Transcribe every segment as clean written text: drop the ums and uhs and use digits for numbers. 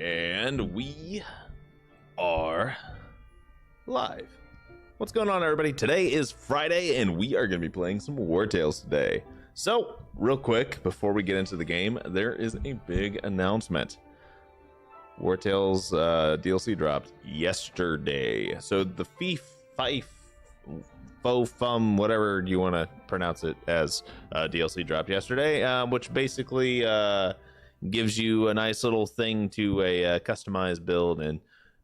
And we are live. What's going on, everybody? Today is Friday, and we are going to be playing some Wartales today. So, real quick, before we get into the game, there is a big announcement. Wartales DLC dropped yesterday. So, the Fief, whatever you want to pronounce it as, DLC dropped yesterday, which basically gives you a nice little thing to a customized build and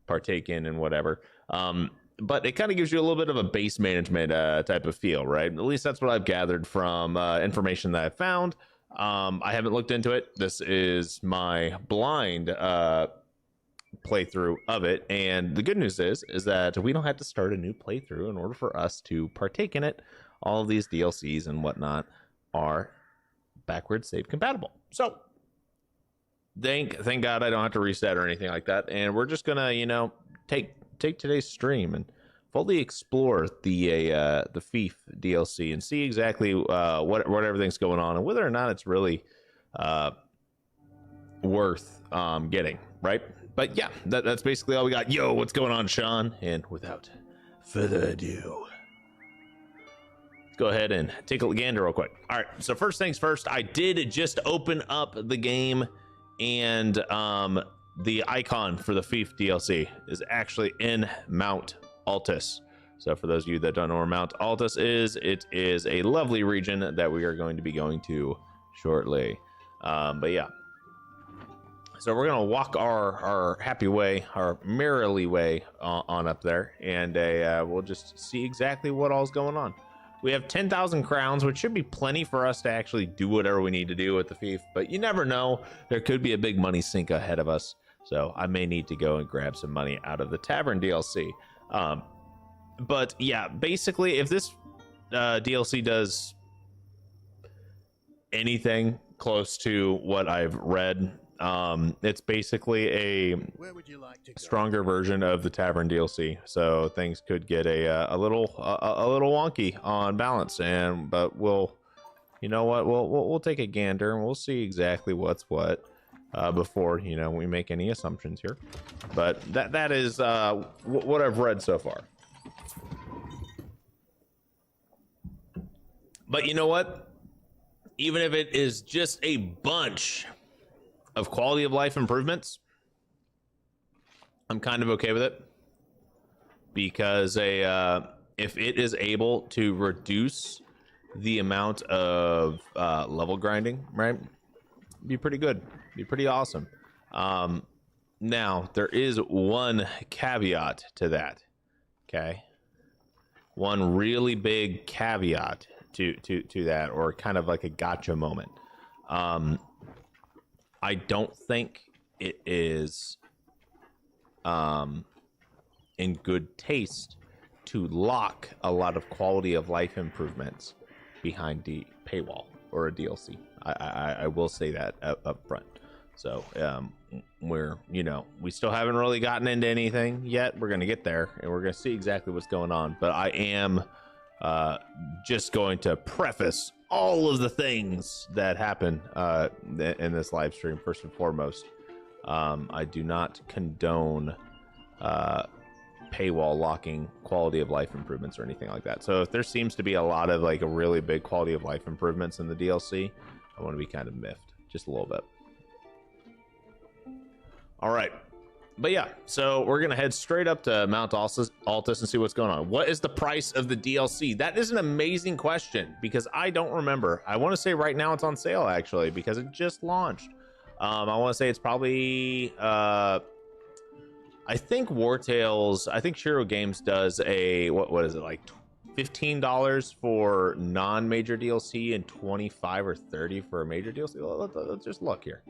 partake in and whatever. But it kind of gives you a little bit of a base management type of feel, right? At least that's what I've gathered from information that I found. I haven't looked into it. This is my blind playthrough of it, and the good news is that we don't have to start a new playthrough in order for us to partake in it. All of these DLCs and whatnot are backwards save compatible. So thank God I don't have to reset or anything like that, and we're just gonna, you know, take today's stream and fully explore the Fief DLC and see exactly what everything's going on and whether or not it's really worth getting, right? But yeah, that's basically all we got. Yo, what's going on, Sean? And without further ado, go ahead and take a gander real quick. All right, so first things first, I did just open up the game, and the icon for the Fief DLC is actually in Mount Altus. So for those of you that don't know where Mount Altus is, it is a lovely region that we are going to be going to shortly. But yeah, so we're gonna walk our happy way, our merrily way on up there, and we'll just see exactly what all's going on. We have 10,000 crowns, which should be plenty for us to actually do whatever we need to do with the Fief, but you never know. There could be a big money sink ahead of us, so I may need to go and grab some money out of the Tavern DLC. But yeah, basically, if this DLC does anything close to what I've read, it's basically a stronger version of the Tavern DLC, so things could get a little wonky on balance, but we'll, you know what, we'll take a gander and we'll see exactly what's what before, you know, we make any assumptions here. But that is what I've read so far. But you know what, even if it is just a bunch of quality of life improvements, I'm kind of okay with it, because if it is able to reduce the amount of level grinding, right, be pretty good, be pretty awesome. Now there is one caveat to that, okay? One really big caveat to that, or kind of like a gotcha moment. I don't think it is in good taste to lock a lot of quality of life improvements behind the paywall or a DLC. I will say that up front. So we still haven't really gotten into anything yet. We're gonna get there, and we're gonna see exactly what's going on. But I am just going to preface all of the things that happen in this live stream. First and foremost, I do not condone paywall locking quality of life improvements or anything like that. So if there seems to be a lot of like a really big quality of life improvements in the DLC, I want to be kind of miffed just a little bit. All right, but yeah, so we're gonna head straight up to Mount Altus and see what's going on. What is the price of the DLC? That is an amazing question, because I don't remember. I want to say right now it's on sale, actually, because it just launched. I want to say it's probably I think Wartales, I think Shiro Games does a what is it, like $15 for non-major DLC and 25 or 30 for a major DLC. Let's just look here.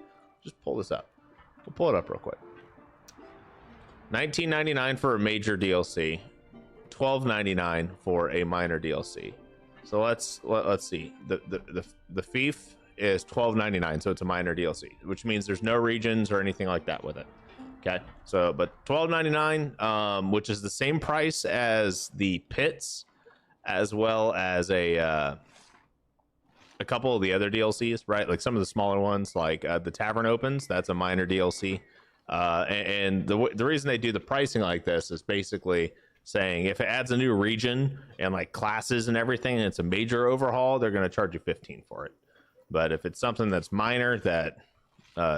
Just pull this up. We'll pull it up real quick. $19.99 for a major DLC, $12.99 for a minor DLC. So let's see. The Fief is $12.99, so it's a minor DLC, which means there's no regions or anything like that with it. Okay, so but $12.99, which is the same price as the pits, as well as a couple of the other DLCs, right? Like some of the smaller ones, like the Tavern Opens, that's a minor DLC. And the reason they do the pricing like this is basically saying if it adds a new region and like classes and everything, and it's a major overhaul, they're going to charge you 15 for it. But if it's something that's minor that,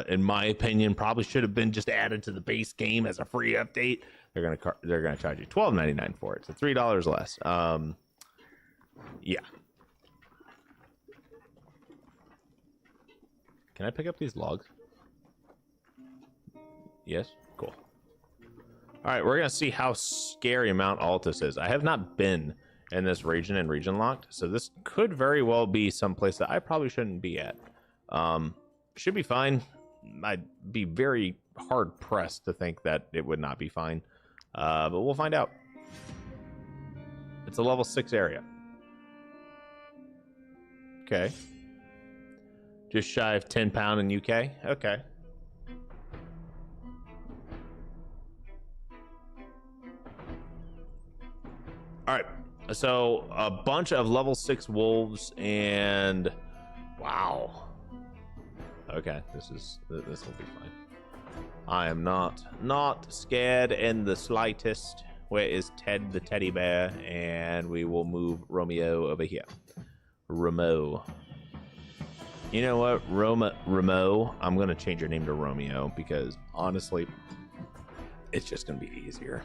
in my opinion, probably should have been just added to the base game as a free update, they're gonna charge you $12.99 for it, so $3 less. Yeah. Can I pick up these logs? Yes. Cool. All right, we're gonna see how scary Mount Altus is. I have not been in this region and region locked, so this could very well be someplace that I probably shouldn't be at. Should be fine. I'd be very hard pressed to think that it would not be fine, but we'll find out. It's a level 6 area. Okay. Just shy of £10 in UK. Okay. All right. So a bunch of level 6 wolves and wow. Okay, this will be fine. I am not scared in the slightest. Where is Ted the teddy bear? And we will move Romeo over here. Ramo. You know what, Ramo? I'm gonna change your name to Romeo because honestly, it's just gonna be easier.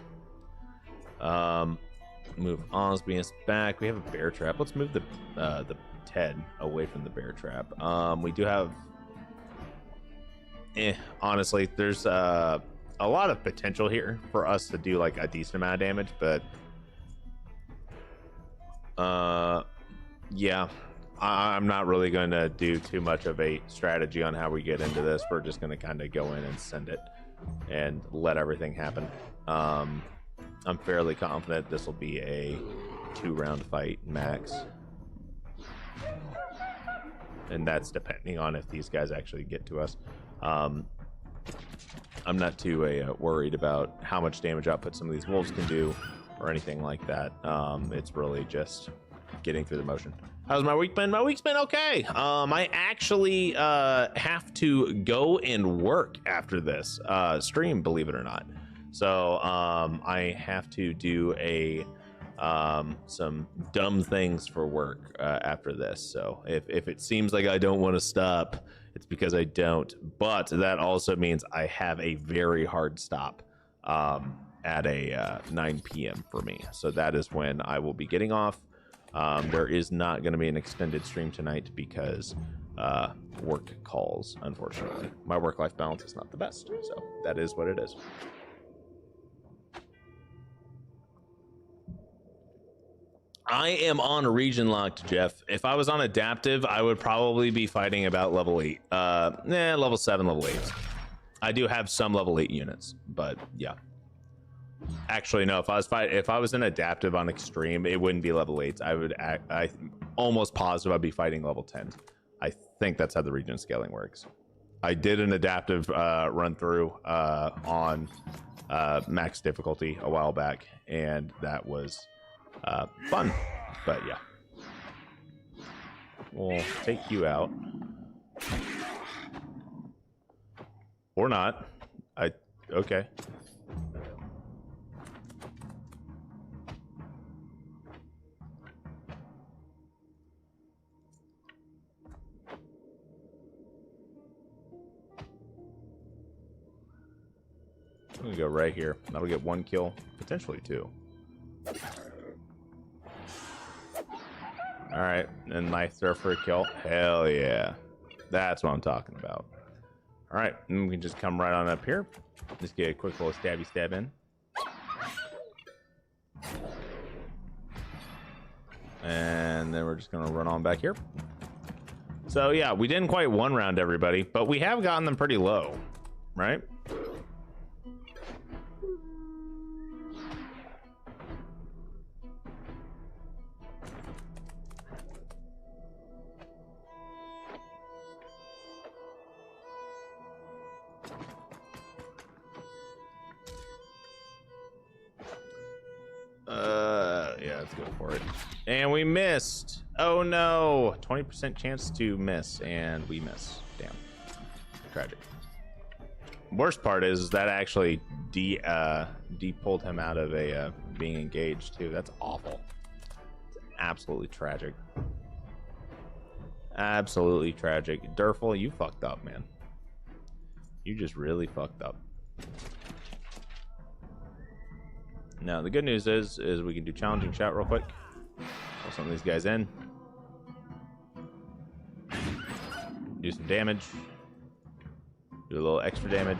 Move Osmius back. We have a bear trap. Let's move the Ted away from the bear trap. We do have. Honestly, there's a lot of potential here for us to do like a decent amount of damage, but yeah, I'm not really going to do too much of a strategy on how we get into this. We're just going to kind of go in and send it and let everything happen. I'm fairly confident this will be a 2-round fight max, and that's depending on if these guys actually get to us. I'm not too worried about how much damage output some of these wolves can do or anything like that. It's really just getting through the motion. How's my week been? My week's been okay. I actually have to go and work after this stream, believe it or not. So I have to do some dumb things for work after this. So if it seems like I don't want to stop, it's because I don't. But that also means I have a very hard stop at a 9 p.m. for me. So that is when I will be getting off. There is not going to be an extended stream tonight because work calls, unfortunately. My work-life balance is not the best, so that is what it is. I am on region locked, Jeff. If I was on adaptive, I would probably be fighting about level 8. Level 7, level 8. I do have some level 8 units, but yeah. Actually, no. If I was in adaptive on extreme, it wouldn't be level 8. I almost positive I'd be fighting level 10. I think that's how the region scaling works. I did an adaptive run through on max difficulty a while back, and that was fun. But yeah, we'll take you out or not. Okay. I'm gonna go right here. That'll get 1 kill, potentially 2. All right, and knife throw for a kill. Hell yeah, that's what I'm talking about. All right, and we can just come right on up here. Just get a quick little stabby stab in. And then we're just gonna run on back here. So yeah, we didn't quite 1 round everybody, but we have gotten them pretty low, right? Yeah, let's go for it. And we missed. Oh no, 20% chance to miss, and we miss. Damn, tragic. Worst part is that actually pulled him out of a being engaged too. That's awful. It's absolutely tragic. Absolutely tragic. Durful, you fucked up, man. You just really fucked up. Now the good news is we can do challenging shout real quick. Pull some of these guys in. Do some damage. Do a little extra damage.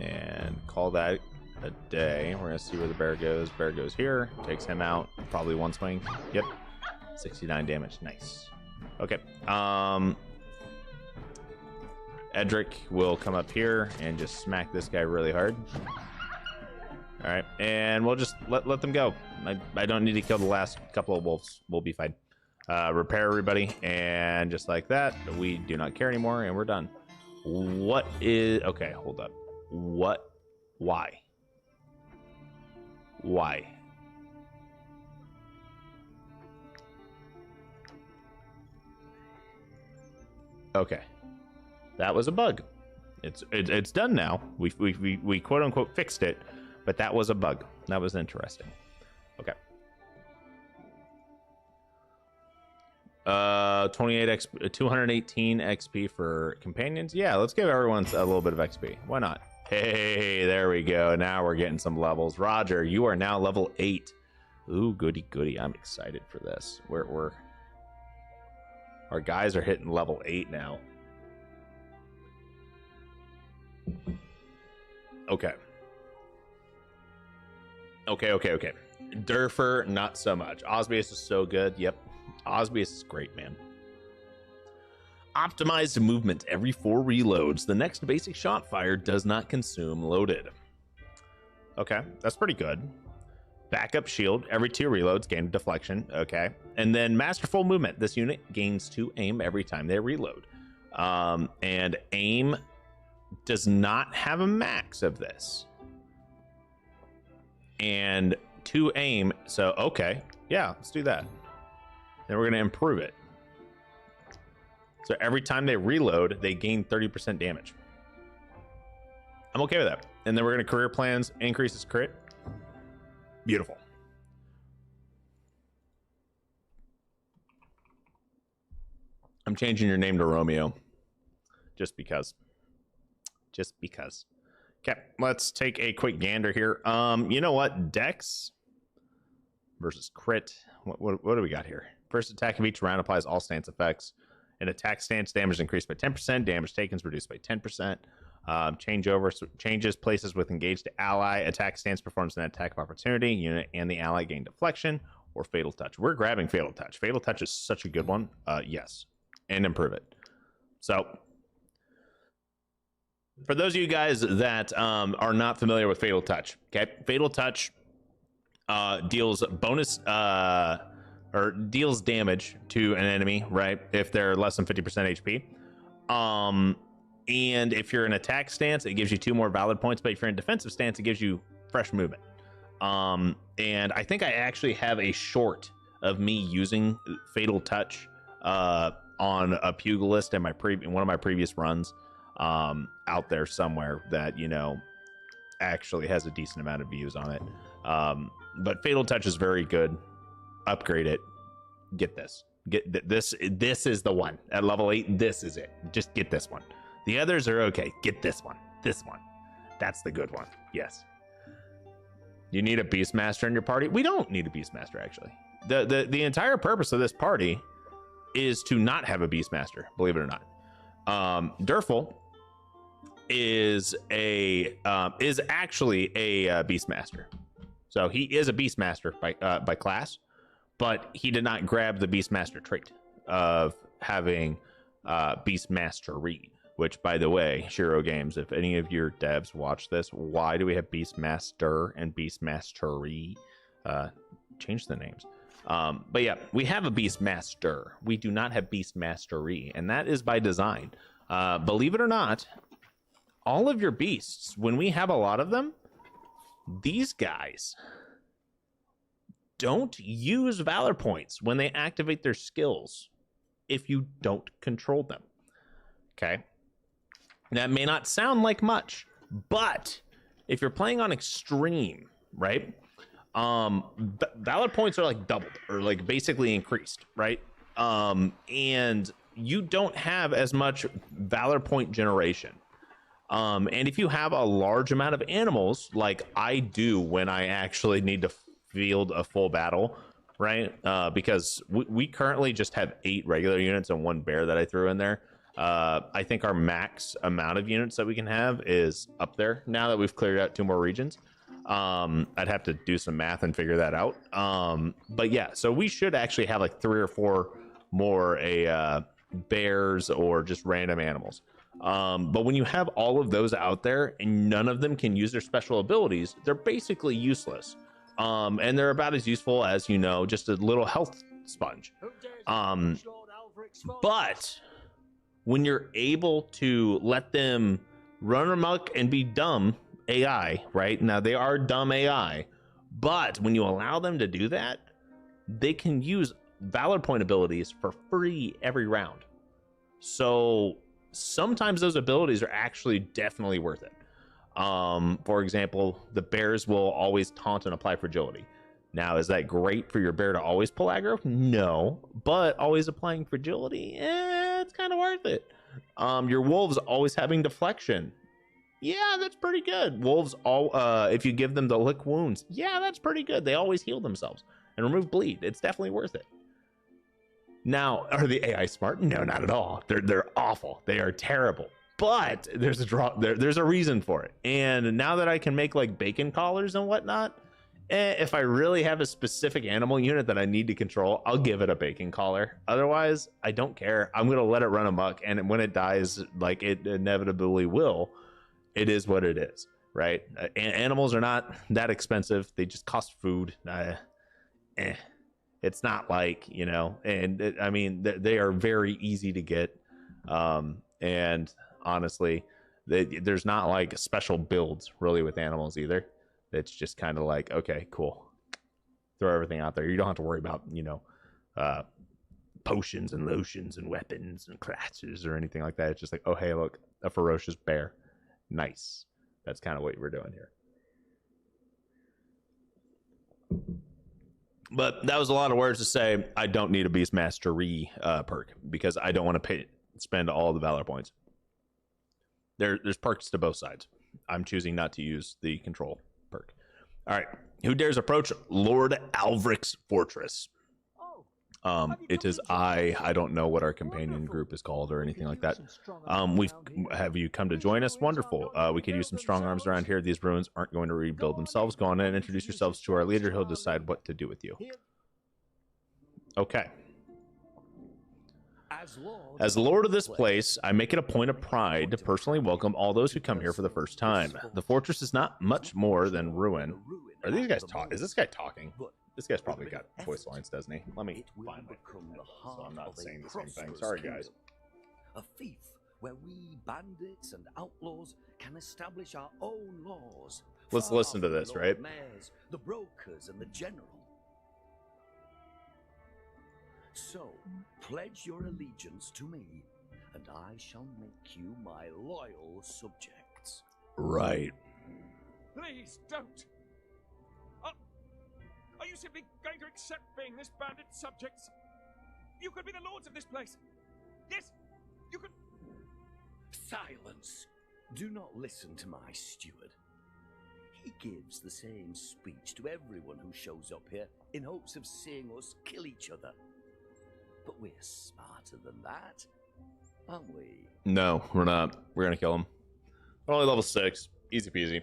And call that a day. We're gonna see where the bear goes. Bear goes here. Takes him out. Probably one swing. Yep. 69 damage. Nice. Okay. Edric will come up here and just smack this guy really hard. All right, and we'll just let them go. I don't need to kill the last couple of wolves. We'll be fine. Repair everybody, and just like that, we do not care anymore, and we're done. What is... Okay, hold up. What? Why? Why? Okay. That was a bug. It's done now. We quote unquote fixed it, but that was a bug. That was interesting. Okay. 28 XP, 218 XP for companions. Yeah, let's give everyone a little bit of XP. Why not? Hey, there we go. Now we're getting some levels. Roger, you are now level 8. Ooh, goody goody. I'm excited for this. Our guys are hitting level 8 now. Okay. Durfer, not so much. Osbius is so good. Yep. Osbius is great, man. Optimized movement every 4 reloads. The next basic shot fire does not consume loaded. Okay, that's pretty good. Backup shield every 2 reloads, gain deflection. Okay. And then masterful movement. This unit gains 2 aim every time they reload. And aim does not have a max of this. And 2 aim. So, okay. Yeah, let's do that. Then we're going to improve it. So every time they reload, they gain 30% damage. I'm okay with that. And then we're going to career plans, increases crit. Beautiful. I'm changing your name to Romeo. Just because. Just because. Okay, let's take a quick gander here. You know what? Dex versus crit. What do we got here? First attack of each round applies all stance effects. An attack stance damage increased by 10%. Damage taken is reduced by 10%. Changes places with engaged ally. Attack stance performs an attack of opportunity. Unit and the ally gain deflection or fatal touch. We're grabbing fatal touch. Fatal touch is such a good one. Yes, and improve it. So, for those of you guys that are not familiar with fatal touch, okay, fatal touch deals bonus or deals damage to an enemy, right? If they're less than 50% HP. And if you're in attack stance, it gives you 2 more valid points. But if you're in defensive stance, it gives you fresh movement. And I think I actually have a short of me using fatal touch on a pugilist in one of my previous runs out there somewhere that, you know, actually has a decent amount of views on it. But fatal touch is very good. Upgrade it. Get this. Get this. This is the one at level 8. This is it. Just get this one. The others are okay. Get this one. This one. That's the good one. Yes. You need a Beastmaster in your party? We don't need a Beastmaster, actually. The entire purpose of this party is to not have a Beastmaster, believe it or not. Durful is actually a Beastmaster. So he is a Beastmaster by class, but he did not grab the Beastmaster trait of having Beastmastery, which, by the way, Shiro Games, if any of your devs watch this, why do we have Beastmaster and Beastmastery? Change the names. But yeah, we have a Beastmaster. We do not have Beastmastery, and that is by design. Believe it or not, all of your beasts, when we have a lot of them, these guys don't use Valor points when they activate their skills if you don't control them. Okay, that may not sound like much, but if you're playing on extreme, right, valor points are like doubled or like basically increased, right? And you don't have as much valor point generation. And if you have a large amount of animals, like I do when I actually need to field a full battle, right? Because we currently just have 8 regular units and 1 bear that I threw in there. I think our max amount of units that we can have is up there now that we've cleared out 2 more regions. I'd have to do some math and figure that out. But yeah, so we should actually have like 3 or 4 more bears or just random animals. But when you have all of those out there and none of them can use their special abilities, they're basically useless. And they're about as useful as, you know, just a little health sponge. But when you're able to let them run amok and be dumb AI, right? Now they are dumb AI, but when you allow them to do that, they can use valor point abilities for free every round. So sometimes those abilities are actually definitely worth it. For example, the bears will always taunt and apply fragility. Now, is that great for your bear to always pull aggro? No, but always applying fragility, it's kind of worth it. Your wolves always having deflection. Yeah, that's pretty good. Wolves, if you give them the lick wounds, yeah, that's pretty good. They always heal themselves and remove bleed. It's definitely worth it. Now, are the AI smart? No, not at all. They're awful. They are terrible. But there's a reason for it. And now that I can make like bacon collars and whatnot, if I really have a specific animal unit that I need to control, I'll give it a bacon collar. Otherwise, I don't care. I'm gonna let it run amok, and when it dies, like it inevitably will, it is what it is, right? Animals are not that expensive. They just cost food. It's not like, you know, and I mean, they are very easy to get. And honestly, there's not like special builds really with animals either. It's just kind of like, okay, cool, throw everything out there. You don't have to worry about, you know, potions and lotions and weapons and classes or anything like that. It's just like, oh, hey, look, a ferocious bear. Nice. That's kind of what we're doing here. But that was a lot of words to say I don't need a beast mastery perk because I don't want to spend all the valor points. There's perks to both sides. I'm choosing not to use the control perk. All right, who dares approach Lord Alvric's fortress? It is I don't know what our companion group is called or anything like that. Have you come to join us? Wonderful. We could use some strong arms around here. These ruins aren't going to rebuild themselves. Go on in and introduce yourselves to our leader. He'll decide what to do with you. Okay. As Lord of this place, I make it a point of pride to personally welcome all those who come here for the first time. The fortress is not much more than ruin. Are these guys talking? Is this guy talking? This guy's probably got voice lines, doesn't he? Let me find my so I'm not saying the same thing. Sorry, guys. A fief where we bandits and outlaws can establish our own laws. Let's listen to this, right? Mayors, the brokers, and the general. So, pledge your allegiance to me, and I shall make you my loyal subjects. Right. Please don't. Are you simply going to accept being this bandit's subjects? You could be the lords of this place. Yes, you could. Silence. Do not listen to my steward. He gives the same speech to everyone who shows up here in hopes of seeing us kill each other. But we're smarter than that, aren't we? No, we're not. We're gonna kill him. We're only level 6. Easy peasy.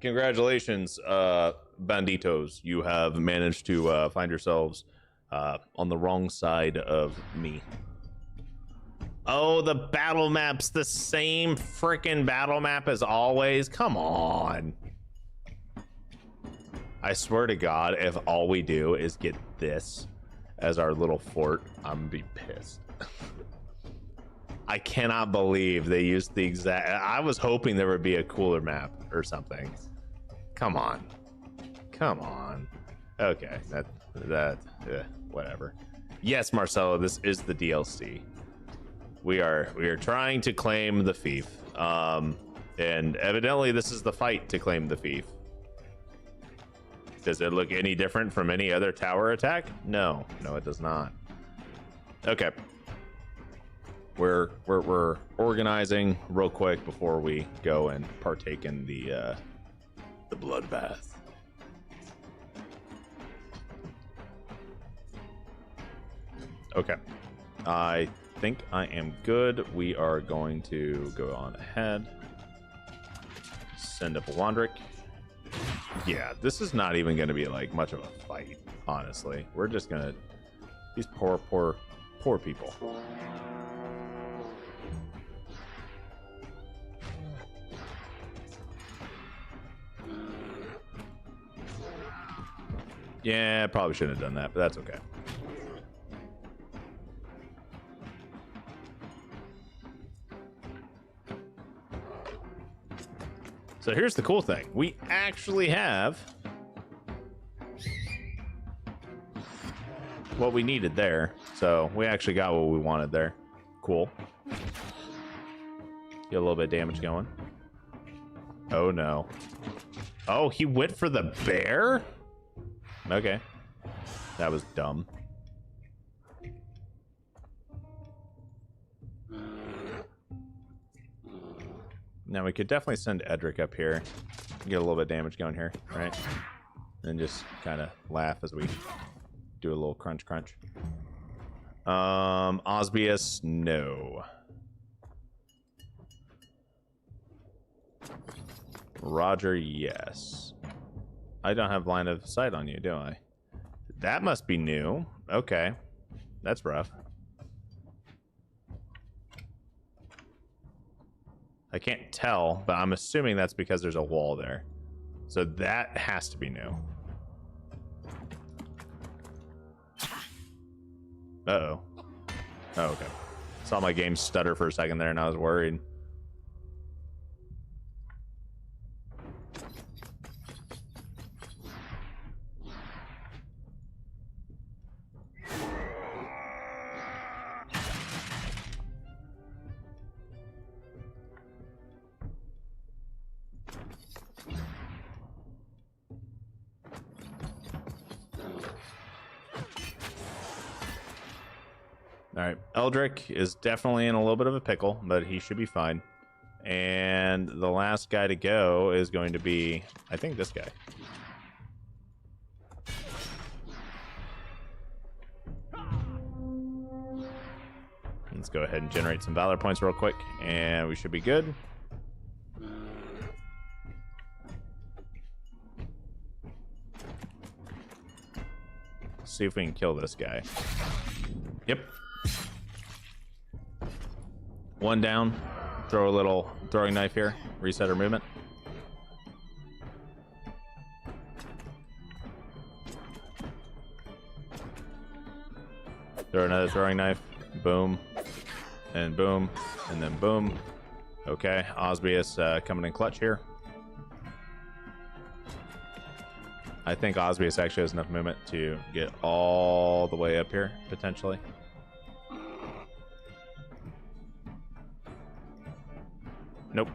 Congratulations, banditos. You have managed to find yourselves on the wrong side of me. Oh, the battle map's the same frickin' battle map as always. Come on. I swear to God, if all we do is get this as our little fort, I'm gonna be pissed. I cannot believe they used the exact. I was hoping there would be a cooler map or something. Come on. Come on. Okay, whatever. Yes, Marcelo, this is the DLC. we are trying to claim the Fief. And evidently this is the fight to claim the Fief. Does it look any different from any other tower attack? No, it does not. Okay. We're organizing real quick before we go and partake in the bloodbath. Okay. I think I am good. We are going to go on ahead. Send up a Wandrick. Yeah, this is not even going to be like much of a fight, honestly. We're just going to... These poor people. Yeah, probably shouldn't have done that, but that's okay. So here's the cool thing. We actually have what we needed there. So we actually got what we wanted there. Cool. Get a little bit of damage going. Oh no. Oh, he went for the bear? Okay. That was dumb. Now we could definitely send Edric up here. Get a little bit of damage going here, right? And just kind of laugh as we do a little crunch. Osbius, no. Roger, yes. I don't have line of sight on you, do I? That must be new. Okay. That's rough. I can't tell, but I'm assuming that's because there's a wall there. So that has to be new. Uh-oh. Oh, okay. Saw my game stutter for a second there and I was worried. All right, Eldrick is definitely in a little bit of a pickle, but he should be fine. And the last guy to go is going to be, I think, this guy. Let's go ahead and generate some Valor points real quick, and we should be good. See if we can kill this guy. Yep. One down. Throw a little throwing knife here. Reset our movement. Throw another throwing knife. Boom. And boom. And then boom. Okay. Osbius coming in clutch here. I think Osbius actually has enough movement to get all the way up here, potentially. Nope.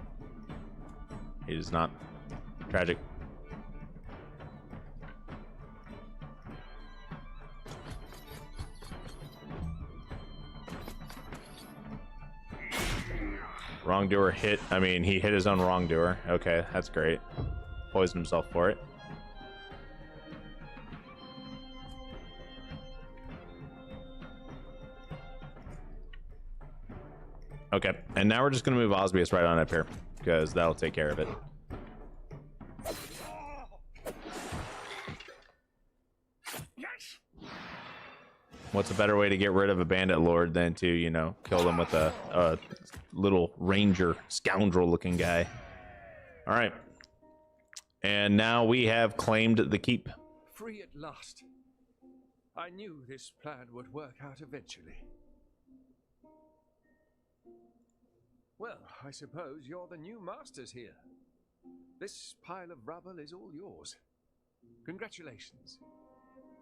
He does not. Tragic. Wrongdoer hit. I mean, he hit his own wrongdoer. Okay, that's great. Poisoned himself for it. Okay, and now we're just going to move Osbius right on up here, because that'll take care of it. What's a better way to get rid of a bandit lord than to, you know, kill them with a little ranger, scoundrel-looking guy? All right. And now we have claimed the keep. Free at last. I knew this plan would work out eventually. Well, I suppose you're the new masters here. This pile of rubble is all yours. Congratulations.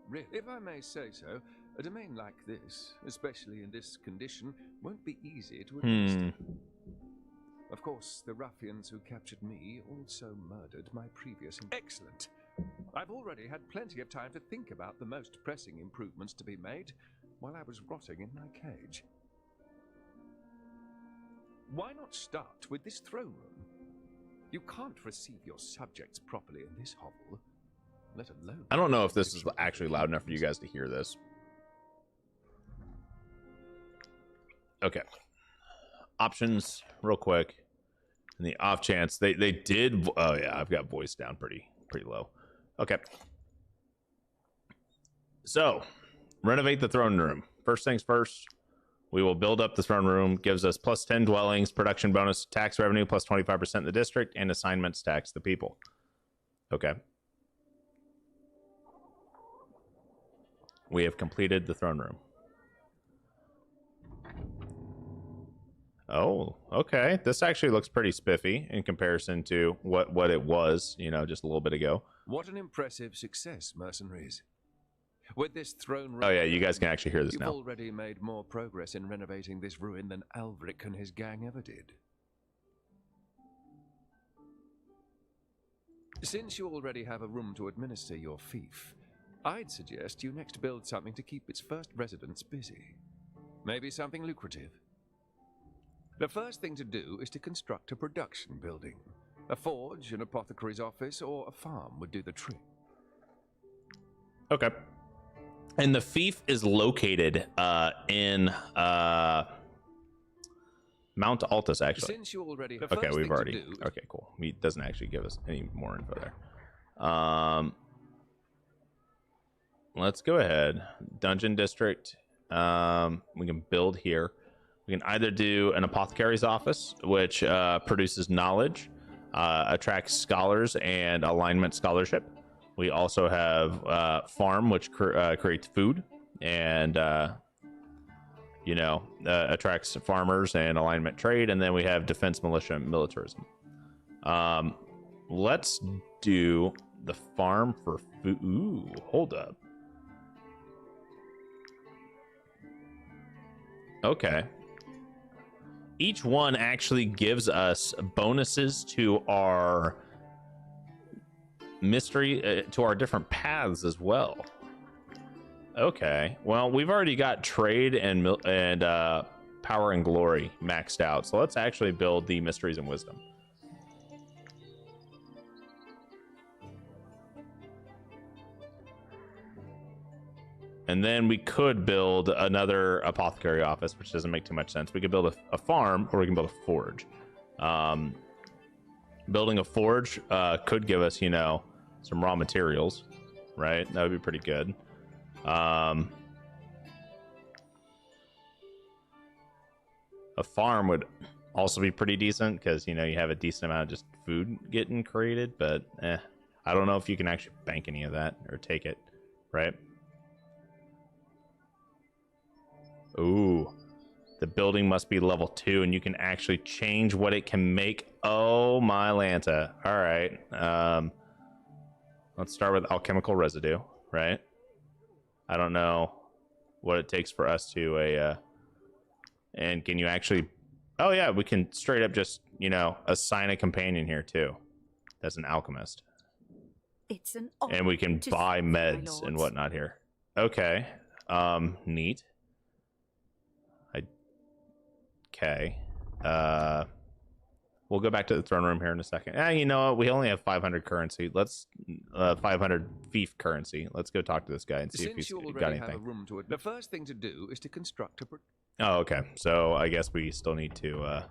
Really, if I may say so, A domain like this, especially in this condition, won't be easy to administer. Of course, the ruffians who captured me also murdered my previous... Excellent. I've already had plenty of time to think about the most pressing improvements to be made while I was rotting in my cage. Why not start with this throne room? You can't receive your subjects properly in this hovel, let alone... I don't know if this is actually loud enough for you guys to hear this. Okay. Options, real quick. In the off chance they did... Oh, yeah, I've got voice down pretty low. Okay. So, renovate the throne room. First things first, we will build up the throne room. Gives us plus 10 dwellings, production bonus, tax revenue, plus 25% in the district, and assignments tax the people. Okay. We have completed the throne room. Oh, okay. This actually looks pretty spiffy in comparison to what it was, you know, just a little bit ago. What an impressive success, mercenaries. With this throne room... Oh, yeah, you guys can actually hear this You've now. already made more progress in renovating this ruin than Alvric and his gang ever did. Since you already have a room to administer your fief, I'd suggest you next build something to keep its first residents busy. Maybe something lucrative. The first thing to do is to construct a production building. A forge, an apothecary's office, or a farm would do the trick. Okay. And the fief is located in Mount Altus, actually. Since you already... Okay, we've already... Okay, cool. It doesn't actually give us any more info there. Let's go ahead. Dungeon District. We can build here. We can either do an apothecary's office, which produces knowledge, attracts scholars and alignment scholarship. We also have farm, which creates food and, you know, attracts farmers and alignment trade. And then we have defense, militia, and militarism. Let's do the farm for food. Ooh, hold up. Okay. Each one actually gives us bonuses to our mystery, to our different paths as well. Okay, well, we've already got trade and power and glory maxed out, so let's actually build the mysteries and wisdom. And then we could build another apothecary office, which doesn't make too much sense. We could build a farm, or we can build a forge. Building a forge could give us, you know, some raw materials, right? That would be pretty good. A farm would also be pretty decent because, you know, you have a decent amount of just food getting created, but I don't know if you can actually bank any of that or take it, right? Ooh, the building must be level 2 and you can actually change what it can make. Oh my Lanta. All right. Let's start with alchemical residue, right? I don't know what it takes for us to and can you actually... Oh yeah, we can straight up just, you know, assign a companion here too. That's an alchemist. It's an honor. And we can buy meds and whatnot here. Okay. Neat. Okay. We'll go back to the throne room here in a second. You know what? We only have 500 currency. Let's 500 fief currency. Let's go talk to this guy and see if he's got anything. The first thing to do is to construct a... Oh, okay. So I guess we still need to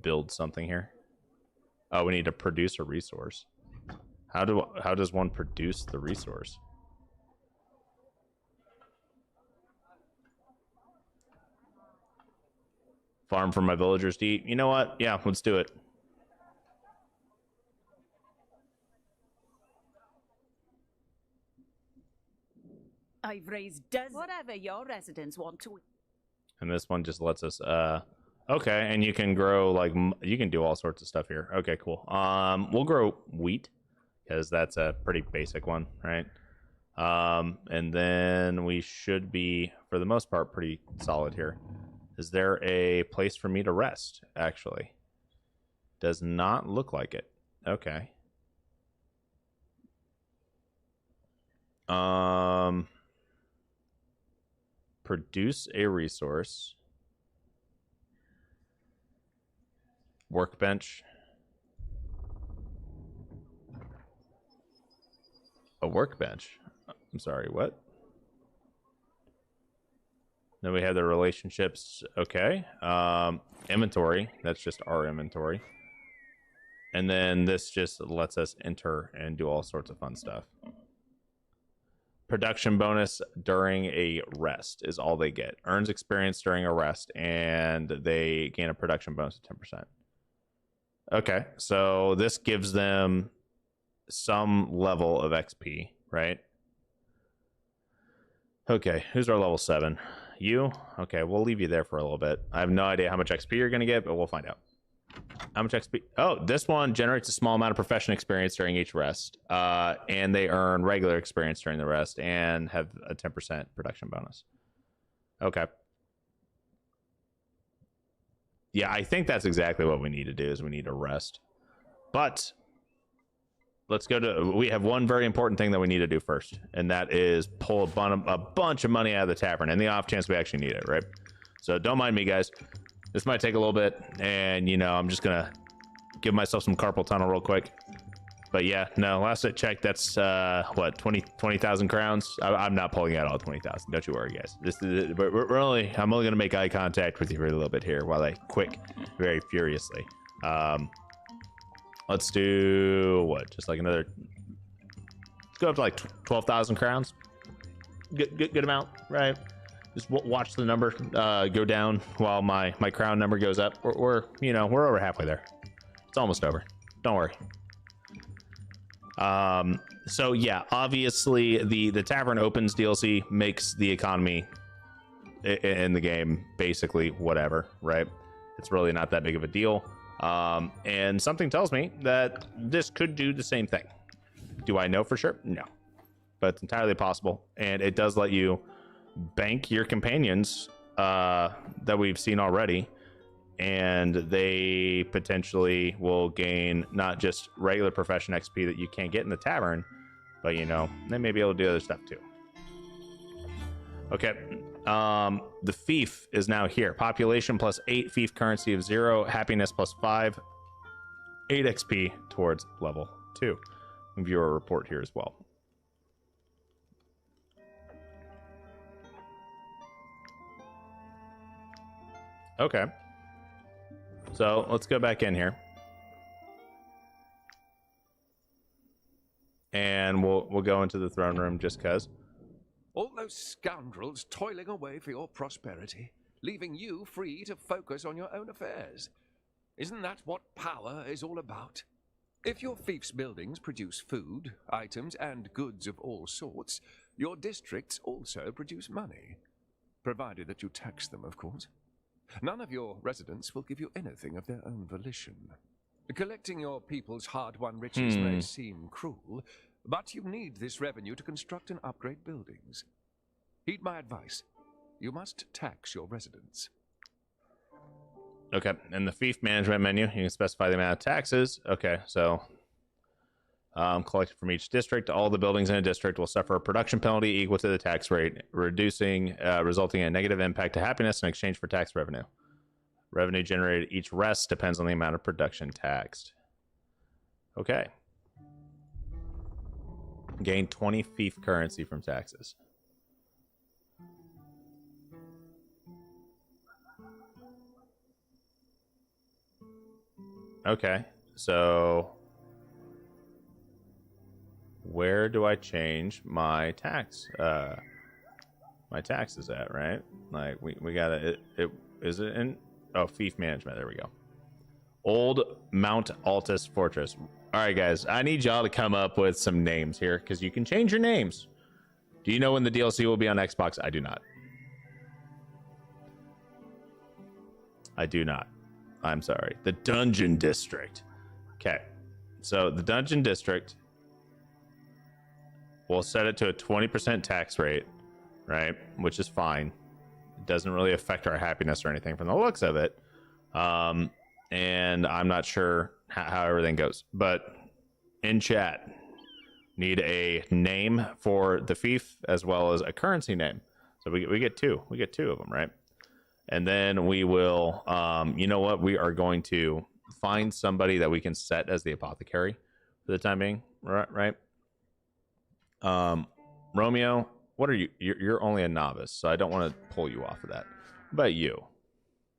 build something here. Oh, we need to produce a resource. How does one produce the resource? Farm for my villagers to eat. You know what? Yeah, let's do it. I've raised dozens. Whatever your residents want to. And this one just lets us, okay, and you can grow, like, you can do all sorts of stuff here. Okay, cool. We'll grow wheat, because that's a pretty basic one, right? And then we should be, for the most part, pretty solid here. Is there a place for me to rest, actually? Does not look like it. Okay. Produce a resource. Workbench. A workbench. I'm sorry, what? Then we have the relationships. Okay. Inventory. That's just our inventory. And then this just lets us enter and do all sorts of fun stuff. Production bonus during a rest is all they get. Earns experience during a rest, and they gain a production bonus of 10%. Okay, so this gives them some level of XP, right? Okay, who's our level 7? You? Okay, we'll leave you there for a little bit. I have no idea how much XP you're going to get, but we'll find out. How much XP? Oh, this one generates a small amount of profession experience during each rest. And they earn regular experience during the rest and have a 10% production bonus. Okay. Yeah, I think that's exactly what we need to do is we need to rest. But let's go to, we have one very important thing that we need to do first. And that is pull a bunch of money out of the tavern in the off chance we actually need it, right? So don't mind me, guys. This might take a little bit, and, you know, I'm just going to give myself some carpal tunnel real quick. But, yeah, no, last I checked, that's, what, 20,000 crowns? I'm not pulling out all 20,000. Don't you worry, guys. I'm only going to make eye contact with you for a little bit here while I quick very furiously. Let's do, what, just like another, let's go up to like 12,000 crowns. Good amount, right? Just watch the number go down while my crown number goes up. We're over halfway there. It's almost over. Don't worry. So yeah, obviously the Tavern Opens DLC makes the economy in the game basically whatever, right? It's really not that big of a deal. And something tells me that this could do the same thing. Do I know for sure? No. But it's entirely possible. And it does let you bank your companions that we've seen already, and they potentially will gain not just regular profession XP that you can't get in the tavern, but you know, they may be able to do other stuff too. Okay, the Fief is now here. Population plus 8, Fief currency of 0, happiness plus 5, 8 XP towards level 2. Viewer report here as well. Okay, so let's go back in here, and we'll go into the throne room just cause. All those scoundrels toiling away for your prosperity, leaving you free to focus on your own affairs. Isn't that what power is all about? If your fief's buildings produce food, items, and goods of all sorts, your districts also produce money, provided that you tax them, of course. None of your residents will give you anything of their own volition. Collecting your people's hard-won riches may seem cruel, but you need this revenue to construct and upgrade buildings. Heed my advice. You must tax your residents. Okay, in the Fief management menu, you can specify the amount of taxes. Okay, so collected from each district. All the buildings in a district will suffer a production penalty equal to the tax rate, resulting in a negative impact to happiness in exchange for tax revenue. Revenue generated each rest depends on the amount of production taxed. Okay. Gain 20 Fief currency from taxes. Okay, so where do I change my tax? My taxes at, right? Like we gotta is it in Fief management? There we go. Old Mount Altus Fortress. All right, guys, I need y'all to come up with some names here because you can change your names. Do you know when the DLC will be on Xbox? I do not. I do not. I'm sorry. The Dungeon District. Okay. So the Dungeon District We'll set it to a 20% tax rate, right? Which is fine. It doesn't really affect our happiness or anything from the looks of it. And I'm not sure how everything goes. But in chat, need a name for the fief as well as a currency name. So we get two. We get two of them, right? And then we will, you know what? We are going to find somebody that we can set as the apothecary for the time being, right? Romeo, what are you? You're only a novice, so I don't want to pull you off of that. What about you?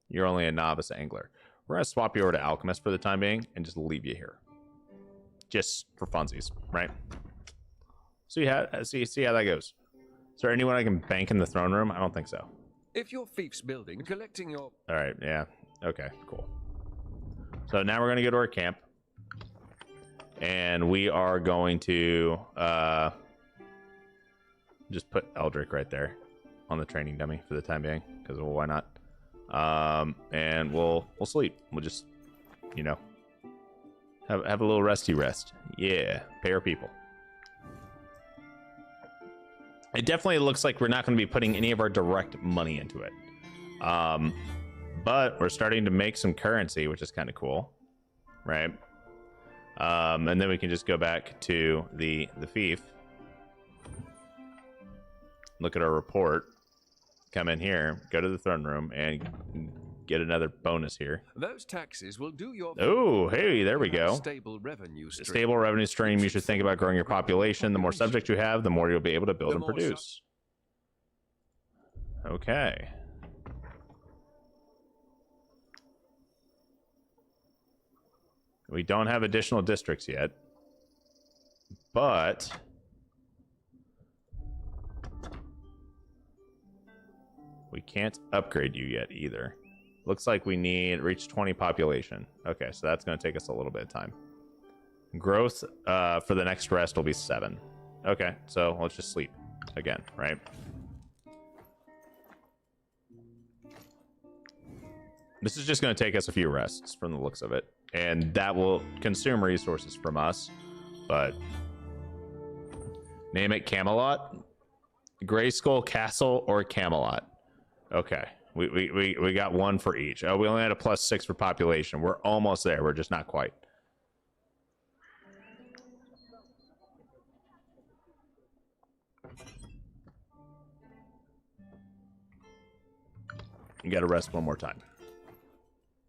You're only a novice angler. We're going to swap you over to alchemist for the time being and just leave you here. Just for funsies, right? See how that goes. Is there anyone I can bank in the throne room? I don't think so. If your fief's building, collecting your... All right, yeah. Okay, cool. So now we're going to go to our camp. And we are going to just put Eldrick right there on the training dummy for the time being, because well, why not? And we'll sleep. We'll just, you know, have a little resty rest. Yeah, pay our people. It definitely looks like we're not going to be putting any of our direct money into it. But we're starting to make some currency, which is kind of cool, right? And then we can just go back to the fief. Look at our report. Come in here, go to the throne room, and get another bonus here. Those taxes will do your... Oh, hey, there we go. Stable revenue stream. Stable revenue stream. You should think about growing your population. The more subjects you have, the more you'll be able to build and produce. Okay. We don't have additional districts yet, but we can't upgrade you yet either. Looks like we need reach 20 population. Okay, so that's going to take us a little bit of time. Growth for the next rest will be 7. Okay, so let's just sleep again, right? This is just going to take us a few rests from the looks of it. And that will consume resources from us. But name it Camelot, Grayskull Castle, or Camelot. Okay. We got one for each. Oh, we only had a +6 for population. We're almost there. We're just not quite. You got to rest one more time.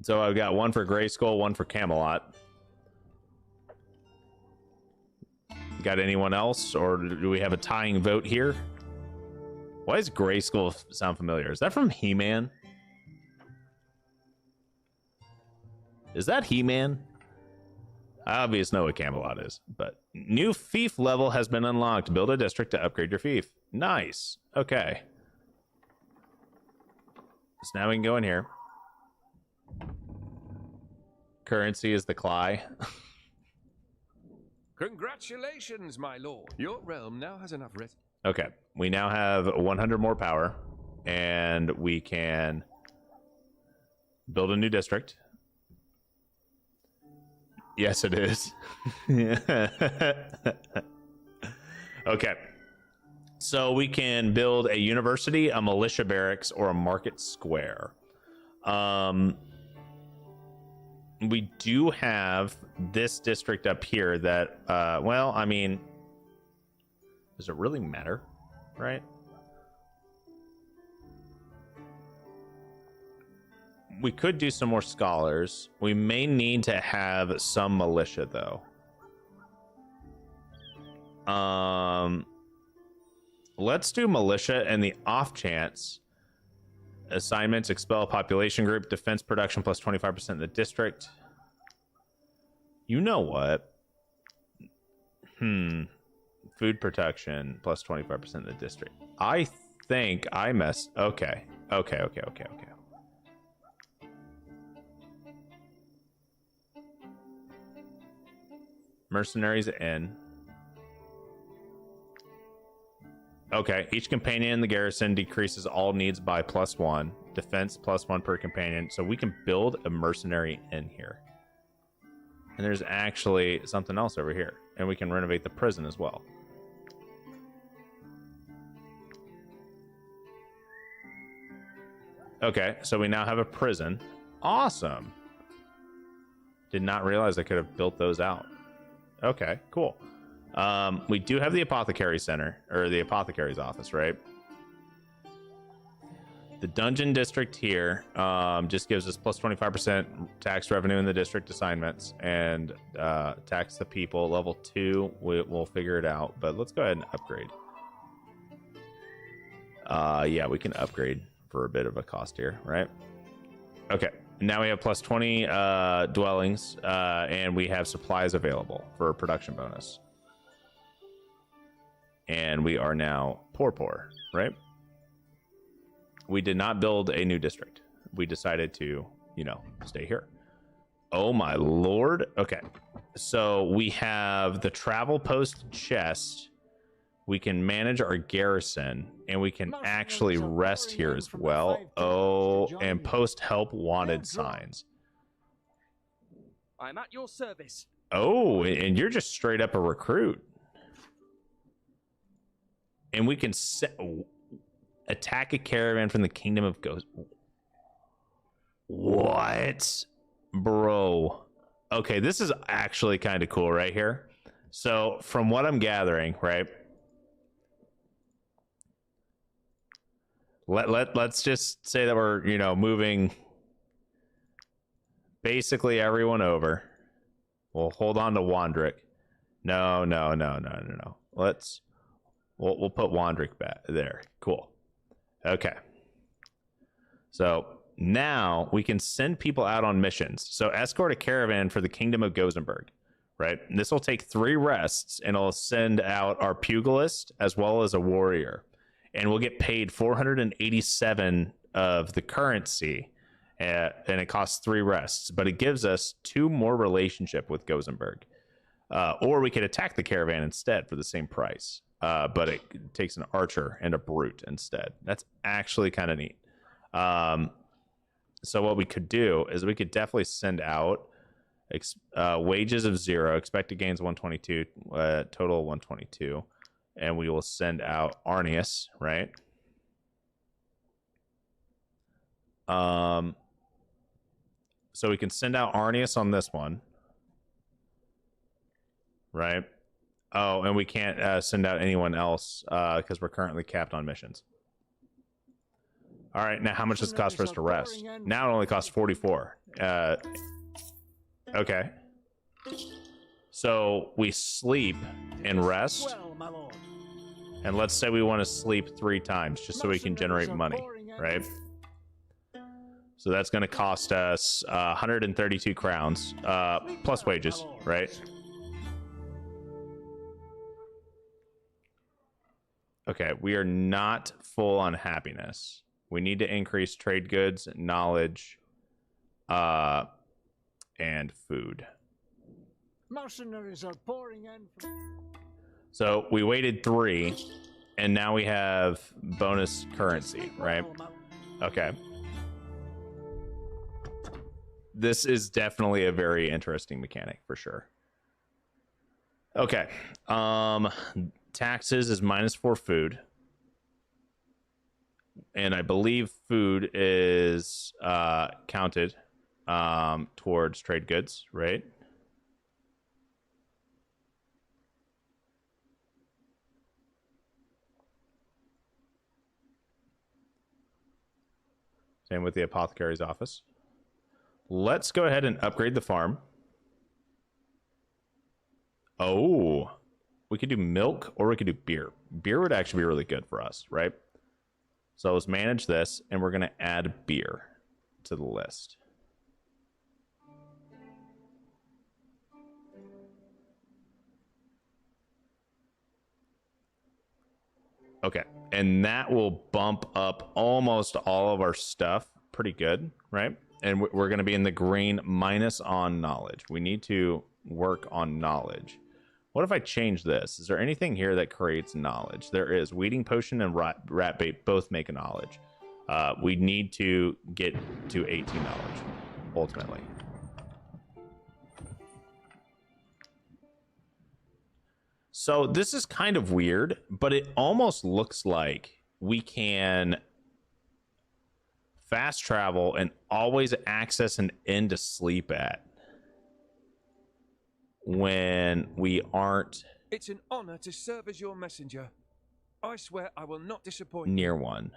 So I've got one for Grayskull, one for Camelot. Got anyone else, or do we have a tying vote here? Why does Grayskull sound familiar? Is that from He-Man? Is that He-Man? I obviously know what Camelot is, but new fief level has been unlocked. Build a district to upgrade your fief. Nice. Okay. So now we can go in here. Currency is the Cly. Congratulations, my lord. Your realm now has enough rest. Okay, we now have 100 more power, and we can build a new district. Yes, it is. Okay, so we can build a university, a militia barracks, or a market square. We do have this district up here that, well, I mean, does it really matter, right? We could do some more scholars. We may need to have some militia, though. Let's do militia, and the off chance assignments: expel a population group, defense production plus 25% in the district. You know what? Food production plus 25% in the district. I think I messed. Okay. Mercenaries in. Okay, each companion in the garrison decreases all needs by +1. Defense +1 per companion. So we can build a mercenary in here. And there's actually something else over here. And we can renovate the prison as well. Okay, so we now have a prison. Awesome. Did not realize I could have built those out. Okay, cool. We do have the apothecary center, or the apothecary's office, right? The dungeon district here just gives us plus 25% tax revenue in the district assignments and tax the people. Level 2, we'll figure it out, but let's go ahead and upgrade. Yeah, we can upgrade for a bit of a cost here, right? Okay, now we have plus 20 dwellings, and we have supplies available for a production bonus. And we are now poor, right? We did not build a new district. We decided to, you know, stay here. Oh my lord. Okay, so we have the travel post chest. We can manage our garrison, and we can actually rest here as well. Oh, and post help wanted signs. I'm at your service. Oh, and you're just straight up a recruit. And we can attack a caravan from the kingdom of ghosts. What? Bro. Okay, this is actually kind of cool right here. So from what I'm gathering, right? Let's just say that we're, you know, moving basically everyone over. We'll hold on to Wandrick. No. We'll put Wandrick back there. Cool. Okay. So now we can send people out on missions. So escort a caravan for the kingdom of Gothenburg, right? And this will take 3 rests, and it'll send out our pugilist as well as a warrior. And we'll get paid 487 of the currency, and it costs 3 rests, but it gives us 2 more relationship with Gothenburg. Or we could attack the caravan instead for the same price, but it takes an archer and a brute instead. That's actually kind of neat. So what we could do is we could definitely send out wages of 0, expected gains 122, total 122. And we will send out Arnius, right? So we can send out Arnius on this one, right? Oh, and we can't send out anyone else because we're currently capped on missions. All right, now how much does it cost for us to rest? Now it only costs 44. Okay. So we sleep and rest. And let's say we want to sleep 3 times just so we can generate money, right? So that's going to cost us 132 crowns plus wages, right? Okay, we are not full on happiness. We need to increase trade goods, knowledge, and food. Mercenaries are pouring in. So we waited 3, and now we have bonus currency, right? Okay. This is definitely a very interesting mechanic for sure. Okay. Taxes is -4 food. And I believe food is counted towards trade goods, right? Same with the apothecary's office. Let's go ahead and upgrade the farm. Oh, we could do milk or we could do beer. Beer would actually be really good for us, right? So let's manage this, and we're going to add beer to the list. Okay, and that will bump up almost all of our stuff pretty good, right? And we're going to be in the green minus on knowledge. We need to work on knowledge. What if I change this? Is there anything here that creates knowledge? There is. Weeding potion and rat bait both make a knowledge. We need to get to 18 knowledge, ultimately. So this is kind of weird, but it almost looks like we can fast travel, and always access an inn to sleep at when we aren't It's an honor to serve as your messenger. I swear I will not disappoint near you. one.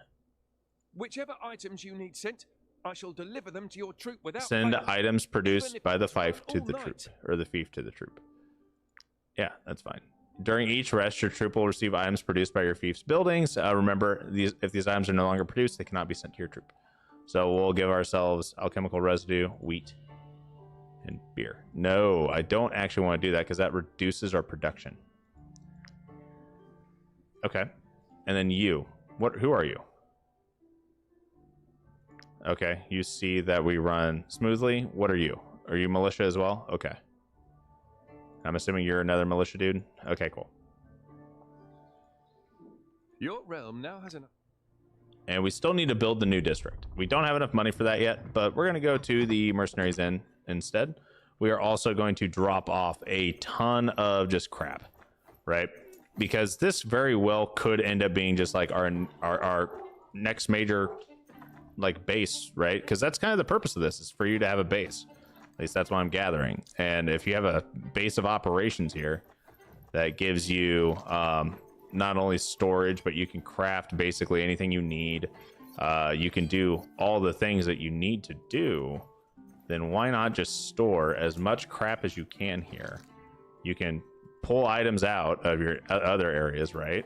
Whichever items you need sent, I shall deliver them to your troop without Send fail. items produced Even by if the it's run fief to all the night. troop, or the fief to the troop. Yeah, that's fine. During each rest, your troop will receive items produced by your fief's buildings. Remember, if these items are no longer produced, they cannot be sent to your troop. So we'll give ourselves alchemical residue, wheat, and beer. No, I don't actually want to do that because that reduces our production. Okay. And then you. Who are you? Okay, you see that we run smoothly. What are you? Are you militia as well? Okay. I'm assuming you're another militia dude. Okay, cool. Your realm now has enough. And we still need to build the new district. We don't have enough money for that yet, but we're going to go to the mercenaries inn instead. We are also going to drop off a ton of just crap, right? Because this very well could end up being just like our next major like base, right? Because that's kind of the purpose of this, is for you to have a base. At least that's what I'm gathering. And if you have a base of operations here that gives you not only storage, but you can craft basically anything you need. You can do all the things that you need to do. Then why not just store as much crap as you can here? You can pull items out of your other areas, right?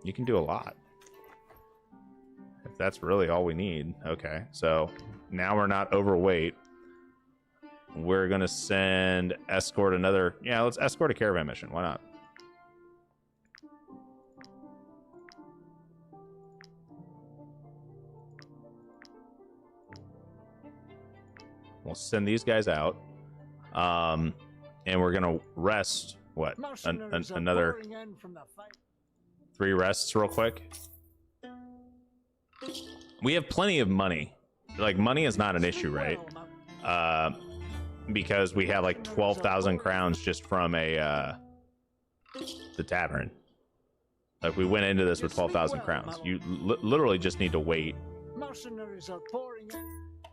You can do a lot. If that's really all we need. Okay, so now we're not overweight. We're gonna escort another. Yeah, let's escort a caravan mission. Why not? We'll send these guys out. And we're gonna rest. What? Another 3 rests, real quick. We have plenty of money. Like, money is not an issue, right? Because we have like 12,000 crowns just from the tavern. Like, we went into this with 12,000 crowns. You literally just need to wait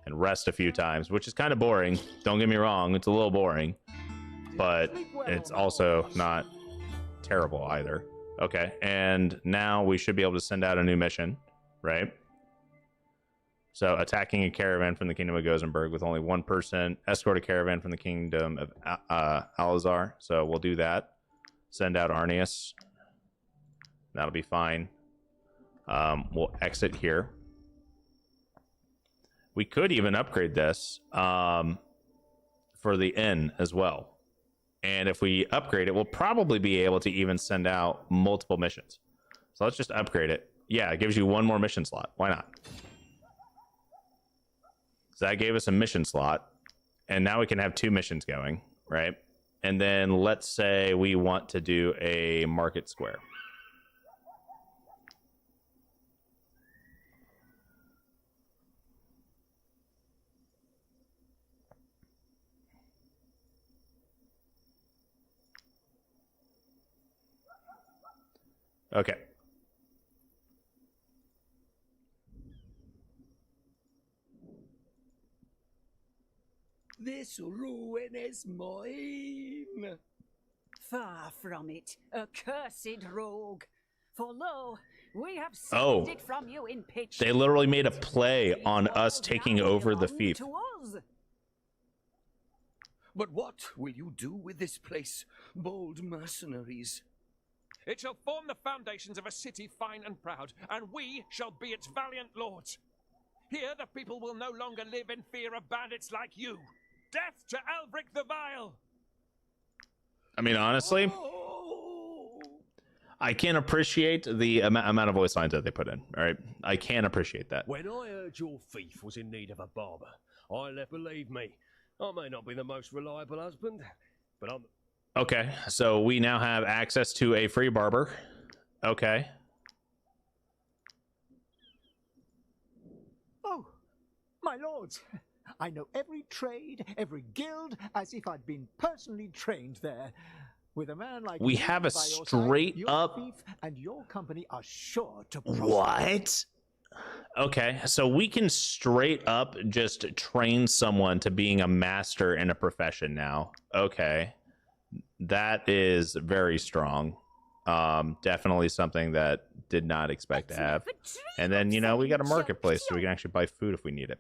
and rest a few times, which is kind of boring. Don't get me wrong, it's a little boring, but it's also not terrible either. Okay, and now we should be able to send out a new mission, right? So, attacking a caravan from the Kingdom of Gozenberg with only 1 person. Escort a caravan from the Kingdom of Alazar. So, we'll do that. Send out Arnius. That'll be fine. We'll exit here. We could even upgrade this for the inn as well. And if we upgrade it, we'll probably be able to even send out multiple missions. So, let's just upgrade it. Yeah, it gives you 1 more mission slot. Why not? So that gave us a mission slot, and now we can have 2 missions going, right? And then let's say we want to do a market square. Okay. This ruin is mine. Far from it, accursed rogue. For lo, we have seized it from you in pitch. They literally made a play on us taking over the fief. But what will you do with this place, bold mercenaries? It shall form the foundations of a city fine and proud, and we shall be its valiant lords. Here the people will no longer live in fear of bandits like you. Death to Elbrick the Vile! I mean, honestly, I can't appreciate the amount of voice lines that they put in, all right? I can't appreciate that. When I heard your fief was in need of a barber, I left, believe me, I may not be the most reliable husband, but I'm... Okay, so we now have access to a free barber. Okay. Oh, my lords. I know every trade, every guild, as if I'd been personally trained there. With a man like we you have a by your straight side, your up fief and your company are sure to prosper. What? Okay, so we can straight up just train someone to being a master in a profession now. Okay, that is very strong. Definitely something that did not expect to have. And then, you know, we got a marketplace so we can actually buy food if we need it.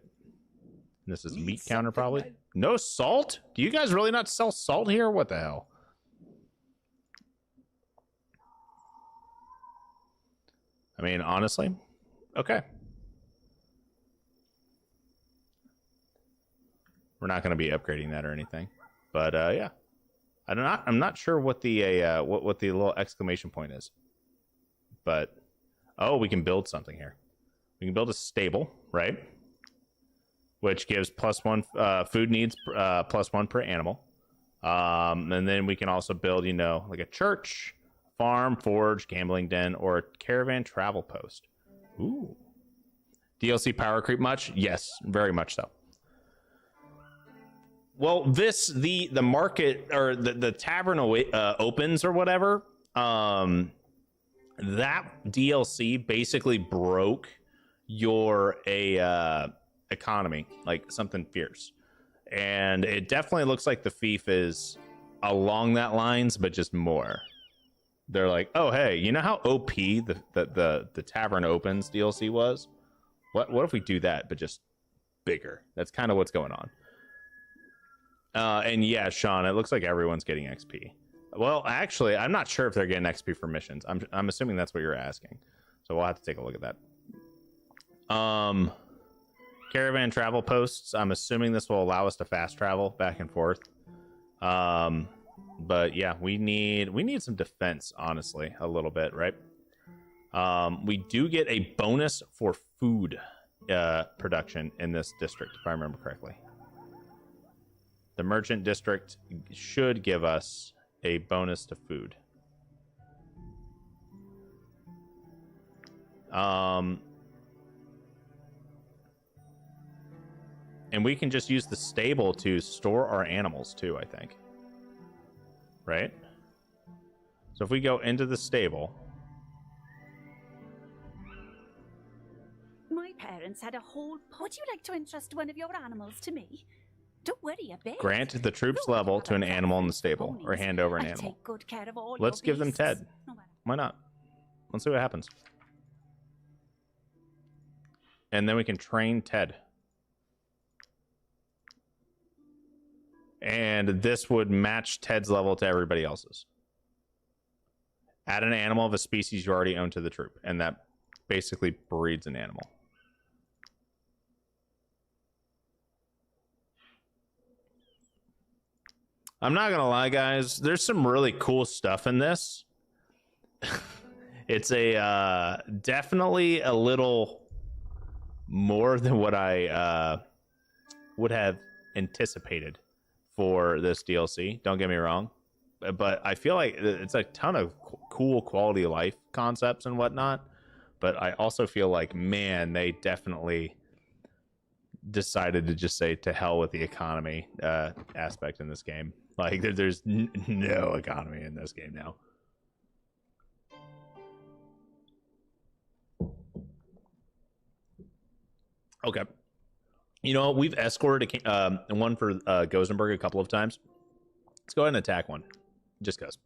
And this is meat counter probably. No salt? Do you guys really not sell salt here? What the hell? I mean, honestly, okay. We're not going to be upgrading that or anything, but yeah, I'm not sure what the what the little exclamation point is, but oh, we can build something here. We can build a stable, right? Which gives +1 food needs +1 per animal, and then we can also build, you know, like a church, farm, forge, gambling den, or a caravan travel post. Ooh, DLC power creep much? Yes, very much so. Well, the market or the tavern opens or whatever. That DLC basically broke your economy, like something fierce, and it definitely looks like the Fief is along that lines, but just more. They're like, oh hey, you know how OP the tavern opens DLC was? What if we do that, but just bigger? That's kind of what's going on. And yeah, Sean, it looks like everyone's getting XP. Well, actually, I'm not sure if they're getting XP for missions. I'm assuming that's what you're asking. So we'll have to take a look at that. Caravan travel posts. I'm assuming this will allow us to fast travel back and forth. But yeah, we need some defense, honestly, a little bit, right? We do get a bonus for food production in this district, if I remember correctly. The merchant district should give us a bonus to food. And we can just use the stable to store our animals too, I think. Right? So if we go into the stable. My parents had a whole... Would you like to entrust one of your animals to me? Don't worry a bit. Grant the troops level to an animal in the stable, or hand over an animal. Take good care of all Let's your give them beasts. Ted. Why not? Let's see what happens. And then we can train Ted. And this would match Ted's level to everybody else's. Add an animal of a species you already own to the troop, and that basically breeds an animal. I'm not gonna lie, guys. There's some really cool stuff in this. It's a definitely a little more than what I would have anticipated for this DLC. Don't get me wrong, but I feel like it's a ton of cool quality of life concepts and whatnot. But I also feel like, man, they definitely decided to just say to hell with the economy aspect in this game. Like there's no economy in this game now. Okay. You know, we've escorted one for Gozenberg a couple of times. Let's go ahead and attack one. Just cause.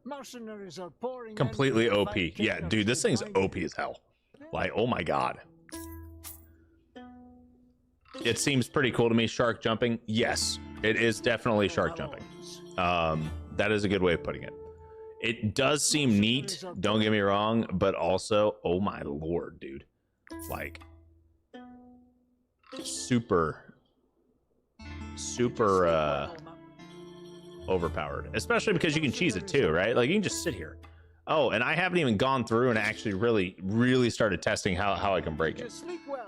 Mercenaries are pouring completely OP. Yeah, dude, this thing's OP as hell. Like, oh my god. It seems pretty cool to me. Shark jumping. Yes, it is definitely shark jumping. That is a good way of putting it. It does seem neat, don't get me wrong, but also, oh my lord, dude. Like, super overpowered. Especially because you can cheese it too, right? Like, you can just sit here. Oh, and I haven't even gone through and actually really started testing how I can break it.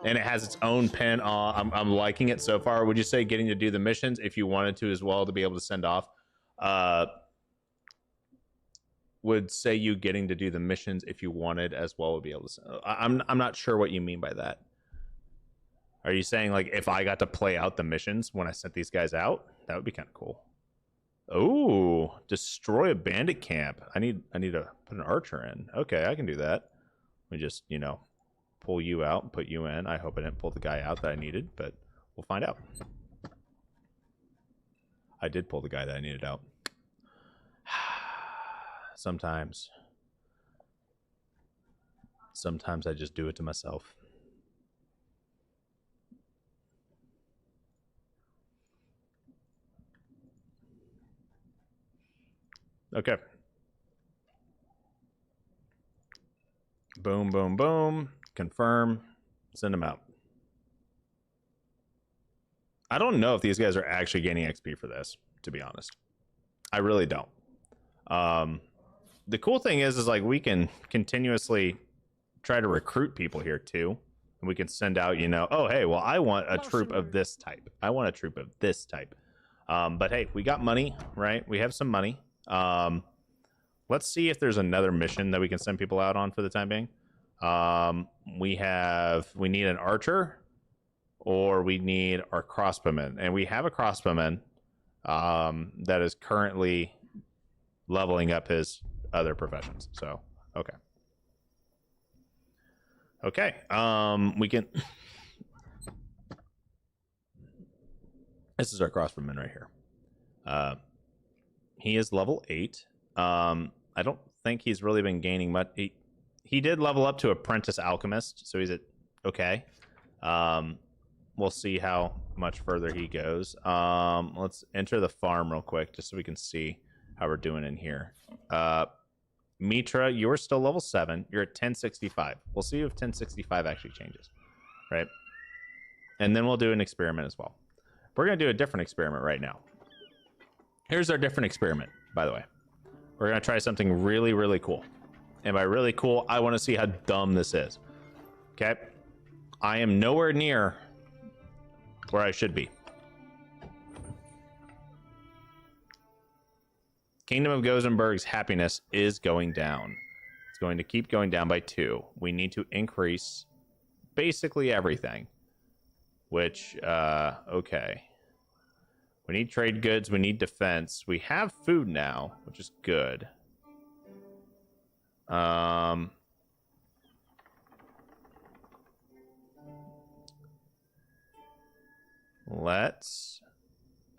And it has its own pen. I'm liking it so far. Would you say getting to do the missions if you wanted to as well to be able to send off? Would say you getting to do the missions if you wanted as well would be able to send. I'm not sure what you mean by that. Are you saying like if I got to play out the missions when I sent these guys out? That would be kind of cool. Oh, destroy a bandit camp. I need to put an archer in. Okay, I can do that. We just, you know, pull you out and put you in. I hope I didn't pull the guy out that I needed, but we'll find out. I did pull the guy that I needed out. Sometimes I just do it to myself. Okay. Boom, boom, boom. Confirm. Send them out. I don't know if these guys are actually gaining XP for this, to be honest. I really don't. The cool thing is like we can continuously try to recruit people here too. And we can send out, you know, oh, hey, well, I want a troop of this type. I want a troop of this type. But hey, we got money, right? We have some money. Let's see if there's another mission that we can send people out on for the time being. We need an archer, or we need our crossbowman, and we have a crossbowman that is currently leveling up his other professions. So okay, we can. This is our crossbowman right here. He is level 8. I don't think he's really been gaining much. He did level up to apprentice alchemist, so he's at okay. We'll see how much further he goes. Let's enter the farm real quick just so we can see how we're doing in here. Mitra, you're still level 7. You're at 1065. We'll see if 1065 actually changes, right? And then we'll do an experiment as well. We're going to do a different experiment right now. Here's our different experiment, by the way. We're going to try something really, really cool. And by really cool, I want to see how dumb this is. Okay? I am nowhere near where I should be. Kingdom of Gozenberg's happiness is going down. It's going to keep going down by 2. We need to increase basically everything. Which, okay. We need trade goods. We need defense. We have food now, which is good. I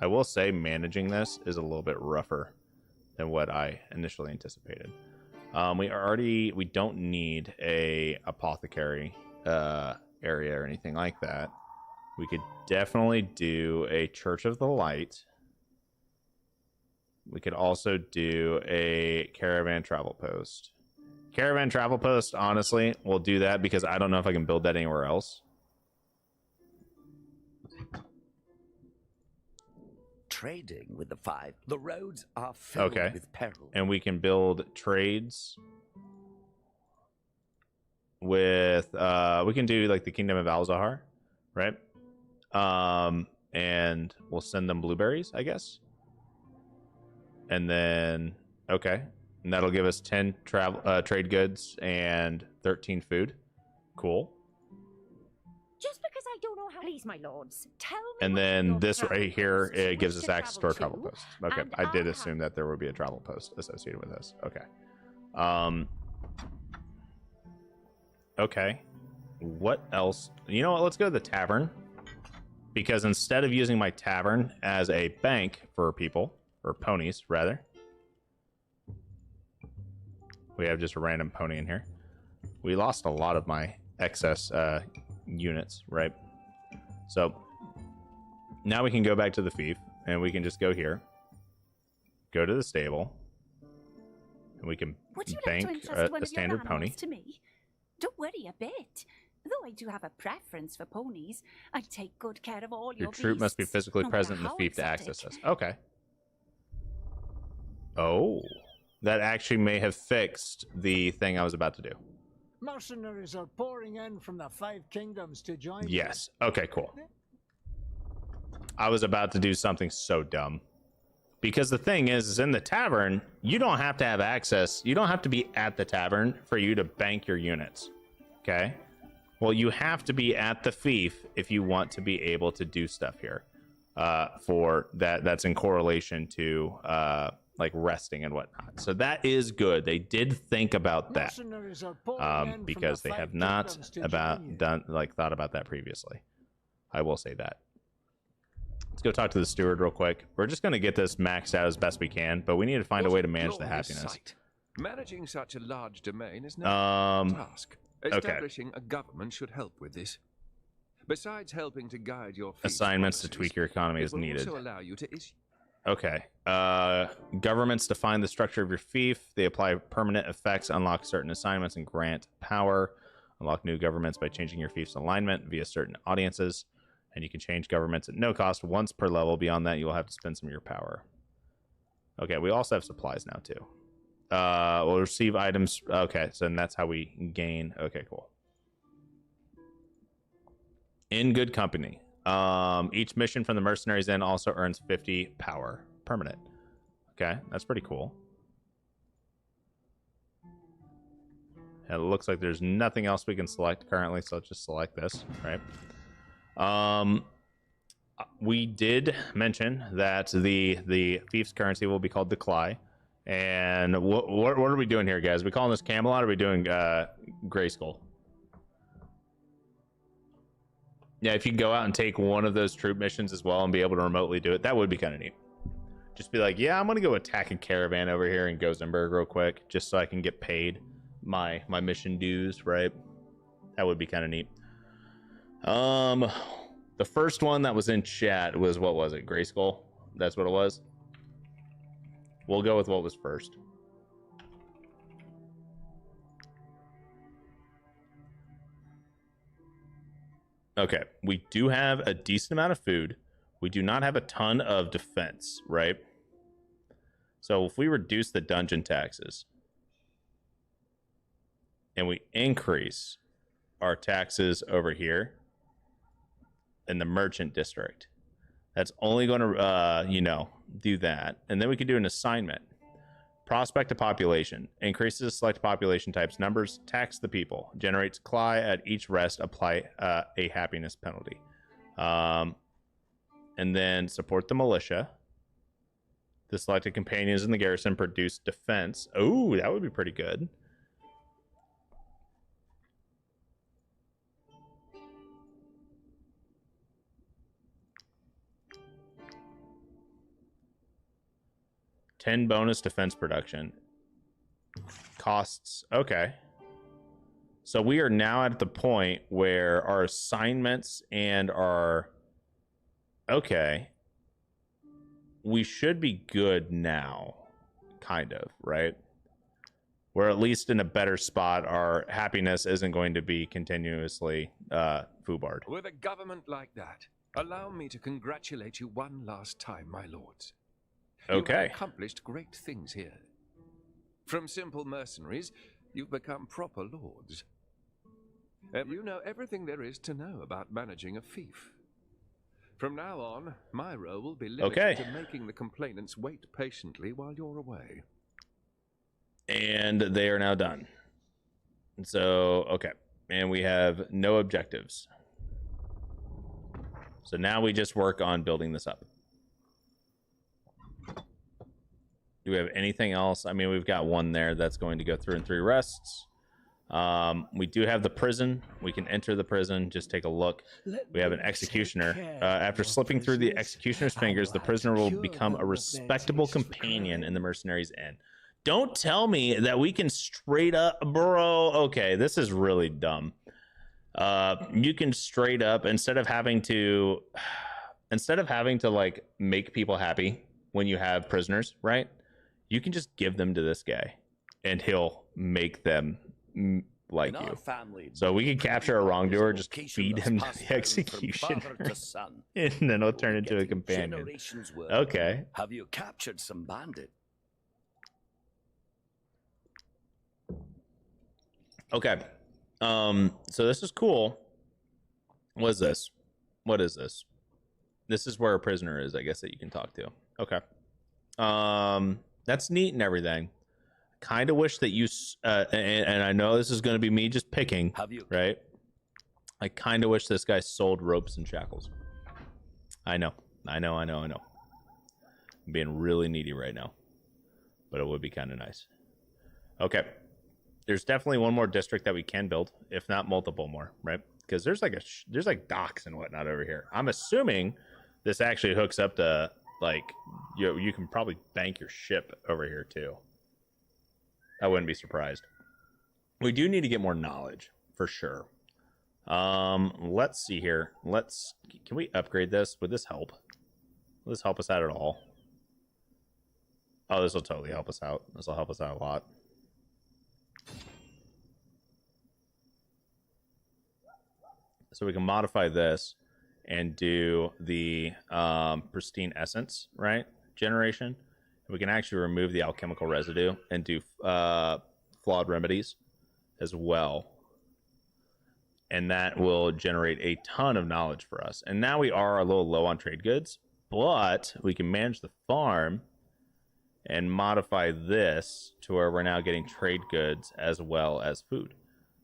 will say managing this is a little bit rougher than what I initially anticipated. We don't need a apothecary area or anything like that. We could definitely do a Church of the Light. We could also do a caravan travel post. Caravan travel post, honestly, we'll do that because I don't know if I can build that anywhere else. Trading with the 5. The roads are filled with peril. And we can build trades with we can do like the Kingdom of Alzahar, right? And we'll send them blueberries, I guess. And then and that'll give us 10 trade goods and 13 food. Cool. Just because I don't know how. Please, my lords, tell me. And then this right here, it gives us access to our travel posts. Okay, I did assume that there would be a travel post associated with this. Okay. Okay. What else? You know what? Let's go to the tavern. Because instead of using my tavern as a bank for people, or ponies, rather, we have just a random pony in here. We lost a lot of my excess units, right? So now we can go back to the Fief, and we can just go here, go to the stable, and we can bank a standard pony. To me? Don't worry a bit. Though I do have a preference for ponies, I take good care of all your troop must be physically present in the Fief to access this. Okay. Oh, that actually may have fixed the thing I was about to do. Mercenaries are pouring in from the 5 kingdoms to join. Yes. Okay, cool. I was about to do something so dumb. Because the thing is in the tavern, you don't have to have access. You don't have to be at the tavern for you to bank your units. Okay? Well, you have to be at the Fief if you want to be able to do stuff here. For that, that's in correlation to like resting and whatnot. So that is good. They did think about that, because they have not thought about that previously. I will say that. Let's go talk to the steward real quick. We're just going to get this maxed out as best we can, but we need to find a way to manage the happiness. Sight. Managing such a large domain is no task. Establishing a government should help with this. Besides helping to guide your assignments to tweak your economy is needed. Also allow you to issue. Okay. Governments define the structure of your fief. They apply permanent effects, unlock certain assignments, and grant power. Unlock new governments by changing your fief's alignment via certain audiences. And you can change governments at no cost once per level. Beyond that, you will have to spend some of your power. Okay, we also have supplies now, too. We'll receive items. Okay, so then that's how we gain. Okay, cool. In good company. Each mission from the mercenaries then also earns 50 power. Permanent. Okay, that's pretty cool. It looks like there's nothing else we can select currently, so let's just select this, right? We did mention that the fief's currency will be called the Cly. And what are we doing here, guys? Are we calling this Camelot, or are we doing Grayskull? Yeah, if you can go out and take one of those troop missions as well and be able to remotely do it, that would be kind of neat. Just be like, yeah, I'm gonna go attack a caravan over here in Gothenburg real quick, just so I can get paid my mission dues, right? That would be kind of neat. The first one that was in chat was, what was it? Grayskull? That's what it was. We'll go with what was first. Okay, we do have a decent amount of food. We do not have a ton of defense, right? So if we reduce the dungeon taxes and we increase our taxes over here in the merchant district, that's only going to, do that. And then we could do an assignment. Prospect a population. Increases the select population types. Numbers. Tax the people. Generates Cly at each rest. Apply a happiness penalty. And then support the militia. The selected companions in the garrison produce defense. Oh, that would be pretty good. Bonus defense production costs. Okay, so we are now at the point where our assignments and our we should be good now, kind of, right? We're at least in a better spot. Our happiness isn't going to be continuously foobarred. With a government like that, allow me to congratulate you one last time, my lords. Okay. You have accomplished great things here. From simple mercenaries, you've become proper lords. You know everything there is to know about managing a fief. From now on, my role will be limited to making the complainants wait patiently while you're away. And they are now done. So, okay. And we have no objectives. So now we just work on building this up. Do we have anything else? I mean, we've got one there that's going to go through in 3 rests. We do have the prison. We can enter the prison. Just take a look. We have an executioner. After slipping through the executioner's fingers, the prisoner will become a respectable companion in the mercenaries' inn. Don't tell me that we can straight up, bro. Okay, this is really dumb. You can straight up, instead of having to like make people happy when you have prisoners, right? You can just give them to this guy and he'll make them like you. So we can capture a wrongdoer, just feed him to the executioner, and then he'll turn into a companion. Okay. Have you captured some bandit? Okay. So this is cool. What is this? What is this? This is where a prisoner is, I guess, that you can talk to. Okay. That's neat and everything. Kind of wish that you, and I know this is going to be me just picking, right? I kind of wish this guy sold ropes and shackles. I know. I'm being really needy right now. but it would be kind of nice. Okay. There's definitely one more district that we can build, if not multiple more, right? Because there's like there's like docks and whatnot over here. I'm assuming this actually hooks up to, like, you can probably bank your ship over here too. I wouldn't be surprised. We do need to get more knowledge for sure. Let's see here. Can we upgrade this? Would this help? Will this help us out at all? Oh, this will totally help us out. This will help us out a lot. So we can modify this and do the pristine essence, right? Generation. We can actually remove the alchemical residue and do flawed remedies as well. And that will generate a ton of knowledge for us. And now we are a little low on trade goods, but we can manage the farm and modify this to where we're now getting trade goods as well as food.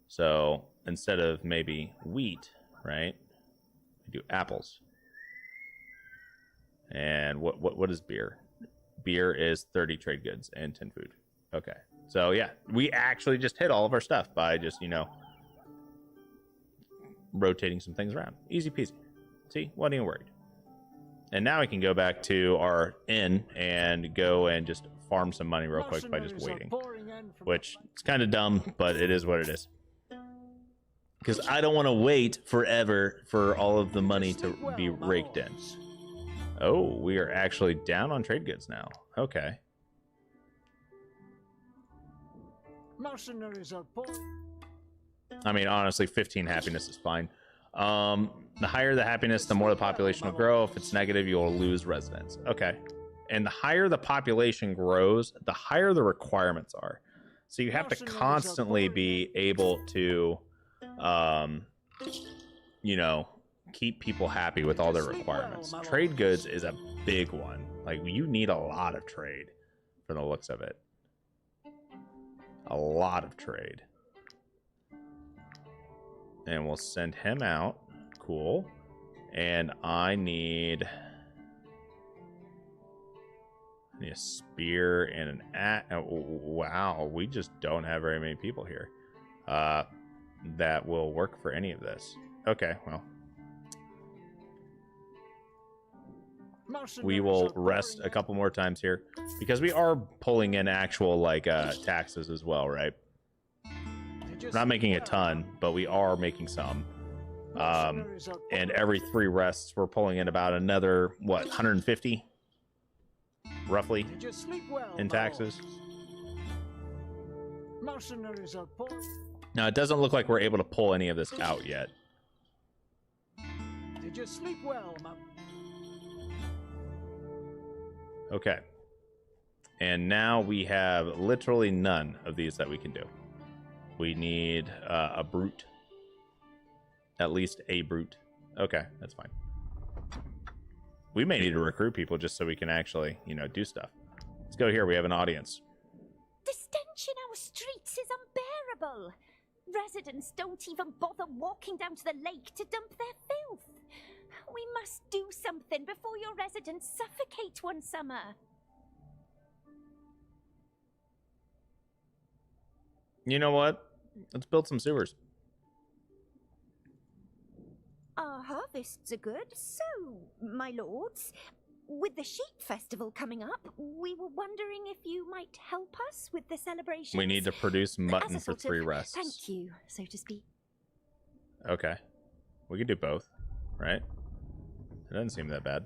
So instead of maybe wheat, right, we do apples. And what is beer? Beer is 30 trade goods and 10 food. Okay. So yeah, we actually just hit all of our stuff by just, you know, rotating some things around. Easy peasy. See, wasn't even worried. And now we can go back to our inn and go and just farm some money real quick by just waiting. Which is kind of dumb, but it is what it is. Because I don't want to wait forever for all of the money to be raked in. Oh, we are actually down on trade goods now. Okay. Mercenaries are poor. I mean, honestly, 15 happiness is fine. The higher the happiness, the more the population will grow. If it's negative, you'll lose residents. Okay. And the higher the population grows, the higher the requirements are. So you have to constantly be able to, you know, keep people happy with all their requirements. Trade goods is a big one. Like, you need a lot of trade from the looks of it. A lot of trade. And we'll send him out. Cool. And I need a spear and an axe. Oh, wow, we just don't have very many people here that will work for any of this. Okay, well. We will rest a couple more times here because we are pulling in actual, like, taxes as well, right? We're not making a ton, but we are making some. And every 3 rests, we're pulling in about another, what, 150? Roughly, in taxes. Now, it doesn't look like we're able to pull any of this out yet. Did you sleep well, Okay. And now we have literally none of these that we can do. We need a brute. At least a brute. Okay, that's fine. We may need to recruit people just so we can actually, you know, do stuff. Let's go here. We have an audience. The stench in our streets is unbearable. Residents don't even bother walking down to the lake to dump their filth. We must do something before your residents suffocate one summer. You know what? Let's build some sewers. Our harvests are good, so, my lords, with the sheep festival coming up, we were wondering if you might help us with the celebrations. We need to produce mutton for 3 rests. Thank you, so to speak. Okay. We can do both, right? It doesn't seem that bad.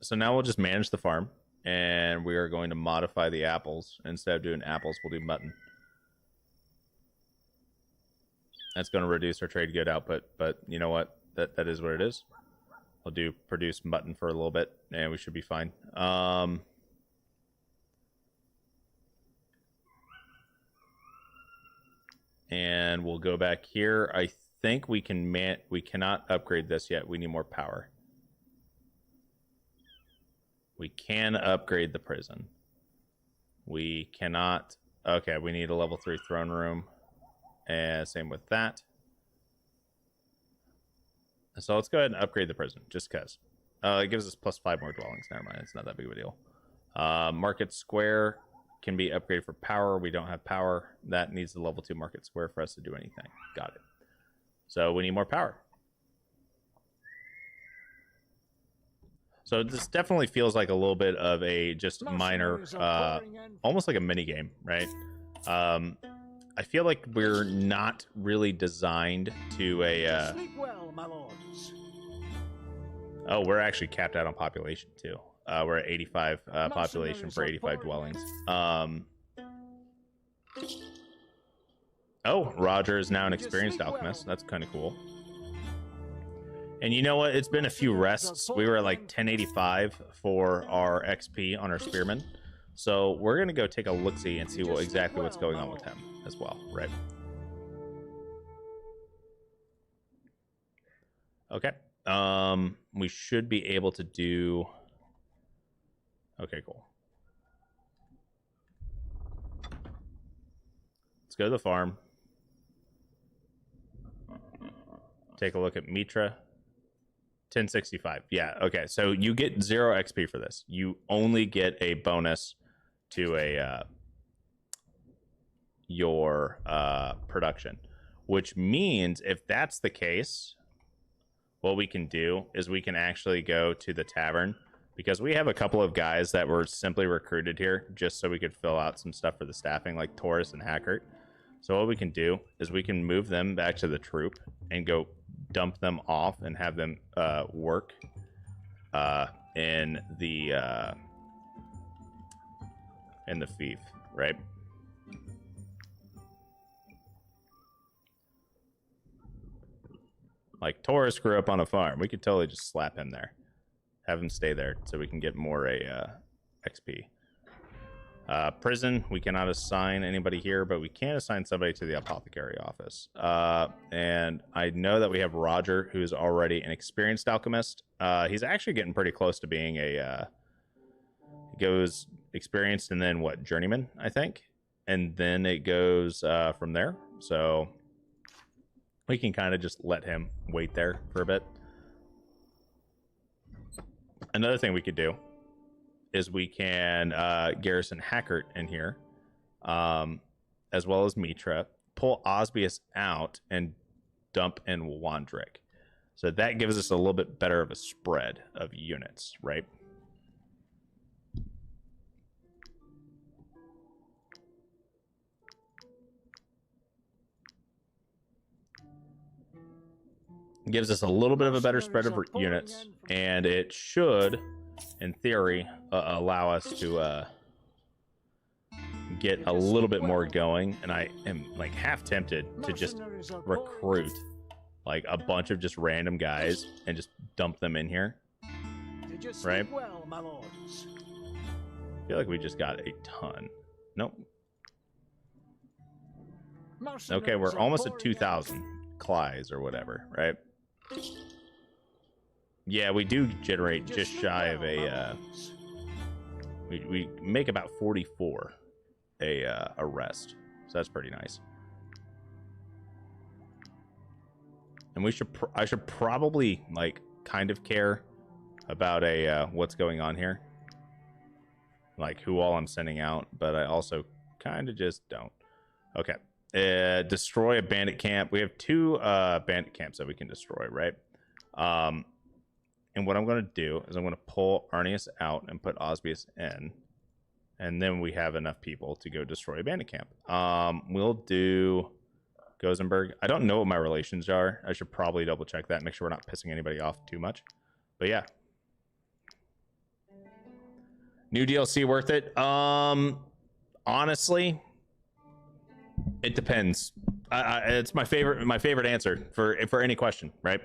So now we'll just manage the farm, and we are going to modify the apples. Instead of doing apples, we'll do mutton. That's going to reduce our trade good output, but you know what? That is what it is. We'll do produce mutton for a little bit, and we should be fine. And we'll go back here. I think we can we cannot upgrade this yet. We need more power. We can upgrade the prison. We cannot. Okay, we need a level 3 throne room. And same with that. So let's go ahead and upgrade the prison, just because. It gives us +5 more dwellings. Never mind, it's not that big of a deal. Market Square. can be upgraded for power. We don't have power. That needs the level 2 market square for us to do anything. Got it. So we need more power. So this definitely feels like a little bit of a just minor, almost like a mini game, right? I feel like we're not really designed to a. Sleep well, my lords. Oh, we're actually capped out on population too. We're at 85 population for 85 dwellings. Oh, Roger is now an experienced alchemist. That's kind of cool. And you know what? It's been a few rests. We were at like 1085 for our XP on our spearman. So we're going to go take a look-see and see exactly what's going on with him as well, right? Okay. We should be able to do... Okay, cool. Let's go to the farm. Take a look at Mitra. 1065. Yeah, okay. So you get 0 XP for this. You only get a bonus to a your production, which means if that's the case, what we can do is we can actually go to the tavern, because we have a couple of guys that were simply recruited here just so we could fill out some stuff for the staffing, like Taurus and Hackert. So what we can do is we can move them back to the troop and go dump them off and have them work in the Fief, right? Like Taurus grew up on a farm. We could totally just slap him there, have him stay there so we can get more XP. Prison, we cannot assign anybody here, but we can assign somebody to the apothecary office. And I know that we have Roger, who's already an experienced alchemist. He's actually getting pretty close to being a goes experienced and then what, journeyman, I think, and then it goes from there. So we can kind of just let him wait there for a bit. Another thing we could do is we can garrison Hackert in here, as well as Mitra, pull Osbius out and dump in Wandrick. So that gives us a little bit better of a spread of units, right? Gives us a little bit of a better spread of units, and it should, in theory, allow us to get a little bit more going. And I am like half tempted to just recruit like a bunch of just random guys and just dump them in here, right? I feel like we just got a ton. Nope. Okay, we're almost at 2,000 Clies or whatever, right? Yeah, we do generate just shy of a we make about 44 a rest, so that's pretty nice. And we should I should probably like kind of care about a what's going on here, like who all I'm sending out, but I also kind of just don't. Okay. Destroy a bandit camp. We have 2 bandit camps that we can destroy, right? And what I'm going to do is I'm going to pull Arnius out and put Osbius in, and then we have enough people to go destroy a bandit camp. We'll do Gosenberg. I don't know what my relations are. I should probably double check that, make sure we're not pissing anybody off too much. But yeah. New DLC worth it? Honestly, it depends. It's my favorite answer for any question, right?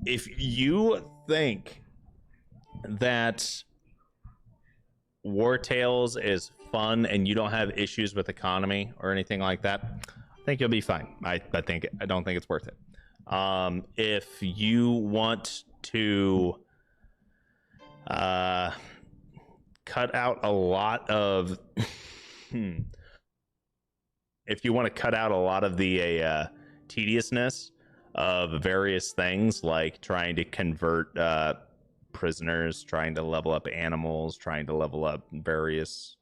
If you think that Wartales is fun and you don't have issues with economy or anything like that, I think you'll be fine. I don't think it's worth it. If you want to cut out a lot of if you want to cut out a lot of the tediousness of various things, like trying to convert prisoners, trying to level up animals, trying to level up various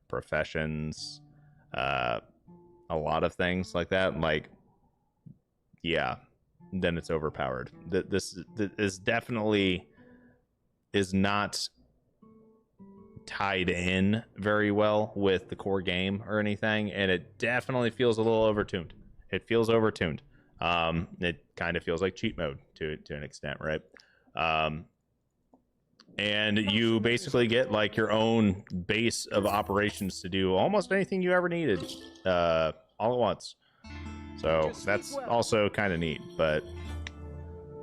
professions, a lot of things like that. Like, yeah, then it's overpowered. This is definitely is not tied in very well with the core game or anything, and it definitely feels a little overtuned. It feels overtuned. It kind of feels like cheat mode to an extent, right? And you basically get like your own base of operations to do almost anything you ever needed all at once. So that's also kind of neat, but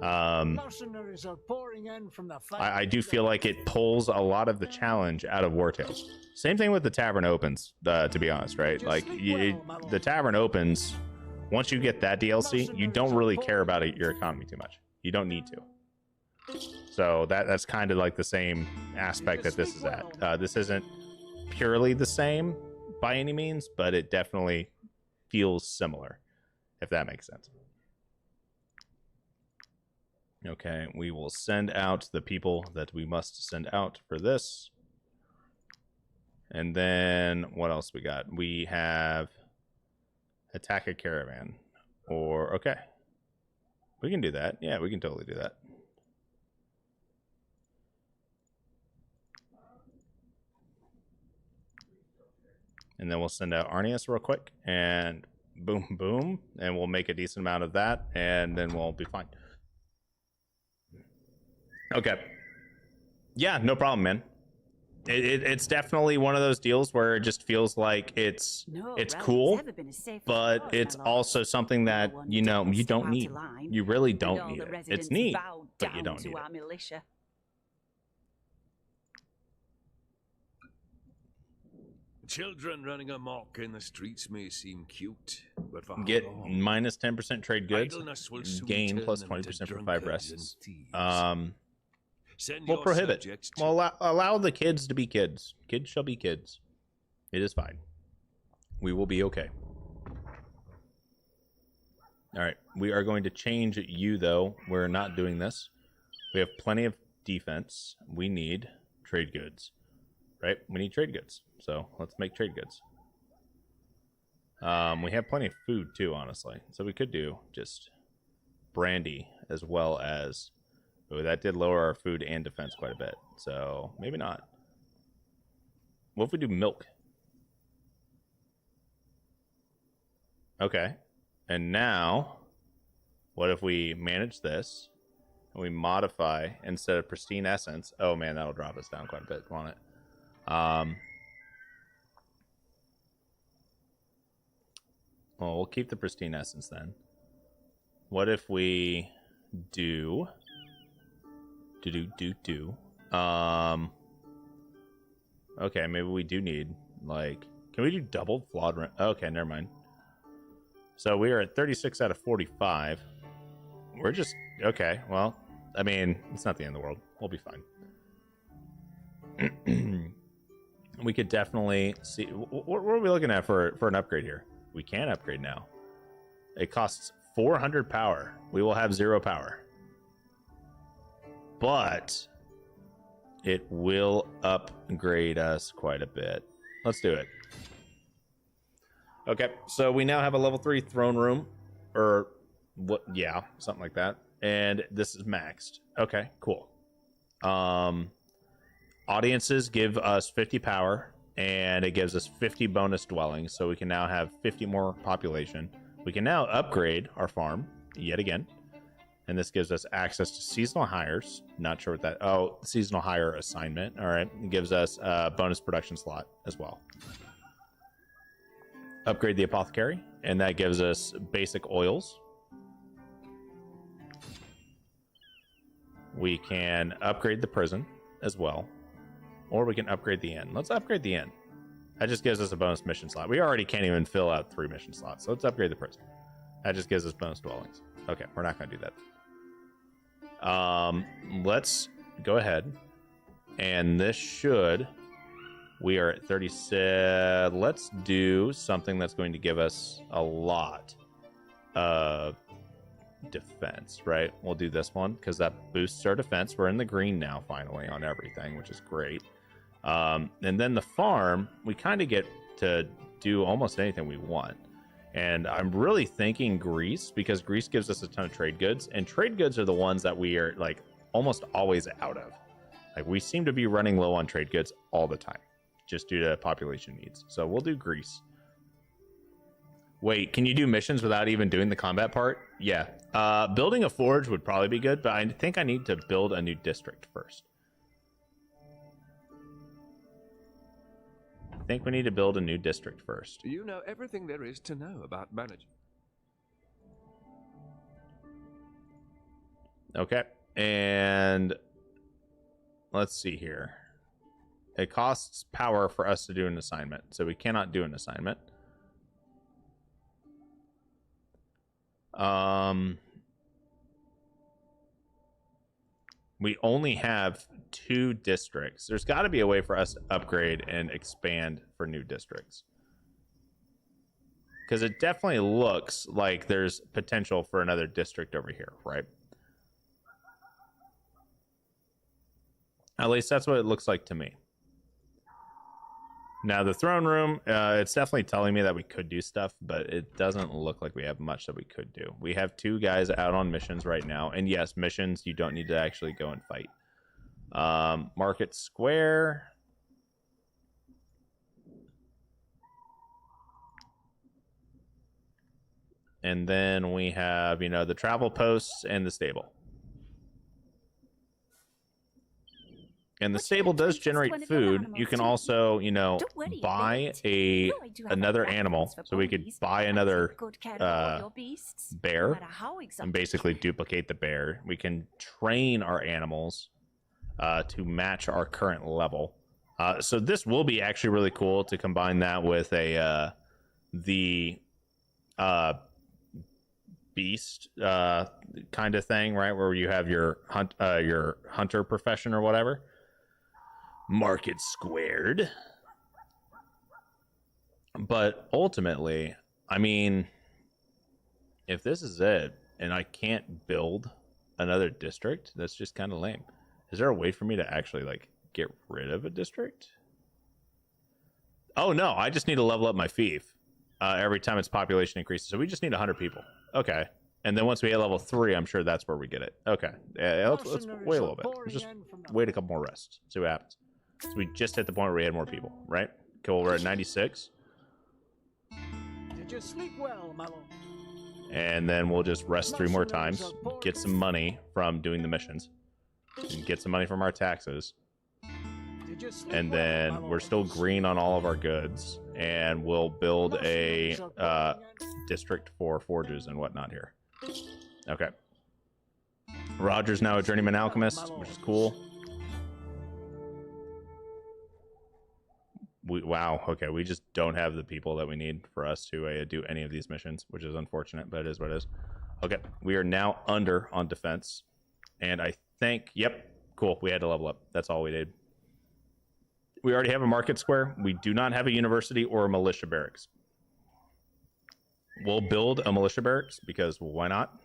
mercenaries are pouring in from the I do feel like it pulls a lot of the challenge out of Wartales. Same thing with the Tavern Opens, to be honest, right? Like the Tavern Opens, once you get that DLC, you don't really care about your economy too much. You don't need to. So that's kind of like the same aspect that this is at. This isn't purely the same by any means, but it definitely feels similar, if that makes sense. Okay, we will send out the people that we must send out for this. And then what else we got? We have attack a caravan. Or, okay. We can do that. Yeah, we can totally do that. And then we'll send out Arnius real quick. And boom, boom. And we'll make a decent amount of that. And then we'll be fine. Okay. Yeah, no problem, man. It's definitely one of those deals where it just feels like it's cool, but it's also something that, you know, you don't need. You really don't need it. It's neat, but you don't need it. Children running amok in the streets may seem cute, but for get minus 10% trade goods, gain plus 20% for 5 rests. We'll prohibit. We'll allow the kids to be kids. Kids shall be kids. It is fine. We will be okay. All right. We are going to change you, though. We're not doing this. We have plenty of defense. We need trade goods. Right? We need trade goods. So let's make trade goods. We have plenty of food, too, honestly. So we could do just brandy as well as... Oh, that did lower our food and defense quite a bit. So maybe not. What if we do milk? Okay. And now, what if we manage this and we modify instead of pristine essence? Oh man, that'll drop us down quite a bit, won't it? Well, we'll keep the pristine essence then. What if we do... Okay, maybe we do need, like... Can we do double flawed... Okay, never mind. So we are at 36 out of 45. We're just... Okay, well, I mean, it's not the end of the world. We'll be fine. We could definitely see... What are we looking at for an upgrade here? We can upgrade now. It costs 400 power. We will have 0 power. But it will upgrade us quite a bit. Let's do it. Okay, so we now have a level 3 throne room. Or, what? Yeah, something like that. And this is maxed. Okay, cool. Audiences give us 50 power, and it gives us 50 bonus dwellings, so we can now have 50 more population. We can now upgrade our farm, yet again. And this gives us access to seasonal hires. Not sure what that... Oh, seasonal hire assignment. All right. It gives us a bonus production slot as well. Upgrade the apothecary. And that gives us basic oils. We can upgrade the prison as well. Or we can upgrade the inn. Let's upgrade the inn. That just gives us a bonus mission slot. We already can't even fill out 3 mission slots. So let's upgrade the prison. That just gives us bonus dwellings. Okay, we're not going to do that. Let's go ahead. And this should... We are at 36. Let's do something that's going to give us a lot of defense, right? We'll do this one because that boosts our defense. We're in the green now, finally, on everything, which is great. And then the farm, we kind of get to do almost anything we want. And I'm really thinking Greece, because Greece gives us a ton of trade goods, and trade goods are the ones that we are like almost always out of. Like we seem to be running low on trade goods all the time, just due to population needs. So we'll do Greece. Wait, can you do missions without even doing the combat part? Yeah. Building a forge would probably be good, but I think I need to build a new district first. I think we need to build a new district first. You know everything there is to know about managing. Okay. And let's see here. It costs power for us to do an assignment, so we cannot do an assignment. We only have 2 districts. There's got to be a way for us to upgrade and expand for new districts, because it definitely looks like there's potential for another district over here, right? At least that's what it looks like to me. Now, the throne room, it's definitely telling me that we could do stuff, but it doesn't look like we have much that we could do. We have 2 guys out on missions right now. And yes, missions, you don't need to actually go and fight. Market Square. And then we have, you know, the travel posts and the stable. And the stable does generate food. You can also, you know, buy another animal. So we could buy another bear and basically duplicate the bear. We can train our animals to match our current level. So this will be actually really cool to combine that with the beast kind of thing, right? Where you have your hunter profession or whatever. Market squared. But ultimately, I mean, if this is it and I can't build another district, that's just kind of lame. Is there a way for me to actually like get rid of a district? Oh no, I just need to level up my fief every time its population increases. So we just need 100 people. Okay. And then once we hit level 3, I'm sure that's where we get it. Okay. Yeah, let's wait a little bit. Let's just wait a couple more rests. See what happens. So we just hit the point where we had more people, right? Cool, we're at 96. Did you sleep well, my lord? And then we'll just rest 3 more times, get some money from doing the missions, and get some money from our taxes. And then we're still green on all of our goods, and we'll build a district for forges and whatnot here. Okay. Roger's now a journeyman alchemist, which is cool. Wow, okay, we just don't have the people that we need for us to do any of these missions, which is unfortunate, but it is what it is. Okay, we are now under on defense, and I think, yep, cool, we had to level up. That's all we did. We already have a market square. We do not have a university or a militia barracks. We'll build a militia barracks, because why not?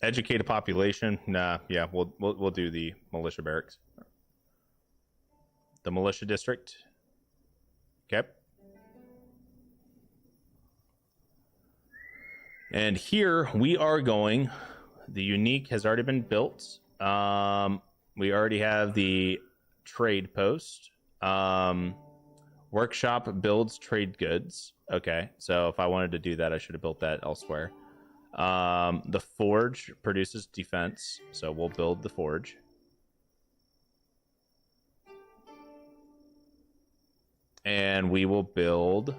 Educate a population. Nah, yeah, we'll do the militia barracks. The militia district. Okay. And here we are going. The unique has already been built. We already have the trade post. Workshop builds trade goods. Okay, so if I wanted to do that, I should have built that elsewhere. The forge produces defense, so we'll build the forge. And we will build.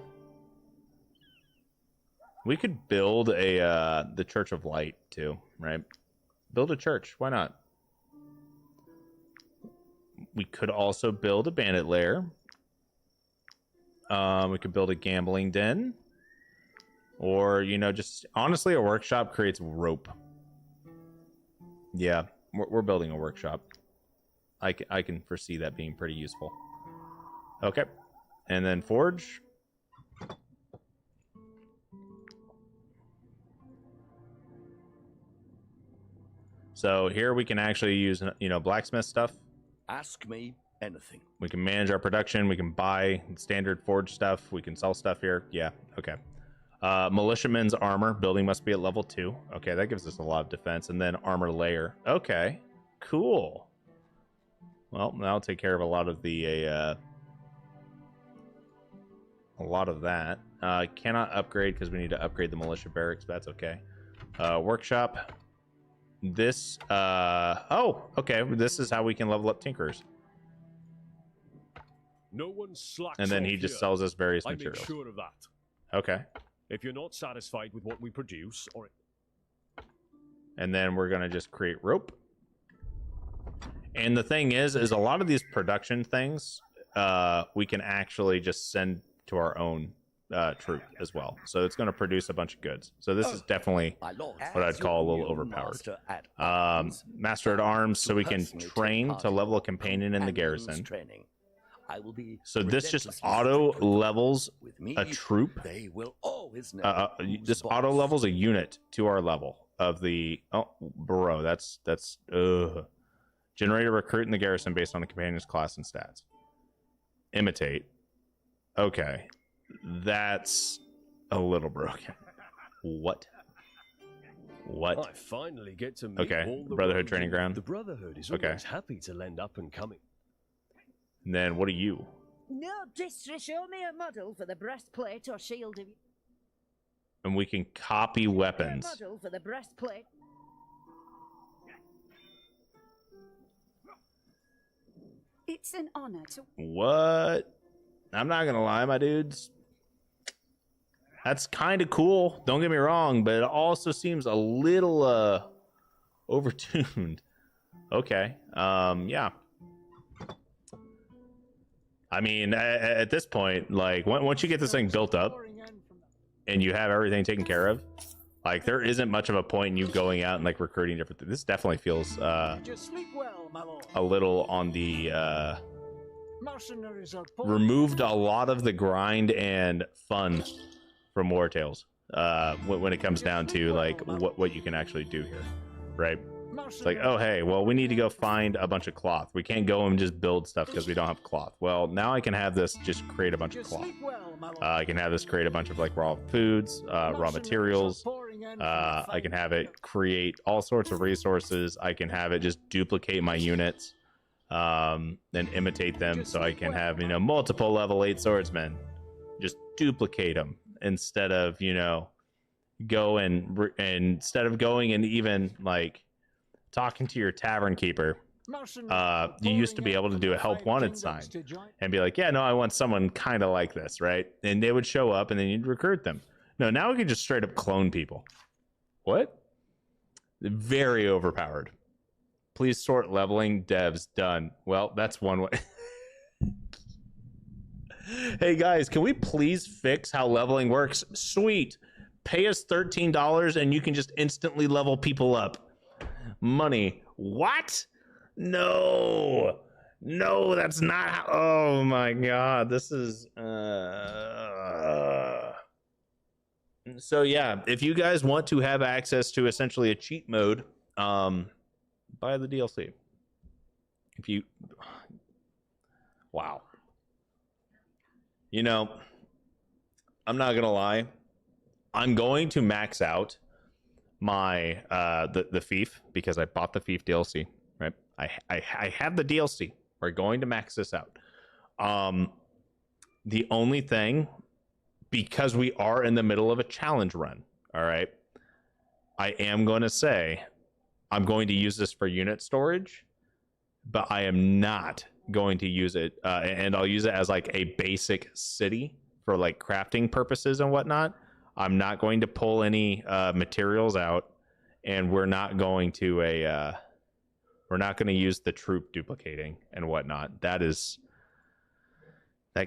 We could build a the Church of Light too, right? Build a church. Why not? We could also build a bandit lair. We could build a gambling den, or you know, just honestly, a workshop creates rope. Yeah, we're building a workshop. I can foresee that being pretty useful. Okay. And then forge. So here we can actually use, you know, blacksmith stuff. Ask me anything. We can manage our production. We can buy standard forge stuff. We can sell stuff here. Yeah, okay. Militiamen's armor. Building must be at level 2. Okay, that gives us a lot of defense. And then armor layer. Okay, cool. Well, that'll take care of a lot of the... a lot of that. Cannot upgrade because we need to upgrade the militia barracks, but that's okay. Workshop. This, oh, okay. This is how we can level up tinkerers. No one slacks And then off he just here. sells us various I make materials. sure of that. Okay. If you're not satisfied with what we produce, or And then we're gonna just create rope. And the thing is a lot of these production things, we can actually just send to our own troop as well. So it's going to produce a bunch of goods. So this is definitely what I'd call a little overpowered. Master at arms, so we can train to level a companion in the garrison. So this just auto levels a troop. This auto levels a unit to our level of the... Oh, bro, that's generate a recruit in the garrison based on the companion's class and stats. Imitate. Okay. That's a little broken. What? I finally get to meet all the Brotherhood training ground. The Brotherhood is always happy to lend up and coming. And then what are you? No, Distri, show me a model for the breastplate or shield. And we can copy weapons. A model for the breastplate. It's an honor to... What? I'm not gonna lie, my dudes. That's kind of cool. Don't get me wrong, but it also seems a little overtuned. Okay. Yeah. I mean, at this point, like once you get this thing built up and you have everything taken care of, like there isn't much of a point in you going out and like recruiting different things. This definitely feels Just sleep well, my lord. a little on the Mercenaries are removed a lot of the grind and fun from Wartales when it comes down to like what you can actually do here, right? It's like, oh hey, well we need to go find a bunch of cloth. We can't go and just build stuff because we don't have cloth. Well, now I can have this just create a bunch of cloth. I can have this create a bunch of like raw foods, raw materials. I can have it create all sorts of resources. I can have it just duplicate my units and imitate them, so I can have, you know, multiple level 8 swordsmen. Just duplicate them instead of, you know, instead of going and even like talking to your tavern keeper. You used to be able to do a help wanted sign and be like, yeah, no, I want someone kind of like this, right? And they would show up and then you'd recruit them. No, now we can just straight up clone people. What? Very overpowered. Please sort leveling devs. Done. Well, that's one way. Hey guys, can we please fix how leveling works? Sweet. Pay us $13 and you can just instantly level people up. Money. What? No. No, that's not how... Oh my god, this is... So yeah, if you guys want to have access to essentially a cheat mode, buy the DLC. If you... Wow. You know, I'm not gonna lie. I'm going to max out my the Fief because I bought the Fief DLC, right? I have the DLC. We're going to max this out. The only thing, because we are in the middle of a challenge run, all right, I am going to say I'm going to use this for unit storage, but I am not going to use it, and I'll use it as like a basic city for like crafting purposes and whatnot. I'm not going to pull any materials out, and we're not going to use the troop duplicating and whatnot. That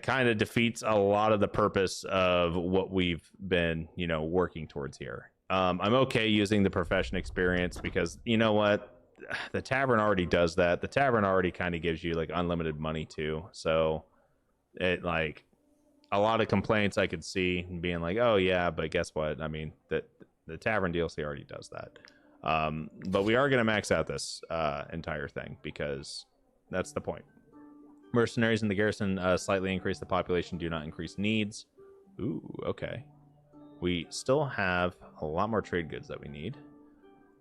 kind of defeats a lot of the purpose of what we've been, you know, working towards here. I'm okay using the profession experience because, you know what, the tavern already does that. The tavern already kind of gives you like unlimited money too. So it like a lot of complaints I could see and being like, oh yeah, but guess what? I mean, the tavern DLC already does that. But we are going to max out this entire thing because That's the point. Mercenaries in the garrison slightly increase the population, do not increase needs. Ooh, okay. We still have a lot more trade goods that we need.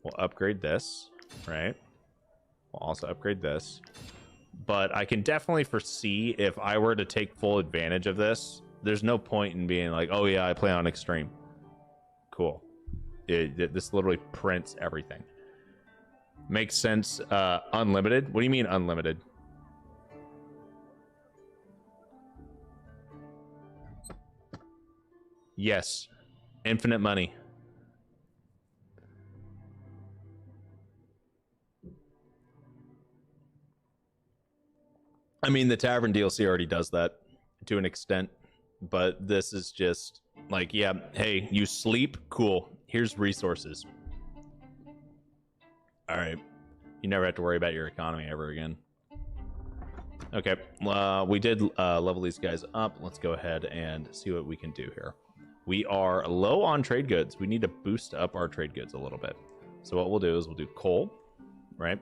We'll upgrade this, right? We'll also upgrade this. But I can definitely foresee if I were to take full advantage of this, there's no point in being like, oh yeah, I play on extreme. Cool. This literally prints everything. Makes sense. Unlimited? What do you mean unlimited? Yes. Infinite money. I mean, the Tavern DLC already does that to an extent, but this is just like, yeah, hey, you sleep? Cool. Here's resources. All right. You never have to worry about your economy ever again. Okay. We did level these guys up. Let's go ahead and see what we can do here. We are low on trade goods. We need to boost up our trade goods a little bit. So what we'll do is we'll do coal, right?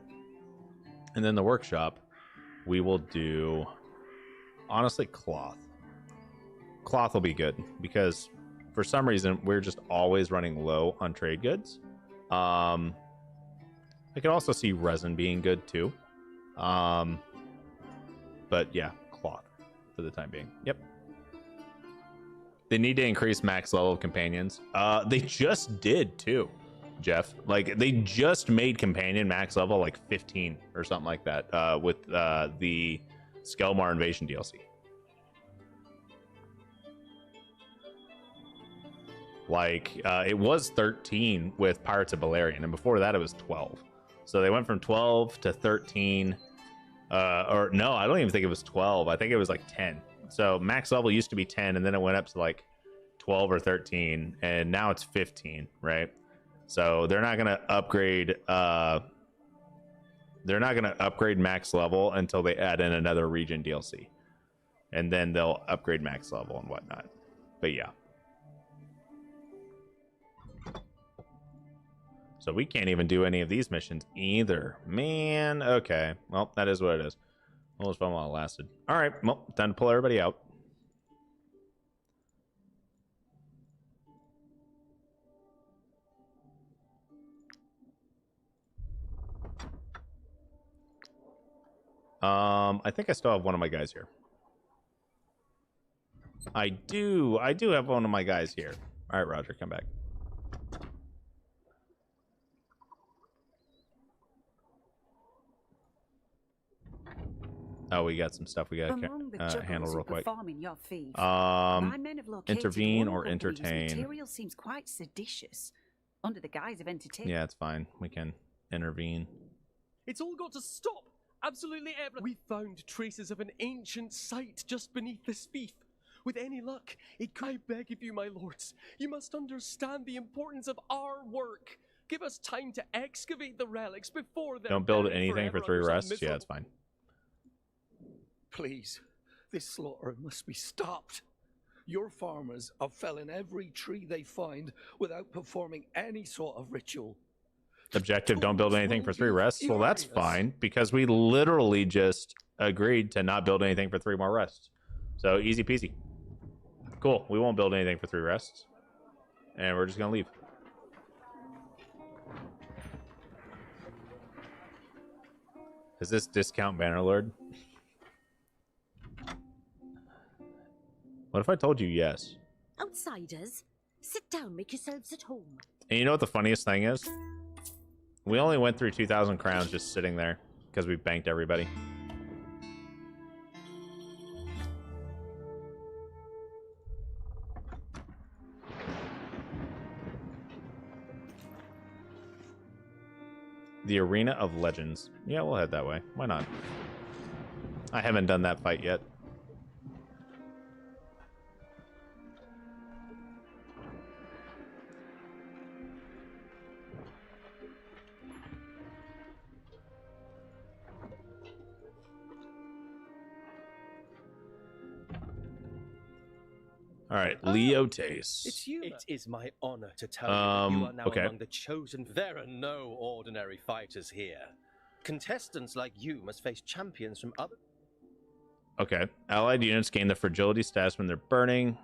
And then the workshop, we will do, honestly, cloth. Cloth will be good because for some reason we're just always running low on trade goods. I could also see resin being good too. But yeah, cloth for the time being. Yep. They need to increase max level of companions. They just did too, Jeff. Like they just made companion max level like 15 or something like that with the Skelmar Invasion DLC. Like it was 13 with Pirates of Balerion, and before that it was 12. So they went from 12 to 13. Or no, I don't even think it was 12. I think it was like 10. So max level used to be 10, and then it went up to like 12 or 13, and now it's 15, right? So they're not gonna upgrade. They're not gonna upgrade max level until they add in another region DLC, and then they'll upgrade max level and whatnot. But yeah. So we can't even do any of these missions either, man. Okay, well that is what it is. Well, it was fun while it lasted. All right, well, time to pull everybody out. I think I still have one of my guys here. I do have one of my guys here. All right, Roger, come back. Oh, we got some stuff we got to handle real quick. Intervene or entertain. Material seems quite seditious. Under the guise of entertainment. Yeah, it's fine. We can intervene. It's all got to stop. Absolutely everything. We found traces of an ancient site just beneath this fief. With any luck, I beg of you, my lords, you must understand the importance of our work. Give us time to excavate the relics before they don't build anything for 3 rests. Yeah, it's fine. Please, this slaughter must be stopped. Your farmers are felling every tree they find without performing any sort of ritual. Objective, don't build anything for 3 rests. Well, that's fine, because we literally just agreed to not build anything for 3 more rests. So, easy peasy. Cool, we won't build anything for 3 rests. And we're just gonna leave. Is this discount Bannerlord? What if I told you yes? Outsiders, sit down, make yourselves at home. And you know what the funniest thing is? We only went through 2,000 crowns just sitting there because we banked everybody. The Arena of Legends. Yeah, we'll head that way. Why not? I haven't done that fight yet. All right, Leotes. It's you. It is my honor to tell you that you are now among the chosen. There are no ordinary fighters here. Contestants like you must face champions from other... Okay. Allied units gain the fragility status when they're burning.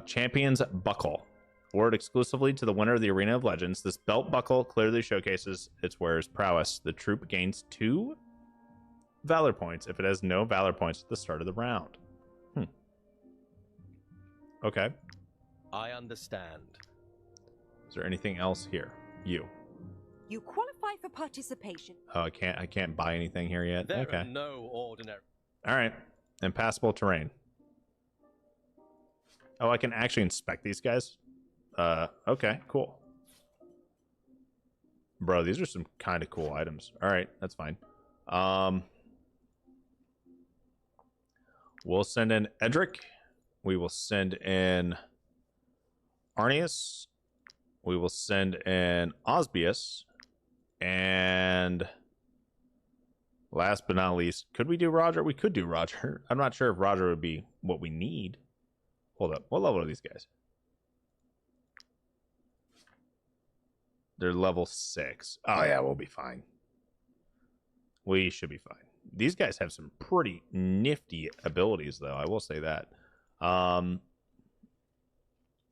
Champions buckle. Awarded exclusively to the winner of the Arena of Legends. This belt buckle clearly showcases its wearer's prowess. The troop gains 2 valor points if it has no valor points at the start of the round. Okay. I understand. Is there anything else here? You qualify for participation. Oh, I can't buy anything here yet. There Okay. are no ordinary... All right. Impassable terrain. Oh, I can actually inspect these guys? Okay, cool. Bro, these are some kind of cool items. All right, that's fine. We'll send in Edric. We will send in Arnius. We will send in Osbius. And last but not least, could we do Roger? We could do Roger. I'm not sure if Roger would be what we need. Hold up. What level are these guys? They're level 6. Oh, yeah, we'll be fine. We should be fine. These guys have some pretty nifty abilities, though. I will say that.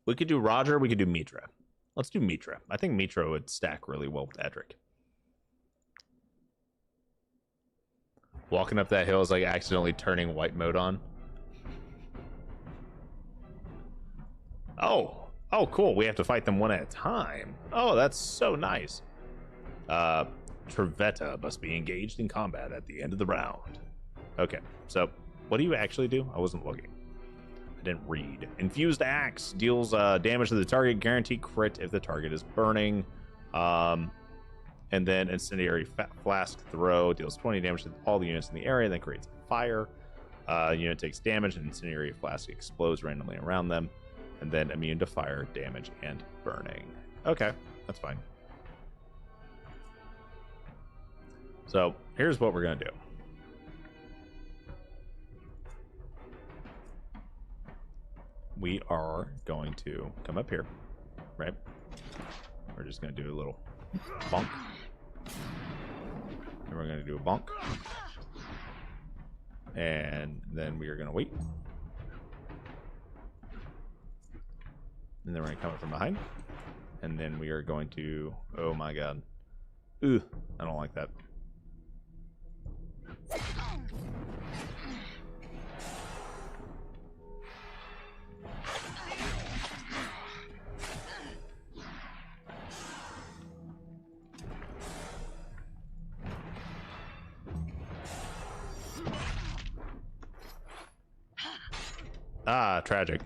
We could do Roger. We could do Mitra. Let's do Mitra. I think Mitra would stack really well with Edric. Walking up that hill is like accidentally turning white mode on. Oh, cool. We have to fight them one at a time. Oh, that's so nice. Trevetta must be engaged in combat at the end of the round. Okay, so what do you actually do? I wasn't looking. I didn't read. Infused axe deals damage to the target, guaranteed crit if the target is burning. And then incendiary flask throw deals 20 damage to all the units in the area, then creates fire. Unit takes damage and incendiary flask explodes randomly around them. And then immune to fire, damage, and burning. Okay, that's fine. So here's what we're going to do. We are going to come up here, right? We're just going to do a little bonk. And we're going to do a bonk. And then we are going to wait. And then we're going to come up from behind. And then we are going to... Oh my god. Ooh, I don't like that. Ah, tragic.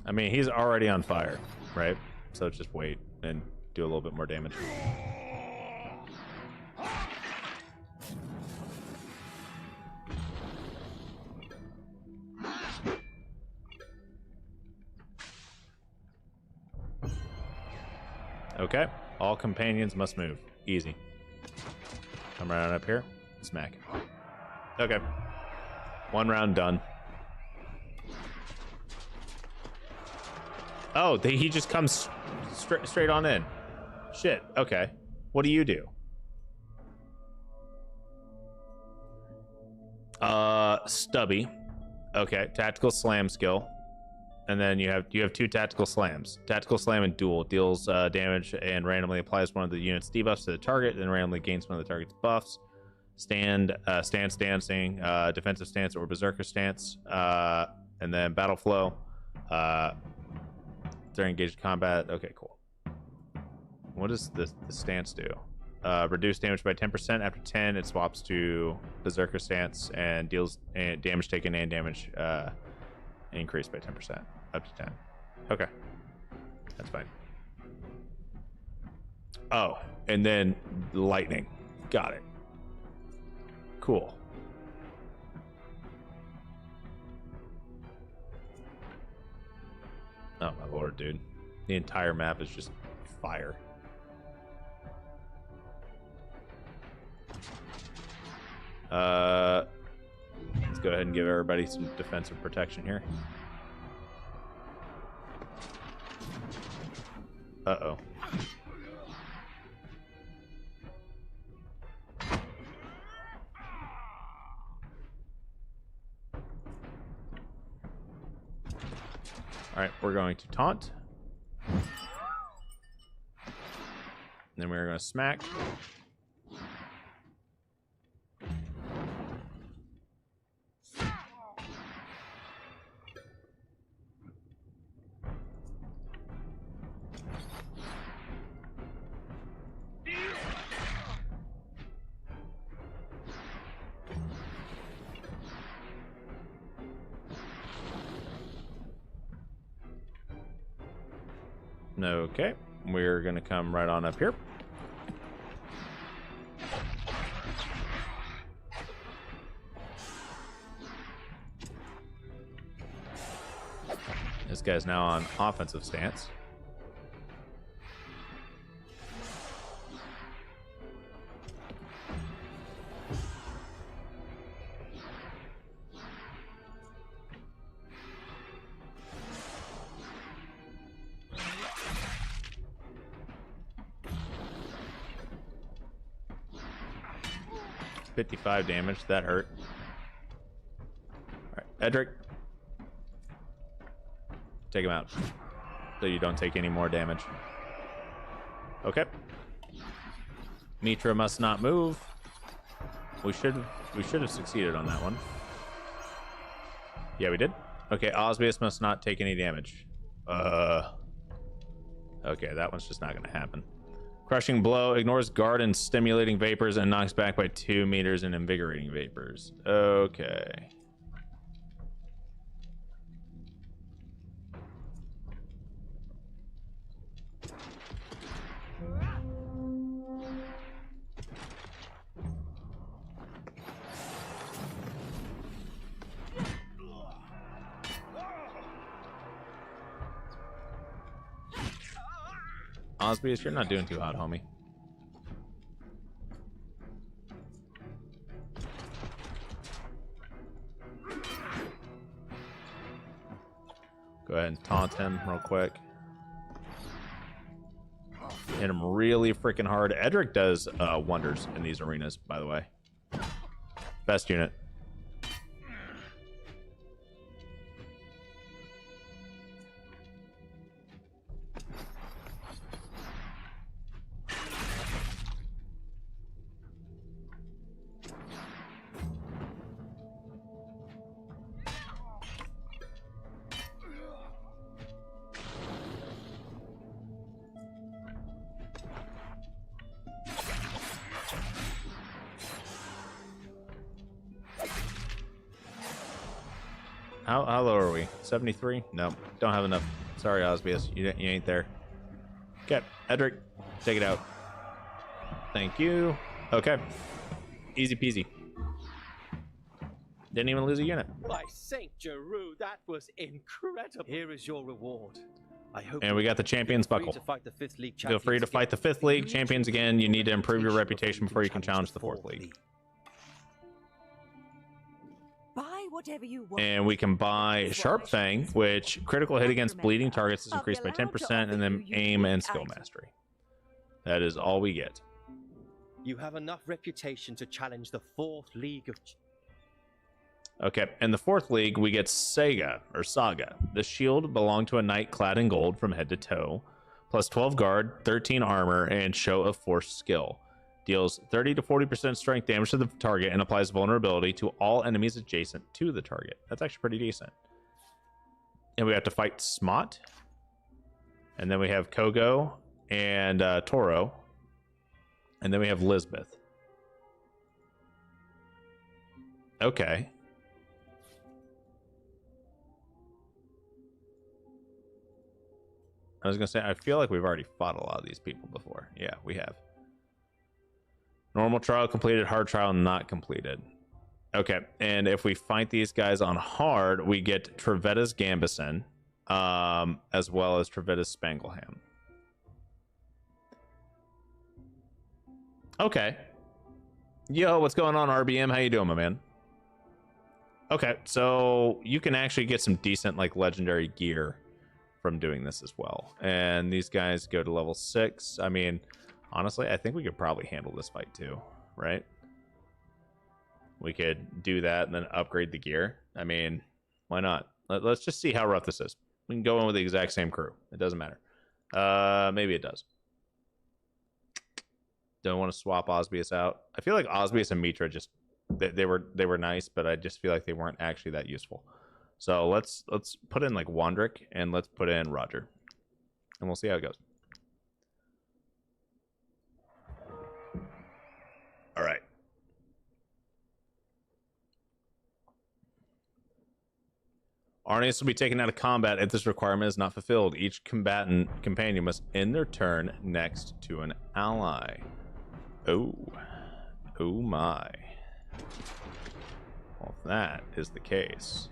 I mean, he's already on fire, right? So just wait and do a little bit more damage. Okay, all companions must move. Easy. Come right up here. Smack. Okay. 1 round done. Oh, he just comes straight on in. Shit. Okay. What do you do? Stubby. Okay. Tactical slam skill. And then you have 2 tactical slams. Tactical slam and duel deals damage and randomly applies one of the unit's debuffs to the target, then randomly gains one of the target's buffs. Stance dancing, defensive stance or berserker stance, and then battle flow. During engaged combat. Okay, cool. What does the stance do? Reduce damage by 10%. After 10, it swaps to berserker stance and deals damage taken and damage increased by 10%. Up to 10. Okay. That's fine. Oh, and then lightning. Got it. Cool. Oh my lord, dude. The entire map is just fire. Let's go ahead and give everybody some defensive protection here. Uh-oh. All right, we're going to taunt. And then we're going to smack. Okay, we're going to come right on up here. This guy's now on offensive stance. $55 damage. That hurt. All right, Edric. Take him out so you don't take any more damage. Okay. Mitra must not move. We should have succeeded on that one. Yeah, we did. Okay, Osbius must not take any damage. Okay, that one's just not going to happen. Crushing blow ignores guard and stimulating vapors and knocks back by 2 meters in invigorating vapors. Okay. Osbius, you're not doing too hot, homie. Go ahead and taunt him real quick. Hit him really freaking hard. Edric does wonders in these arenas, by the way. Best unit. How low are we? 73? No, don't have enough. Sorry, Osbius, you ain't there. Okay, Edric, take it out. Thank you. Okay, easy peasy. Didn't even lose a unit. By Saint Jeru, that was incredible. Here is your reward. I hope. And we got the Champions Buckle. Feel free to fight the 5th League champions again. You need to improve your reputation before you can challenge the 4th League. Buy whatever you want. And we can buy Sharp Fang, which critical hit against bleeding targets is increased by 10%, and then aim and skill mastery. That is all we get. You have enough reputation to challenge the 4th League of... Okay, in the 4th League, we get Saga. The shield belonged to a knight clad in gold from head to toe, plus 12 guard, 13 armor, and show of force skill. Deals 30 to 40% strength damage to the target and applies vulnerability to all enemies adjacent to the target. That's actually pretty decent. And we have to fight Smot. And then we have Kogo and Toro. And then we have Lisbeth. Okay. I was going to say, I feel like we've already fought a lot of these people before. Yeah, we have. Normal trial completed, hard trial not completed. Okay, and if we fight these guys on hard, we get Trevetta's Gambison, as well as Trevetta's Spangleham. Okay. Yo, what's going on, RBM? How you doing, my man? Okay, so you can actually get some decent, like, legendary gear from doing this as well. And these guys go to level 6. I mean, honestly, I think we could probably handle this fight too, right? We could do that and then upgrade the gear. I mean, why not? Let's just see how rough this is. We can go in with the exact same crew. It doesn't matter. Maybe it does. Don't want to swap Osbius out. I feel like Osbius and Mitra just they were nice, but I just feel like they weren't actually that useful. So let's put in like Wandrick and let's put in Roger, and we'll see how it goes. All right. Arnius will be taken out of combat if this requirement is not fulfilled. Each companion must end their turn next to an ally. Oh my. Well, if that is the case.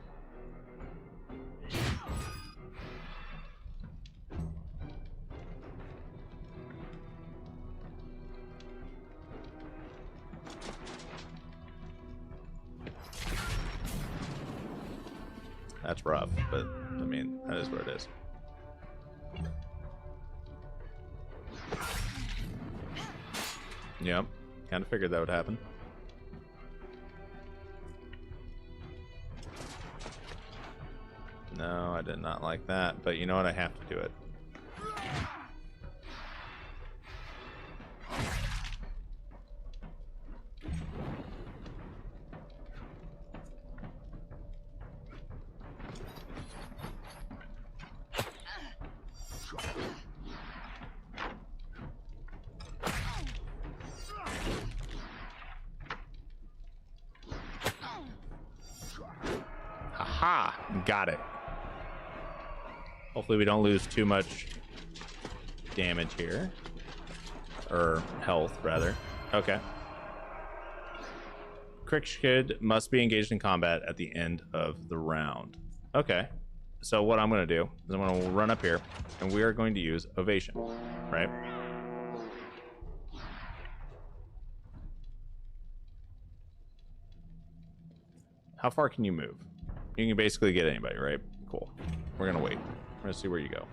That's rough, but I mean, that is what it is. Yep, kind of figured that would happen. No, I did not like that, but you know what? I have to do it. Haha, got it. Hopefully we don't lose too much damage here. Or health, rather. Okay. Krikshkid must be engaged in combat at the end of the round. Okay. So what I'm going to do is I'm going to run up here, and we are going to use Ovation, right? How far can you move? You can basically get anybody, right? Cool. We're going to wait. We're going to see where you go.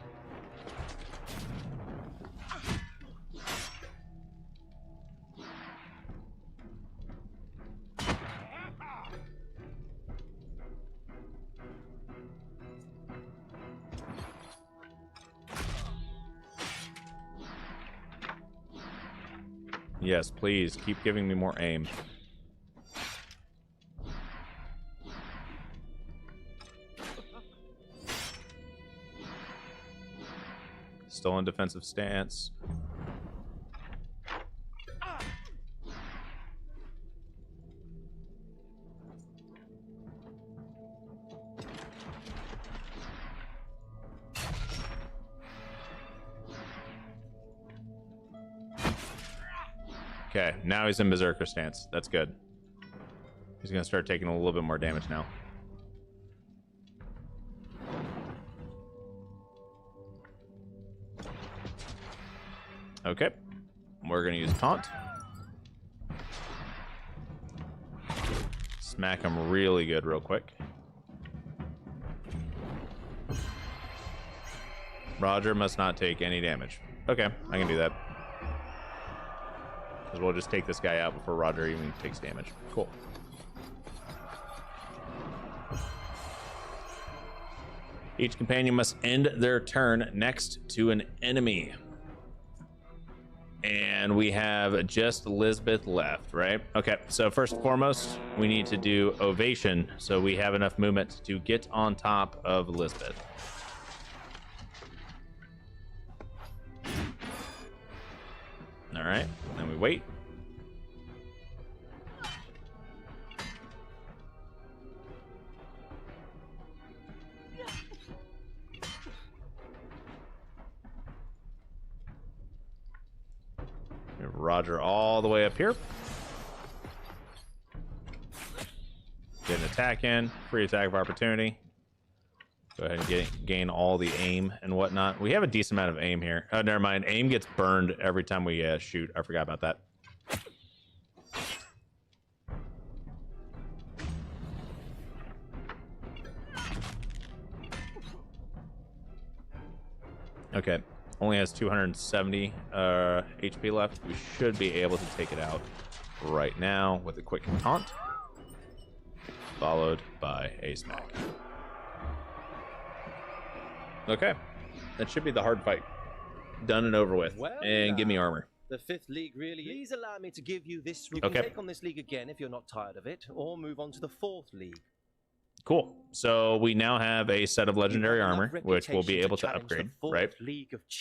Yes, please keep giving me more aim. Still in defensive stance. Okay, now he's in berserker stance. That's good. He's gonna start taking a little bit more damage now. Okay, we're gonna use taunt. Smack him really good real quick. Roger must not take any damage. Okay, I can do that. Because we'll just take this guy out before Roger even takes damage. Cool. Each companion must end their turn next to an enemy. And we have just Lisbeth left, right? Okay, so first and foremost, we need to do Ovation so we have enough movement to get on top of Lisbeth. All right, then we wait. Roger all the way up here. Get an attack in. Free attack of opportunity. Go ahead and gain all the aim and whatnot. We have a decent amount of aim here. Oh, never mind. Aim gets burned every time we shoot. I forgot about that. Okay, only has 270 HP left. We should be able to take it out right now with a quick taunt, followed by a smack. Okay, that should be the hard fight done and over with. Well, and give me armor. The 5th League really... Please allow me to give you this... You Okay. can take on this league again if you're not tired of it, or move on to the 4th League. Cool. So we now have a set of legendary armor, which we'll be able to upgrade, right?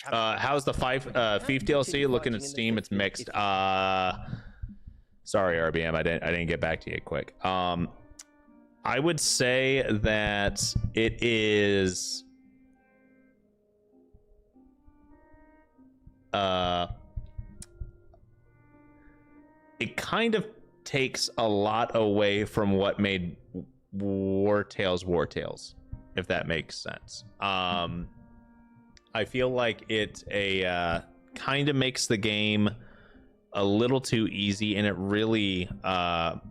How's the Fief DLC looking at Steam? It's mixed. Sorry, RBM, I didn't get back to you quick. I would say that it is it kind of takes a lot away from what made Wartales, if that makes sense. I feel like it kind of makes the game a little too easy, and it really well,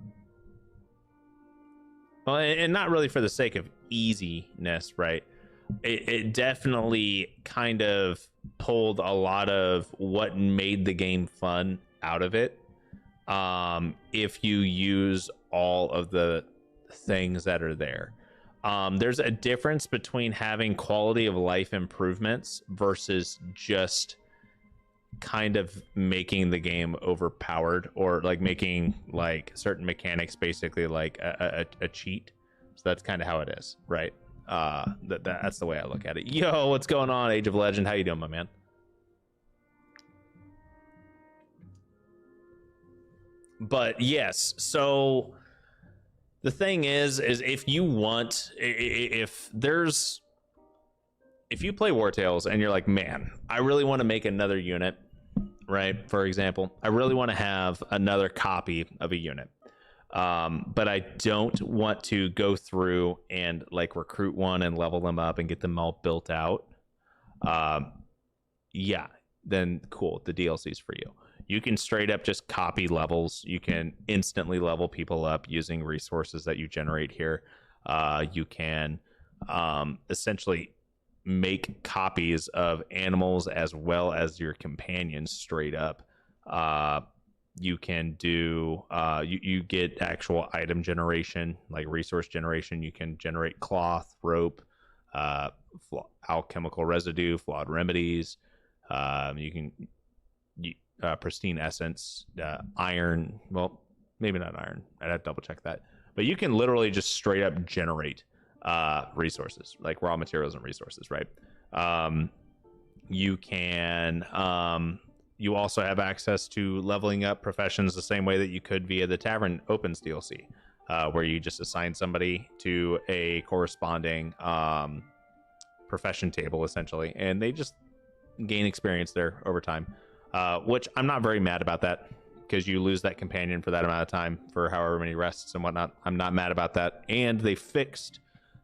and not really for the sake of easiness, right? It definitely kind of pulled a lot of what made the game fun out of it. If you use all of the things that are there, there's a difference between having quality of life improvements versus just kind of making the game overpowered, or like making like certain mechanics basically like a cheat. So that's kind of how it is, right? That's the way I look at it. Yo, what's going on, Age of Legend? How you doing, my man? But yes, so the thing is if you want, if you play Wartales and you're like, man, I really want to make another unit, right? For example, I really want to have another copy of a unit, but I don't want to go through and like recruit one and level them up and get them all built out. Yeah, then cool, the DLC's for you. You can straight up just copy levels. You can instantly level people up using resources that you generate here. You can essentially make copies of animals as well as your companions straight up. You can do, you get actual item generation, like resource generation. You can generate cloth, rope, alchemical residue, flawed remedies. You can... pristine essence, iron. Well, maybe not iron. I'd have to double check that. But you can literally just straight up generate resources, like raw materials and resources, right? You can. You also have access to leveling up professions the same way that you could via the Tavern Opens DLC, where you just assign somebody to a corresponding profession table, essentially, and they just gain experience there over time. Which I'm not very mad about that, because you lose that companion for that amount of time for however many rests and whatnot. I'm not mad about that. And they fixed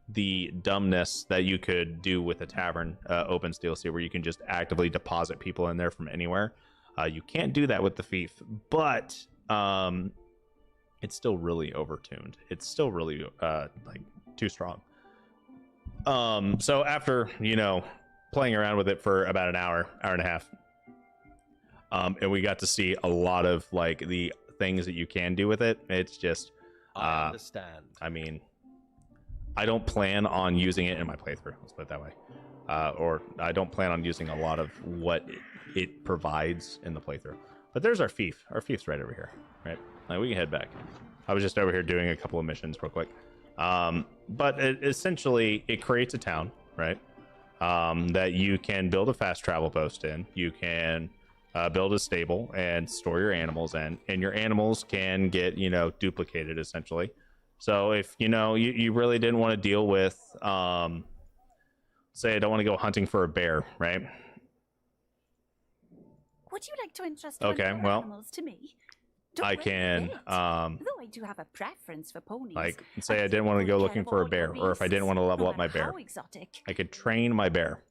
the dumbness that you could do with a Tavern Opens DLC, where you can just actively deposit people in there from anywhere. You can't do that with the Fief, but it's still really overtuned. It's still really like too strong. So after, playing around with it for about an hour and a half, and we got to see a lot of like the things that you can do with it. It's just, I understand. I mean, I don't plan on using it in my playthrough. Let's put it that way. Or I don't plan on using a lot of what it provides in the playthrough. But there's our Fief. Our Fief's right over here, right? Like, we can head back. I was just over here doing a couple of missions real quick. But essentially, it creates a town, right? That you can build a fast travel post in. You can build a stable and store your animals in, and your animals can get, duplicated essentially. So if, you really didn't want to deal with, say I don't want to go hunting for a bear, right? Would you like to entrust animals to me? I can, though I do have a preference for ponies. Like, say I didn't want to go looking for a bear, or if I didn't want to level up my bear, I could train my bear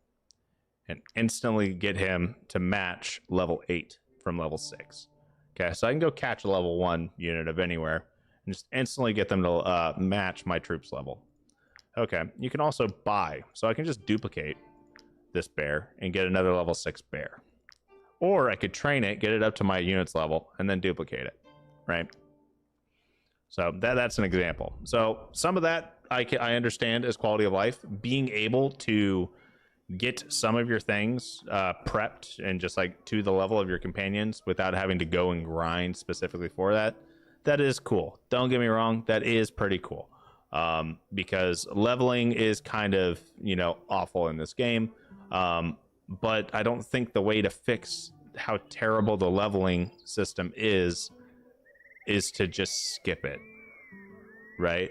and instantly get him to match level 8 from level 6. Okay, so I can go catch a level 1 unit of anywhere and just instantly get them to match my troops level. Okay, you can also buy. So I can just duplicate this bear and get another level 6 bear. Or I could train it, get it up to my unit's level, and then duplicate it, right? So that's an example. So some of that I understand as quality of life. Being able to get some of your things prepped and just like to the level of your companions without having to go and grind specifically for that, that is cool. Don't get me wrong, that is pretty cool. Because leveling is kind of, you know, awful in this game. But I don't think the way to fix how terrible the leveling system is to just skip it, right?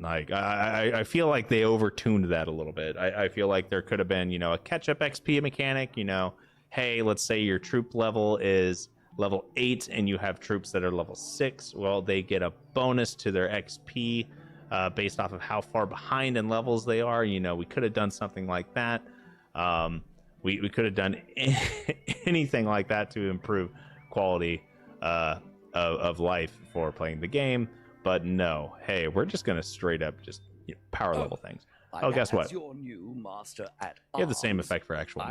Like, I feel like they overtuned that a little bit. I feel like there could have been, you know, a catch-up XP mechanic, you know, hey, let's say your troop level is level 8 and you have troops that are level 6. Well, they get a bonus to their XP based off of how far behind in levels they are. You know, we could have done something like that. We could have done anything like that to improve quality of life for playing the game. But no, hey, we're just going to straight up just power level things. Oh, guess what? Your new master at you have the same effect for actual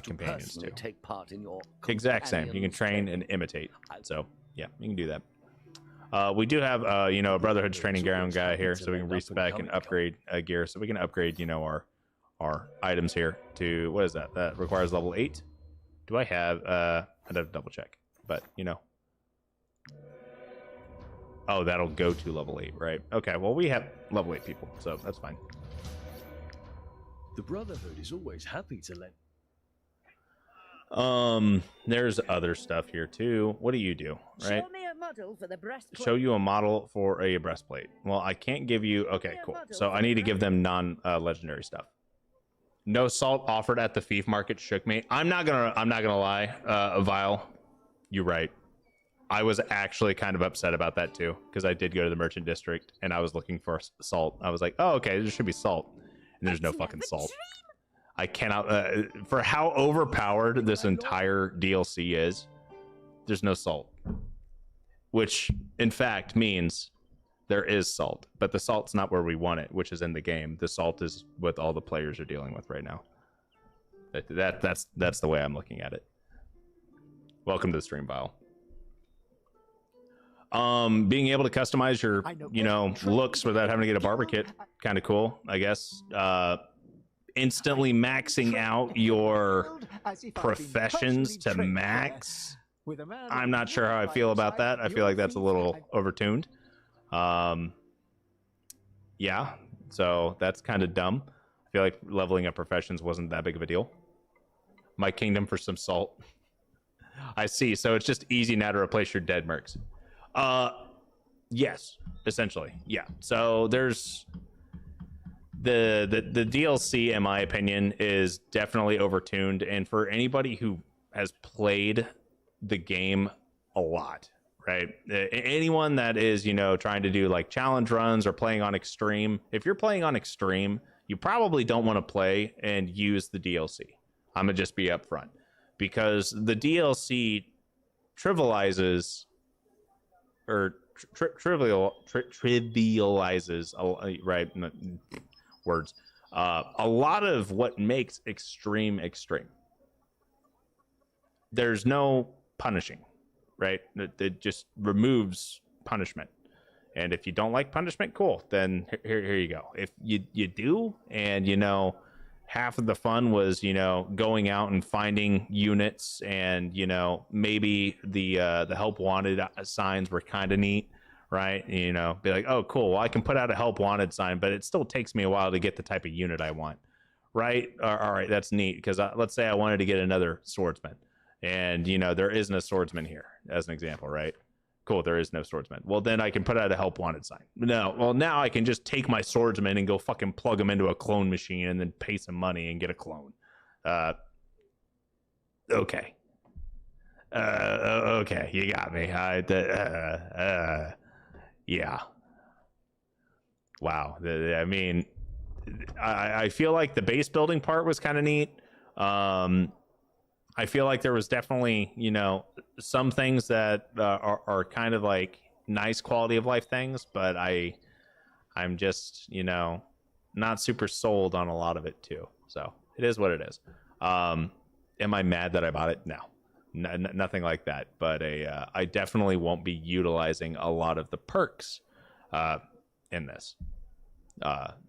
companions too. Take part in your exact same. You can train and imitate. So yeah, you can do that. We do have you know, a Brotherhood's training ground guy here, so we can respec and upgrade gear. So we can upgrade, you know, our items here to, what is that? That requires level 8. Do I have I'd have to double check, but you know. Oh, that'll go to level 8, right? Okay, well, we have level 8 people, so that's fine. The Brotherhood is always happy to lend. There's other stuff here too. What do you do, right? Show me a model for the breastplate. Show you a model for a breastplate. Well, I can't give you. Okay, cool. So I need to give them non-legendary stuff. No salt offered at the Fief market shook me. I'm not gonna lie, Vile. You're right. I was actually kind of upset about that too, because I did go to the merchant district and I was looking for salt. I was like, oh, okay, there should be salt, and there's no fucking salt. I cannot, for how overpowered this entire DLC is, there's no salt, which in fact means there is salt, but the salt's not where we want it, which is in the game. The salt is what all the players are dealing with right now. That's the way I'm looking at it. Welcome to the stream, Vile. Being able to customize your, you know, looks without having to get a barber kit, kind of cool, I guess. Instantly maxing out your professions to max. I'm not sure how I feel about that. I feel like that's a little overtuned. Yeah, so that's kind of dumb. I feel like leveling up professions wasn't that big of a deal. My kingdom for some salt. I see. So it's just easy now to replace your dead mercs. Yes, essentially. Yeah. So there's the DLC, in my opinion, is definitely overtuned, and for anybody who has played the game a lot, right? Anyone that is, you know, trying to do like challenge runs or playing on extreme, if you're playing on extreme, you probably don't want to play and use the DLC. I'm gonna just be upfront, because the DLC trivializes or trivializes, right? Words. A lot of what makes extreme. There's no punishing, right? It just removes punishment. And if you don't like punishment, cool. Then here you go. If you do, and you know, half of the fun was, you know, going out and finding units, and you know, maybe the help wanted signs were kind of neat, right? You know, be like, oh cool, well I can put out a help wanted sign, but it still takes me a while to get the type of unit I want, right? All right, that's neat, because let's say I wanted to get another swordsman, and you know, there isn't a swordsman here as an example, right? Cool, there is no swordsman. Well, then I can put out a help wanted sign. No, well, now I can just take my swordsman and go fucking plug him into a clone machine and then pay some money and get a clone. Okay. Okay, you got me. Yeah. Wow. I mean, I feel like the base building part was kind of neat. I feel like there was definitely, you know, some things that are kind of like nice quality of life things, but I'm just, you know, not super sold on a lot of it too. So it is what it is. Am I mad that I bought it? No. Nothing like that. But I definitely won't be utilizing a lot of the perks in this,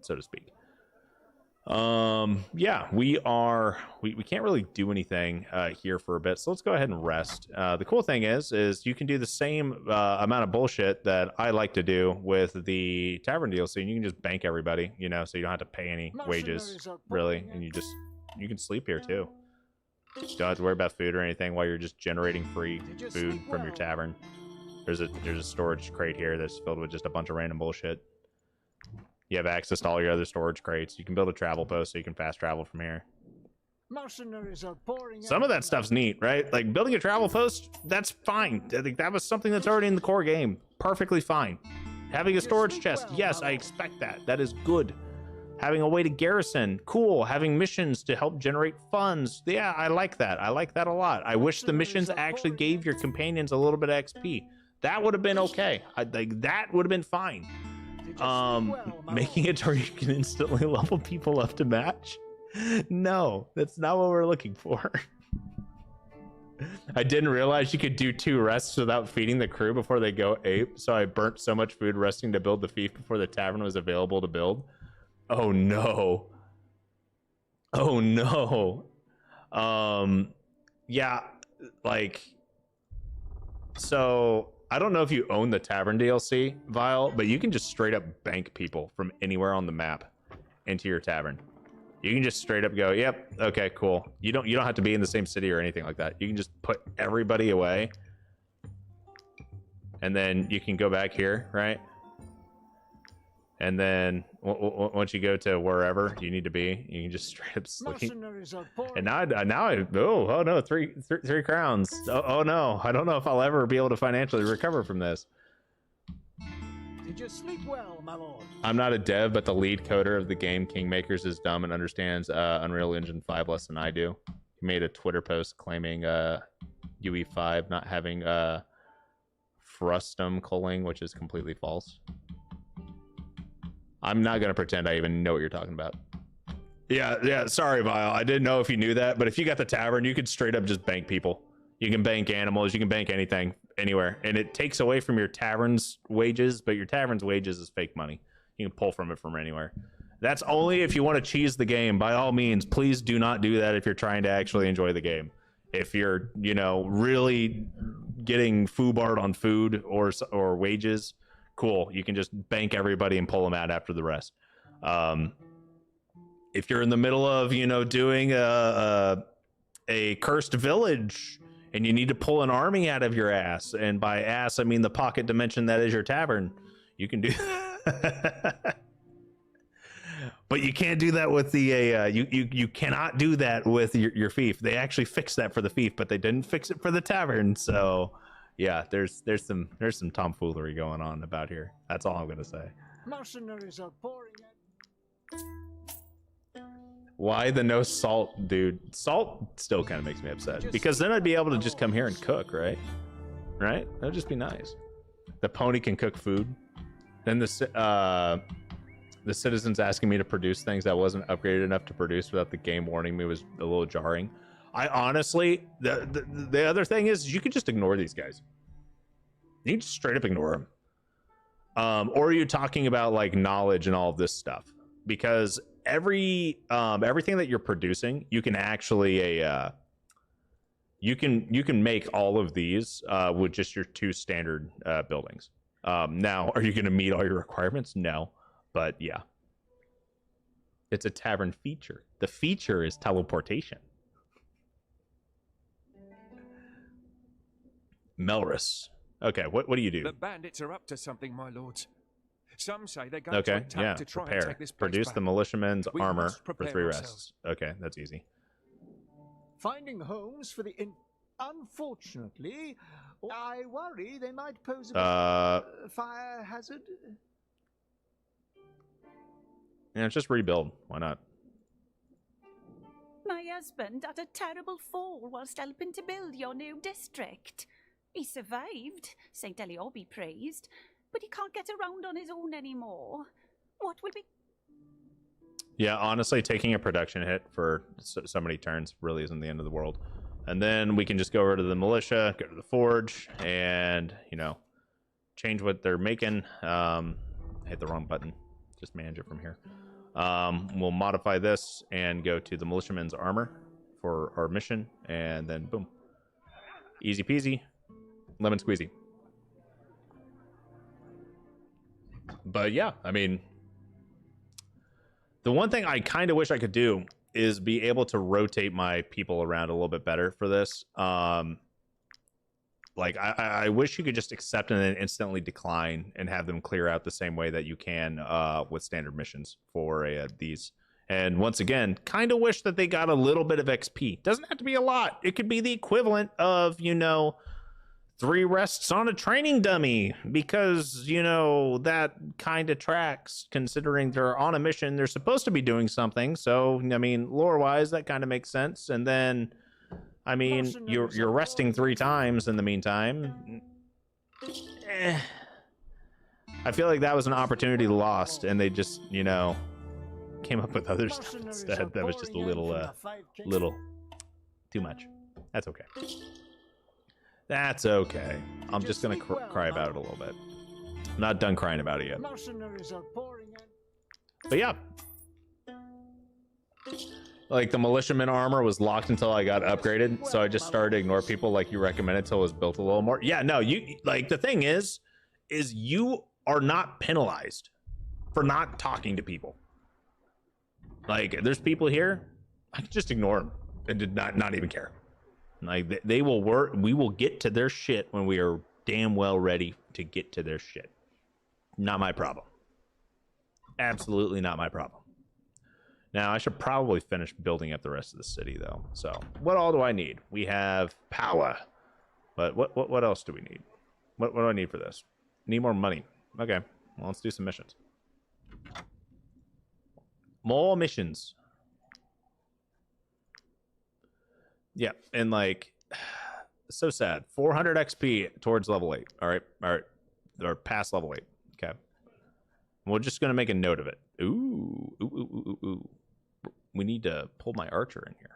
so to speak. Yeah, we can't really do anything here for a bit, so let's go ahead and rest. The cool thing is you can do the same amount of bullshit that I like to do with the tavern DLC, and you can just bank everybody, you know, so you don't have to pay any wages really, and you can sleep here too. You don't have to worry about food or anything while you're just generating free food from your tavern. There's a storage crate here that's filled with just a bunch of random bullshit. You have access to all your other storage crates. You can build a travel post so you can fast travel from here. Mercenaries are pouring Some of that stuff's neat, right? Like building a travel post, that's fine. I think that was something that's already in the core game. Perfectly fine. Having a storage chest, yes, I expect that. That is good. Having a way to garrison, cool. Having missions to help generate funds, yeah, I like that. I like that a lot. I wish the missions actually gave your companions a little bit of XP. That would have been okay. That would have been fine. Making it to where you can instantly level people up to match? No, that's not what we're looking for. I didn't realize you could do 2 rests without feeding the crew before they go ape, so I burnt so much food resting to build the fief before the tavern was available to build. Oh no. Oh no. Yeah, like, so I don't know if you own the tavern DLC, Vile, but you can just straight up bank people from anywhere on the map into your tavern. You can just straight up go, yep, okay, cool. You don't have to be in the same city or anything like that. You can just put everybody away, and then you can go back here, right? And then once you go to wherever you need to be, you can just straight up sleep. And now I oh no, three crowns. Oh no, I don't know if I'll ever be able to financially recover from this. Did you sleep well, my lord? I'm not a dev, but the lead coder of the game Kingmakers is dumb and understands Unreal Engine 5 less than I do. He made a Twitter post claiming UE5 not having frustum culling, which is completely false. I'm not going to pretend I even know what you're talking about. Yeah, sorry, Vile. I didn't know if you knew that, but if you got the tavern, you could straight up just bank people. You can bank animals, you can bank anything, anywhere. And it takes away from your tavern's wages, but your tavern's wages is fake money. You can pull from it from anywhere. That's only if you want to cheese the game. By all means, please do not do that if you're trying to actually enjoy the game. If you're, you know, really getting foobarred on food or wages, cool, you can just bank everybody and pull them out after the rest. If you're in the middle of, you know, doing a cursed village and you need to pull an army out of your ass, and by ass I mean the pocket dimension that is your tavern, you can do but you can't do that with the you cannot do that with your fief. They actually fixed that for the fief, but they didn't fix it for the tavern. So yeah, there's some tomfoolery going on about here. That's all I'm gonna say. Mercenaries are pouring in. Why the no salt, dude? Salt still kind of makes me upset, because then I'd be able to just come here and cook, right? Right? That'd just be nice. The pony can cook food. Then the citizens asking me to produce things that wasn't upgraded enough to produce without the game warning me was a little jarring. I honestly, the other thing is you could just ignore these guys. You can just straight up ignore them. Or are you talking about like knowledge and all of this stuff? Because everything that you're producing, you can actually you can make all of these with just your 2 standard buildings. Now, are you going to meet all your requirements? No, but yeah, it's a tavern feature. The feature is teleportation. Melrus. Okay, what do you do? The bandits are up to something, my lords. Some say they're going to attack to try and take this place Produce back. the militiaman's We armor must for prepare 3 ourselves. rests. Okay, that's easy. Finding homes for the unfortunately, I worry they might pose a fire hazard. Yeah, just rebuild. Why not? My husband had a terrible fall whilst helping to build your new district. He survived, St. Elior be praised, but he can't get around on his own anymore. What will be... Yeah, honestly, taking a production hit for so many turns really isn't the end of the world. And then we can just go over to the militia, go to the forge, and, you know, change what they're making. I hit the wrong button. Just manage it from here. We'll modify this and go to the militiaman's armor for our mission, and then boom. Easy peasy, lemon squeezy. But yeah, I mean, the one thing I kind of wish I could do is be able to rotate my people around a little bit better for this. Like, I wish you could just accept and then instantly decline and have them clear out the same way that you can with standard missions for these. And once again, kind of wish that they got a little bit of XP. Doesn't have to be a lot. It could be the equivalent of, you know, 3 rests on a training dummy, because, you know, that kind of tracks, considering they're on a mission. They're supposed to be doing something. So, I mean, lore-wise, that kind of makes sense. And then, I mean, you're resting 3 times in the meantime. I feel like that was an opportunity lost, and they just, you know, came up with other stuff instead. That was just a little too much. That's okay. That's okay. I'm just gonna cry about it a little bit. I'm not done crying about it yet. But yeah, like the militiaman armor was locked until I got upgraded, so I just started to ignore people like you recommended till it was built a little more. Yeah, no, you like, the thing is you are not penalized for not talking to people. Like, there's people here, I can just ignore them and did not even care. Like, they will work. We will get to their shit when we are damn well ready to get to their shit. Not my problem. Absolutely not my problem. Now, I should probably finish building up the rest of the city, though. So, what all do I need? We have power. But what else do we need? What do I need for this? Need more money. Okay, well, let's do some missions. More missions. Yeah, and like, so sad. 400 XP towards level 8. All right, or past level 8. Okay, we're just gonna make a note of it. Ooh. We need to pull my archer in here.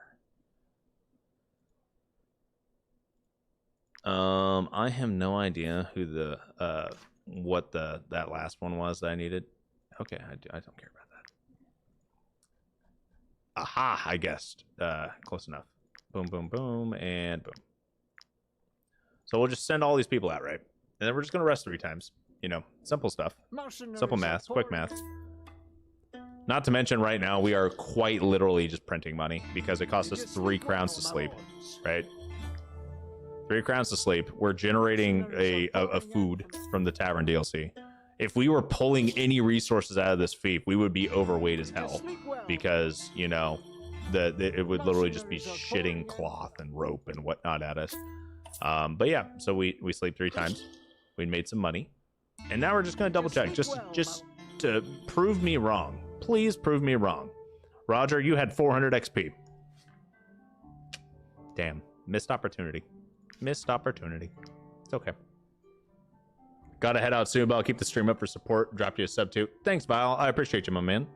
I have no idea who the what that last one was that I needed. Okay, I don't care about that. Aha, I guessed. Close enough. Boom, boom, boom, and boom. So we'll just send all these people out, right? And then we're just gonna rest 3 times. You know, simple stuff. Simple math, quick math. Not to mention, right now, we are quite literally just printing money because it costs us 3 crowns to sleep, right? 3 crowns to sleep. We're generating a food from the Tavern DLC. If we were pulling any resources out of this Fief, we would be overweight as hell because, you know, it would literally just be shitting cloth and rope and whatnot at us. But yeah, so we sleep 3 times. We made some money. And now we're just going to double check just to prove me wrong. Please prove me wrong. Roger, you had 400 XP. Damn. Missed opportunity. Missed opportunity. It's okay. Gotta head out soon, but I'll keep the stream up for support. Drop you a sub too. Thanks, Vile. I appreciate you, my man.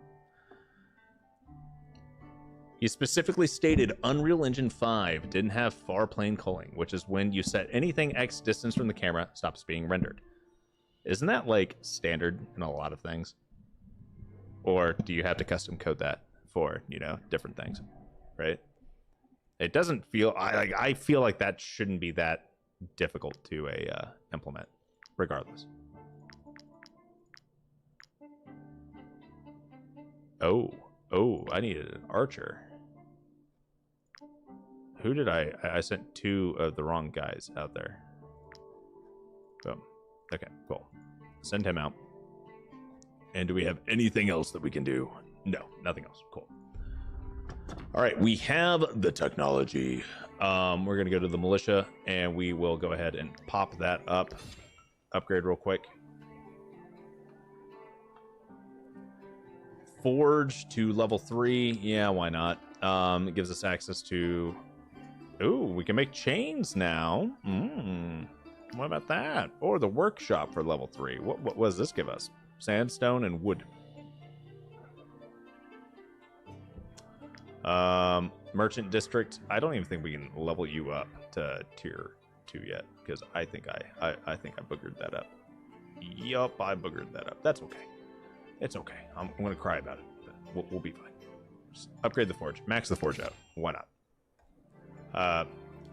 You specifically stated Unreal Engine 5 didn't have far plane culling, which is when you set anything X distance from the camera stops being rendered. Isn't that like standard in a lot of things? Or do you have to custom code that for, you know, different things, right? It doesnn't feel, I feel like that shouldn't be that difficult to implement, regardless. Oh, I needed an archer. Who did I sent 2 of the wrong guys out there. Boom. Okay, cool. Send him out. And do we have anything else that we can do? No, nothing else. Cool. All right, we have the technology. We're going to go to the militia, and we will go ahead and pop that up. Upgrade real quick. Forge to level 3. Yeah, why not? It gives us access to... Ooh, we can make chains now. What about that? Or the workshop for level 3. What does this give us? Sandstone and wood. Merchant district. I don't even think we can level you up to tier 2 yet, because I think I boogered that up. Yup, I boogered that up. That's okay. It's okay. I'm gonna cry about it, but we'll be fine. Just upgrade the forge, max the forge out. Why not?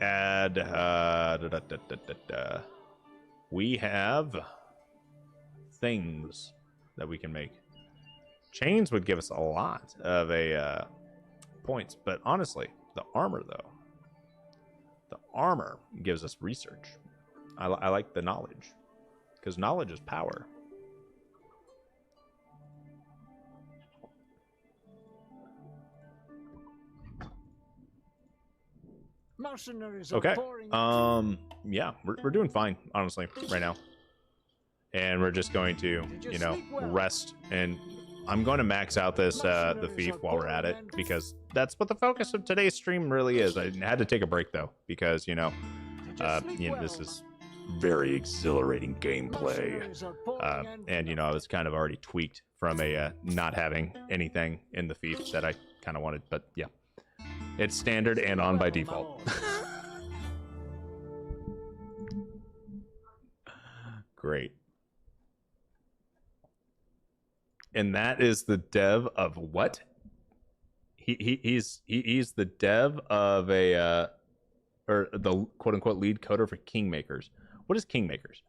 Add. We have things that we can make. Chains would give us a lot of points, but honestly, the armor though, the armor gives us research. I like the knowledge, because knowledge is power. Mercenaries Okay. are pouring. Yeah, we're doing fine, honestly, right now. And we're just going to, you know, rest. And I'm going to max out this the Fief while we're at it, because that's what the focus of today's stream really is. I had to take a break though, because you know, this is very exhilarating gameplay, and you know, I was kind of already tweaked from a not having anything in the Fief that I kind of wanted, but yeah. It's standard and on by default. Great. And that is the dev of what? He's the dev of a or the quote unquote lead coder for Kingmakers. What is Kingmakers?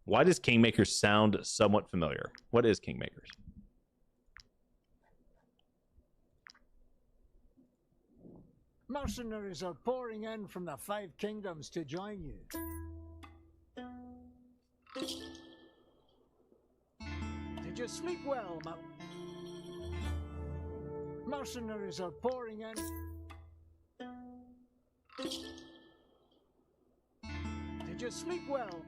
Why does Kingmakers sound somewhat familiar? What is Kingmakers? Mercenaries are pouring in from the 5 kingdoms to join you. Did you sleep well, Mercenaries are pouring in. Did you sleep well?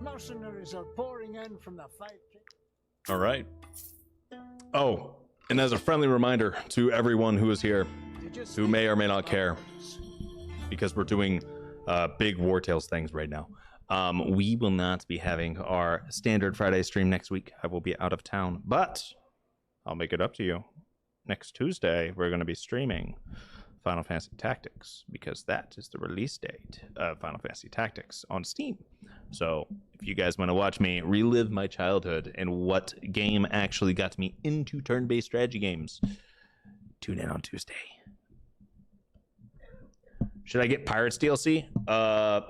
Mercenaries are pouring in from the 5 kingdoms. All right. Oh. And as a friendly reminder to everyone who is here, who may or may not care, because we're doing big Wartales things right now, we will not be having our standard Friday stream next week. I will be out of town, but I'll make it up to you. Next Tuesday, we're going to be streaming Final Fantasy Tactics, because that is the release date of Final Fantasy Tactics on Steam. So if you guys want to watch me relive my childhood and what game actually got me into turn-based strategy games, tune in on Tuesday. Should I get Pirates DLC? Pirates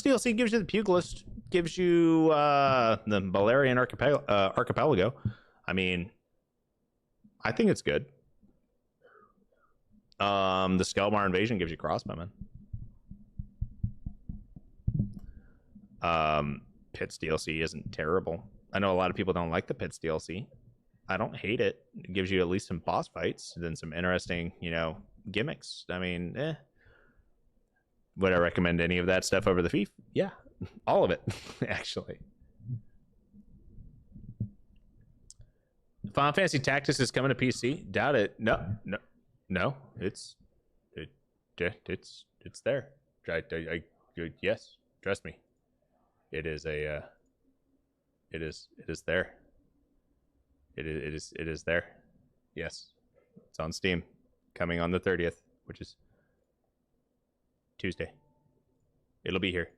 DLC gives you the Pugilist, gives you the Balerian Archipelago. I mean, I think it's good. The Skelmar Invasion gives you Crossbowmen. Pits DLC isn't terrible. I know a lot of people don't like the Pits DLC. I don't hate it. It gives you at least some boss fights, and then some interesting, you know, gimmicks. I mean, would I recommend any of that stuff over the Fief? Yeah, all of it, actually. Final Fantasy Tactics is coming to PC. Doubt it. No, it's there. Yes, trust me. It is there. It is there. Yes, it's on Steam, coming on the 30th, which is Tuesday. It'll be here.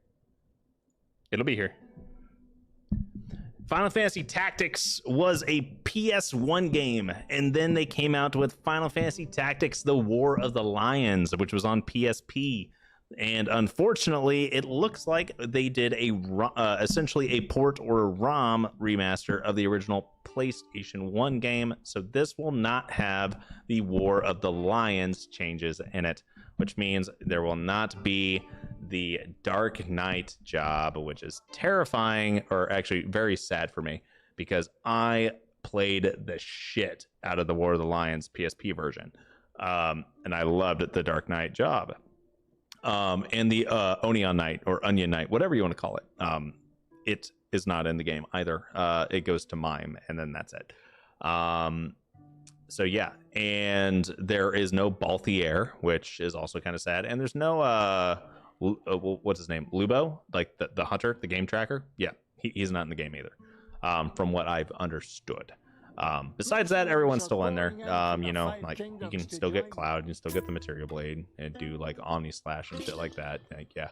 Final Fantasy Tactics was a PS1 game, and then they came out with Final Fantasy Tactics: The War of the Lions, which was on PSP. And unfortunately, it looks like they did essentially a port or a ROM remaster of the original PlayStation 1 game. So this will not have the War of the Lions changes in it, which means there will not be the Dark Knight job, which is terrifying, or actually very sad for me, because I played the shit out of the War of the Lions PSP version, and I loved the Dark Knight job, and the Onion Knight or Onion Knight, whatever you want to call it. It is not in the game either. It goes to MIME, and then that's it. So yeah, and there is no Balthier, which is also kind of sad, and there's no what's his name, Lubo, like the hunter, the game tracker. Yeah, he's not in the game either, from what I've understood. Besides that, everyone's still in there. You know, like you can still get Cloud, you can still get the Material Blade and do like Omni Slash and shit like that. Like, yeah.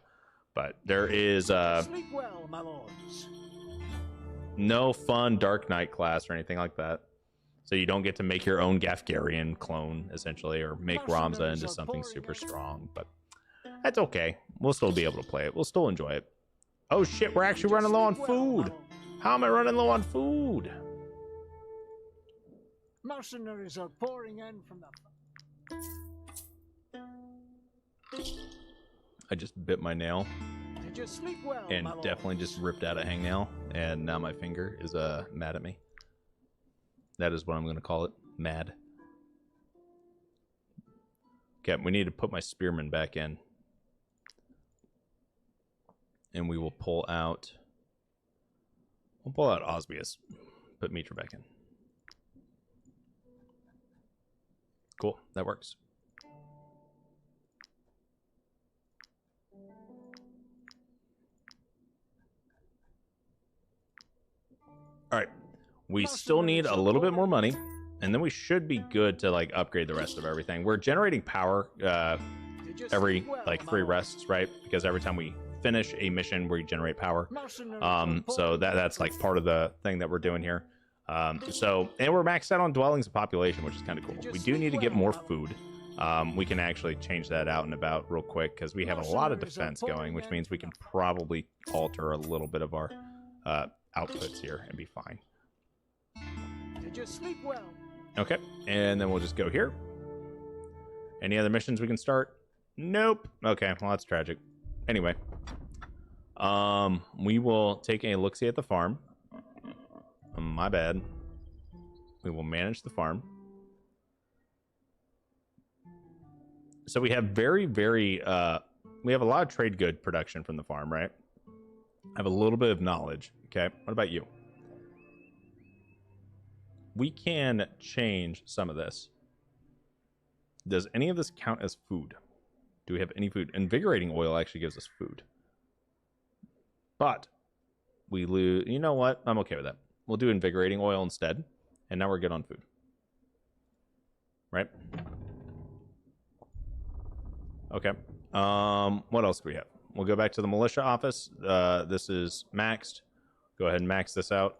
But there is Sleep well, my lords. no fun Dark Knight class or anything like that. So you don't get to make your own Gafgarian clone, essentially, or make Ramza into something super strong. But that's okay. We'll still be able to play it. We'll still enjoy it. Oh shit, we're actually running low on food. How am I running low on food? Mercenaries are pouring in from the... I just bit my nail. Did you sleep well, and my lords? definitely just ripped out a hangnail, and now my finger is mad at me. That is what I'm going to call it. Mad. Okay, we need to put my spearman back in. And we will pull out... We'll pull out Osbius. Put Mitra back in. Cool, that works. All right. We still need a little bit more money, and then we should be good to like upgrade the rest of everything. We're generating power every like 3 rests, right? Because every time we finish a mission, we generate power. So that's like part of the thing that we're doing here. And we're maxed out on dwellings and population, which is kind of cool. We do need to get more food. We can actually change that out and about real quick because we have a lot of defense going, which means we can probably alter a little bit of our outputs here and be fine. Did you sleep well? Okay, and then we'll just go here. Any other missions we can start? Nope. Okay, well that's tragic. Anyway, we will take a look-see at the farm. My bad. We will manage the farm. So we have very, we have a lot of trade good production from the farm, right? I have a little bit of knowledge. Okay, what about you? We can change some of this. Does any of this count as food? Do we have any food? Invigorating oil actually gives us food. But we lose... You know what? I'm okay with that. We'll do invigorating oil instead. And now we're good on food. Right? Okay. What else do we have? We'll go back to the militia office. This is maxed. Go ahead and max this out.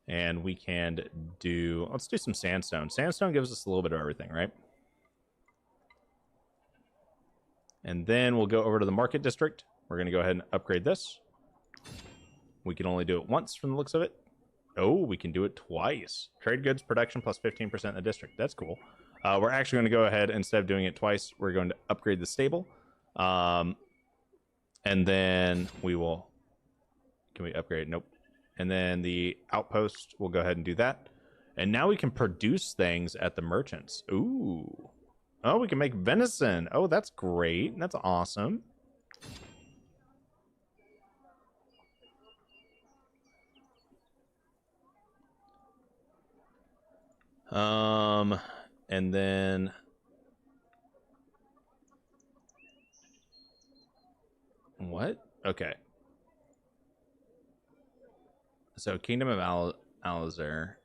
And we can do... Let's do some sandstone. Sandstone gives us a little bit of everything, right? And then we'll go over to the market district. We're going to go ahead and upgrade this. We can only do it once from the looks of it. Oh, we can do it twice. Trade goods production plus 15% in the district. That's cool. We're actually going to go ahead, instead of doing it twice, we're going to upgrade the stable. And then we will... Can we upgrade? Nope. And then the outpost, we'll go ahead and do that. And now we can produce things at the merchants. Ooh. Oh, we can make venison. Oh, that's great. That's awesome. And then... What? Okay. So, Kingdom of Alizar.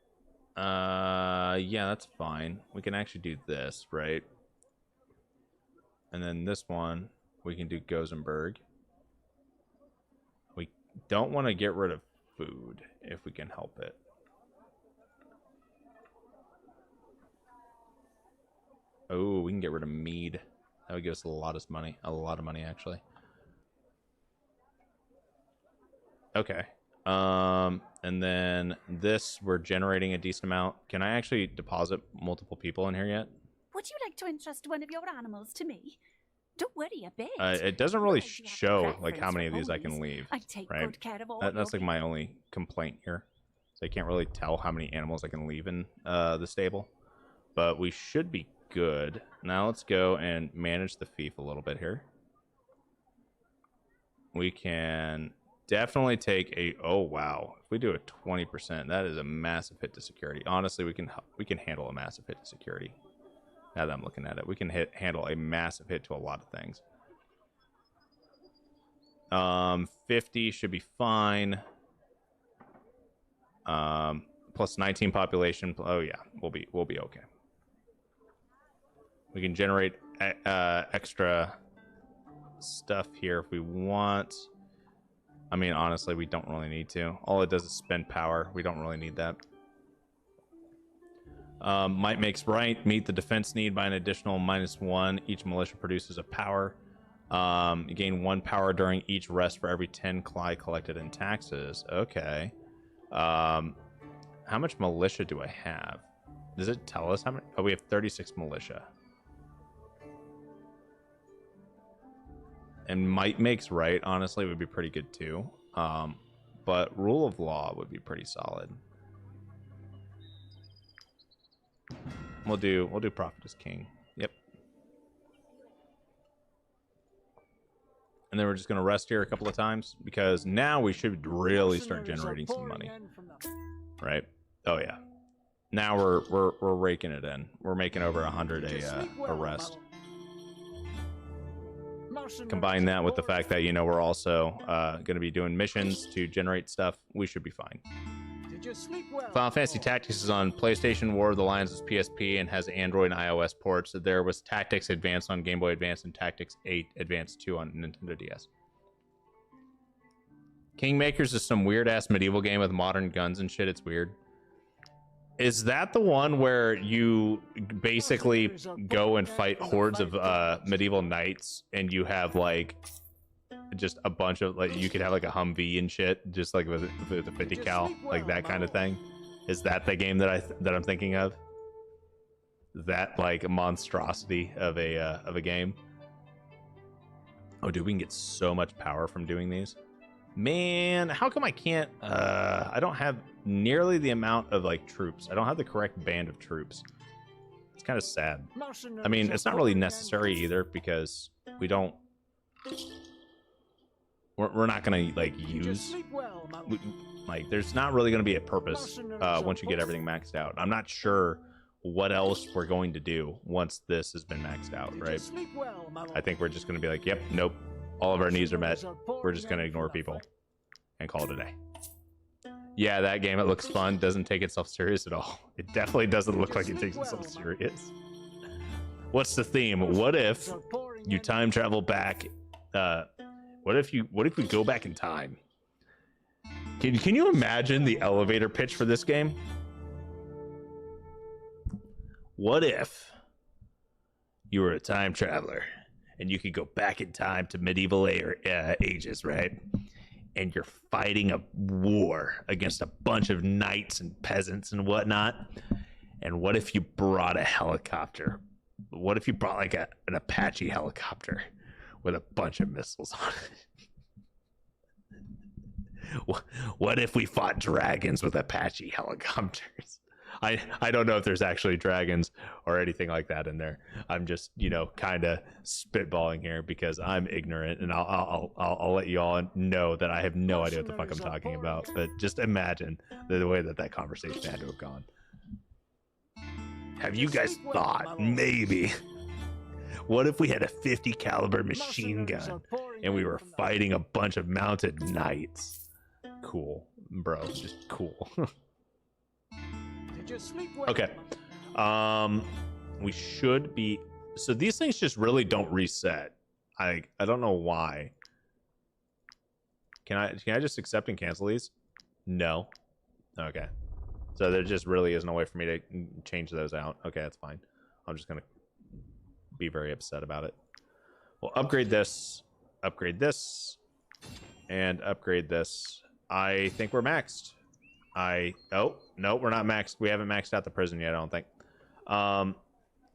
Yeah, that's fine. We can actually do this, right? And then this one, we can do Gozenberg. We don't want to get rid of food, if we can help it. Oh, we can get rid of mead. That would give us a lot of money. A lot of money, actually. Okay. And then this, we're generating a decent amount. Can I actually deposit multiple people in here yet? Would you like to entrust one of your animals to me? Don't worry a bit. It doesn't really show like how many of these I can leave. I take right? good care of all That's like my only complaint here. So I can't really tell how many animals I can leave in the stable. But we should be good. Now let's go and manage the fief a little bit here. We can definitely take a... Oh, wow. If we do a 20%, that is a massive hit to security. Honestly, we can handle a massive hit to security. Now that I'm looking at it, we can handle a massive hit to a lot of things. 50 should be fine. Plus 19 population. Oh yeah, we'll be okay. We can generate extra stuff here if we want. I mean, honestly, we don't really need to. All it does is spend power. We don't really need that. Might makes right. Meet the defense need by an additional -1. Each militia produces a power. You gain 1 power during each rest for every 10 Cly collected in taxes. Okay. How much militia do I have? Does it tell us how many? Oh, we have 36 militia. And might makes right, honestly, would be pretty good too. But rule of law would be pretty solid. We'll do Prophet as king. Yep. And then we're just gonna rest here a couple of times because now we should really start generating some money. Right? Oh yeah. Now we're raking it in. We're making over 100 a rest. Combine that with the fact that, you know, we're also going to be doing missions to generate stuff. We should be fine. Final Fantasy Tactics is on PlayStation. War of the Lions is PSP and has Android and iOS ports. There was Tactics Advance on Game Boy Advance and Tactics 8 Advance 2 on Nintendo DS. Kingmakers is some weird-ass medieval game with modern guns and shit. It's weird. Is that the one where you basically go and fight hordes of medieval knights and you have like just a bunch of like you could have like a Humvee and shit just like with a 50 cal like that kind of thing? Is that the game that I'm thinking of? That like monstrosity of a game? Oh, dude, we can get so much power from doing these. Man, how come I can't I don't have nearly the amount of like troops. I don't have the correct band of troops. It's kind of sad. I mean, it's not really necessary either because we don't we're not gonna like use like there's not really gonna be a purpose once you get everything maxed out. I'm not sure what else we're going to do once this has been maxed out, right? I think we're just gonna be like, yep, nope. All of our needs are met. We're just going to ignore people and call it a day. Yeah, that game, it looks fun. Doesn't take itself serious at all. It definitely doesn't look like it takes itself serious. What's the theme? What if you time travel back? What if we go back in time? Can you imagine the elevator pitch for this game? What if you were a time traveler? And you could go back in time to medieval ages, right? And you're fighting a war against a bunch of knights and peasants and whatnot. And what if you brought a helicopter? What if you brought like an Apache helicopter with a bunch of missiles on it? What if we fought dragons with Apache helicopters? I don't know if there's actually dragons or anything like that in there. I'm just, you know, kind of spitballing here because I'm ignorant, and I'll let you all know that I have no idea what the fuck I'm talking about. But just imagine the way that conversation had to have gone. Have you guys thought maybe what if we had a 50 caliber machine gun and we were fighting a bunch of mounted knights? Cool, bro, just cool. Okay, we should be, so these things just really don't reset. I don't know why. Can I just accept and cancel these? No. Okay, so there just really isn't a way for me to change those out. Okay, that's fine. I'm just gonna be very upset about it. We'll upgrade this, and upgrade this. I think we're maxed. Oh no, we're not maxed. We haven't maxed out the prison yet, I don't think.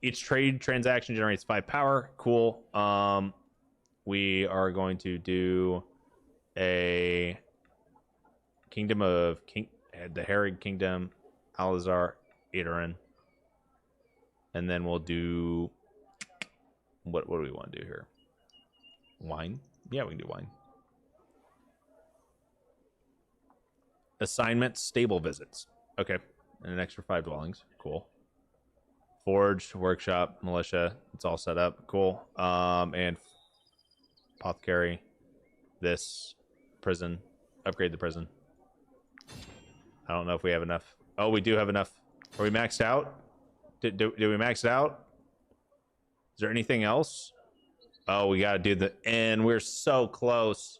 Each trade transaction generates 5 power. Cool. We are going to do a Kingdom of the Herod Kingdom, Alazar, Tiltren, and then we'll do what do we want to do here? Wine? Yeah, we can do wine. Assignment, stable visits. Okay, and an extra 5 dwellings. Cool. Forge, workshop, militia. It's all set up. Cool. And apothecary. This prison. Upgrade the prison. I don't know if we have enough. Oh, we do have enough. Are we maxed out? Did we max it out? Is there anything else? Oh, we gotta do the end. We're so close.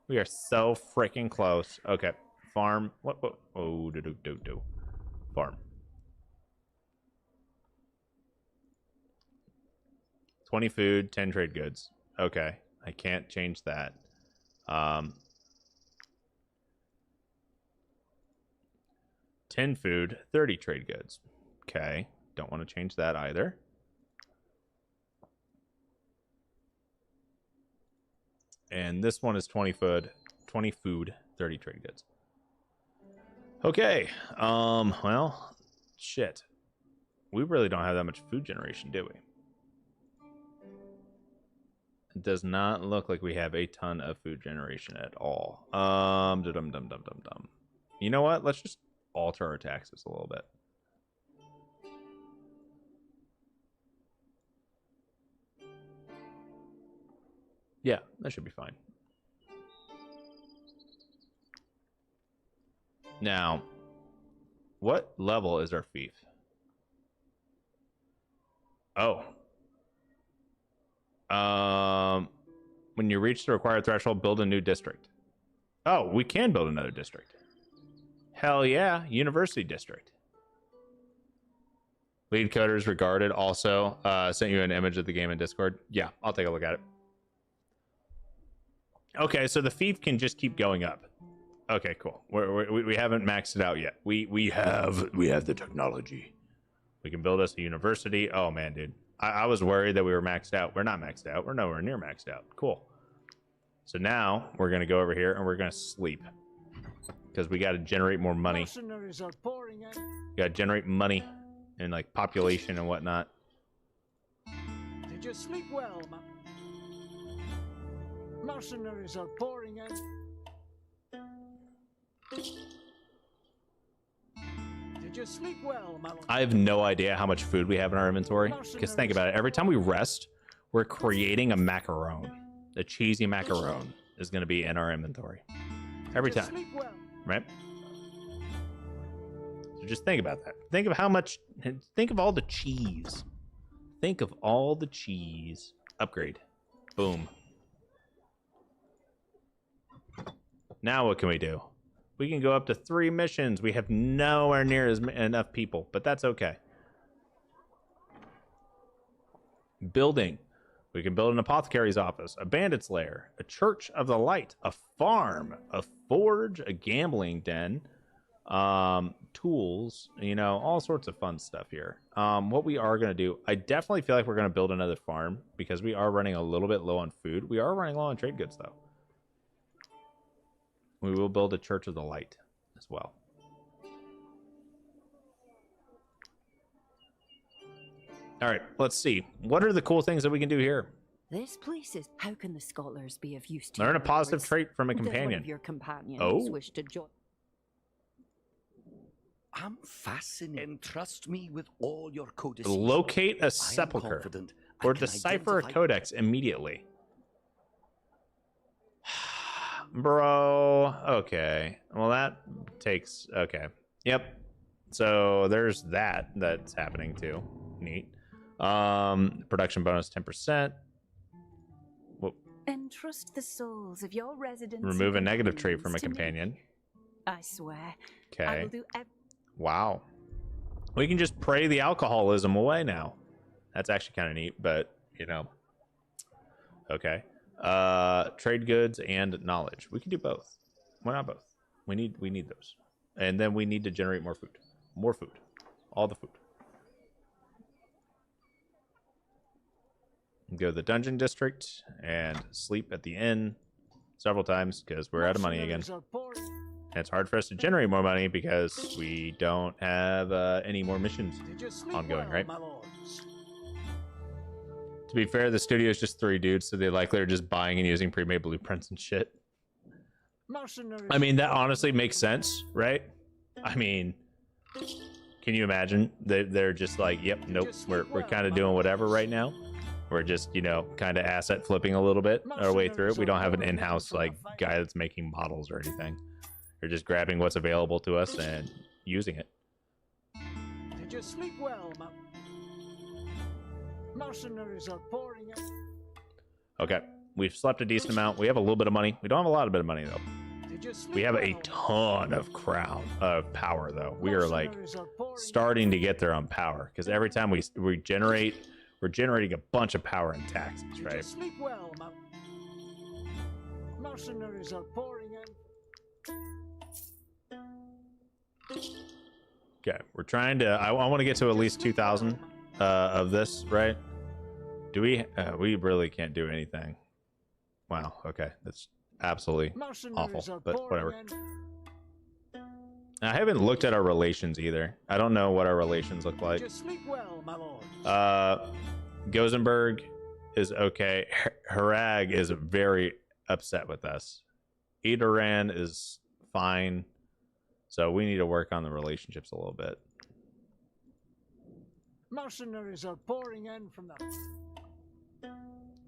We are so freaking close. Okay. Farm. What? Oh, do. Farm. 20 food, 10 trade goods. Okay. I can't change that. 10 food, 30 trade goods. Okay. Don't want to change that either. And this one is 20 food, 30 trade goods. Okay. Well, shit. We really don't have that much food generation, do we? It does not look like we have a ton of food generation at all. You know what? Let's just alter our taxes a little bit. Yeah, that should be fine. Now, what level is our fief? Oh. When you reach the required threshold, build a new district. Oh, we can build another district. Hell yeah, university district. Lead coders regarded. Also, sent you an image of the game in Discord. Yeah, I'll take a look at it. Okay, so the fief can just keep going up. Okay, cool. We haven't maxed it out yet. We have the technology. We can build us a university. Oh man, dude. I was worried that we were maxed out. We're not maxed out. We're nowhere near maxed out. Cool. So now we're gonna go over here and we're gonna sleep because we got to generate more money. Mercenaries are pouring in. Got to generate money and like population and whatnot. Did you sleep well, man? Mercenaries are pouring in. Did you sleep well, man? I have no idea how much food we have in our inventory. Because think about it. Every time we rest, we're creating a macaron. A cheesy macaron is going to be in our inventory. Every time. Right? So just think about that. Think of how much. Think of all the cheese. Think of all the cheese. Upgrade. Boom. Now what can we do? We can go up to 3 missions. We have nowhere near enough people, but that's okay. Building. We can build an apothecary's office, a bandit's lair, a church of the light, a farm, a forge, a gambling den, tools, you know, all sorts of fun stuff here. What we are going to do, I definitely feel like we're going to build another farm because we are running a little bit low on food. We are running low on trade goods, though. We will build a church of the light as well. All right, let's see. What are the cool things that we can do here? This place is. How can the scholars be of use to Learn you? a positive trait from a Does one companion. of your companions Oh. wish to join? I'm fascinated. Entrust me with all your codices. Locate a sepulcher confident or I can decipher a identify- codex immediately. Bro, okay. Well, that takes... Okay. Yep. So there's that's happening too. Neat. Production bonus 10%. Whoop. Entrust the souls of your residents. Remove a and negative trait companions from a to me. companion. I swear. I Okay. will do Wow. We can just pray the alcoholism away now. That's actually kind of neat, but, you know. Okay. Trade goods and knowledge. We can do both. Why not both? We need those. And then we need to generate more food. More food. All the food. Go to the dungeon district and sleep at the inn several times because we're out of money again. And it's hard for us to generate more money because we don't have any more missions ongoing, right? To be fair, the studio is just 3 dudes, so they likely are just buying and using pre-made blueprints and shit. I mean, that honestly makes sense, right? I mean, can you imagine? They're just like, yep, nope, we're kind of doing whatever right now. We're just, you know, kind of asset flipping a little bit our way through it. We don't have an in-house like guy that's making models or anything. Or just grabbing what's available to us and using it. Did you sleep well, mercenaries are pouring in. Okay, we've slept a decent amount. We have a little bit of money. We don't have a lot of bit of money though. We have a ton of power though. We are like starting to get there on power because every time we generate, we're generating a bunch of power in taxes, right? Sleep well, mercenaries are pouring in. Okay, we're trying to. I want to get to at least 2,000 of this, right? Do we? We really can't do anything. Wow. Okay, that's absolutely awful. But whatever. I haven't looked at our relations either. I don't know what our relations look like. Sleep well, my lord. Gozenberg is okay. Harag is very upset with us. Edoran is fine. So we need to work on the relationships a little bit. Mercenaries are pouring in from the...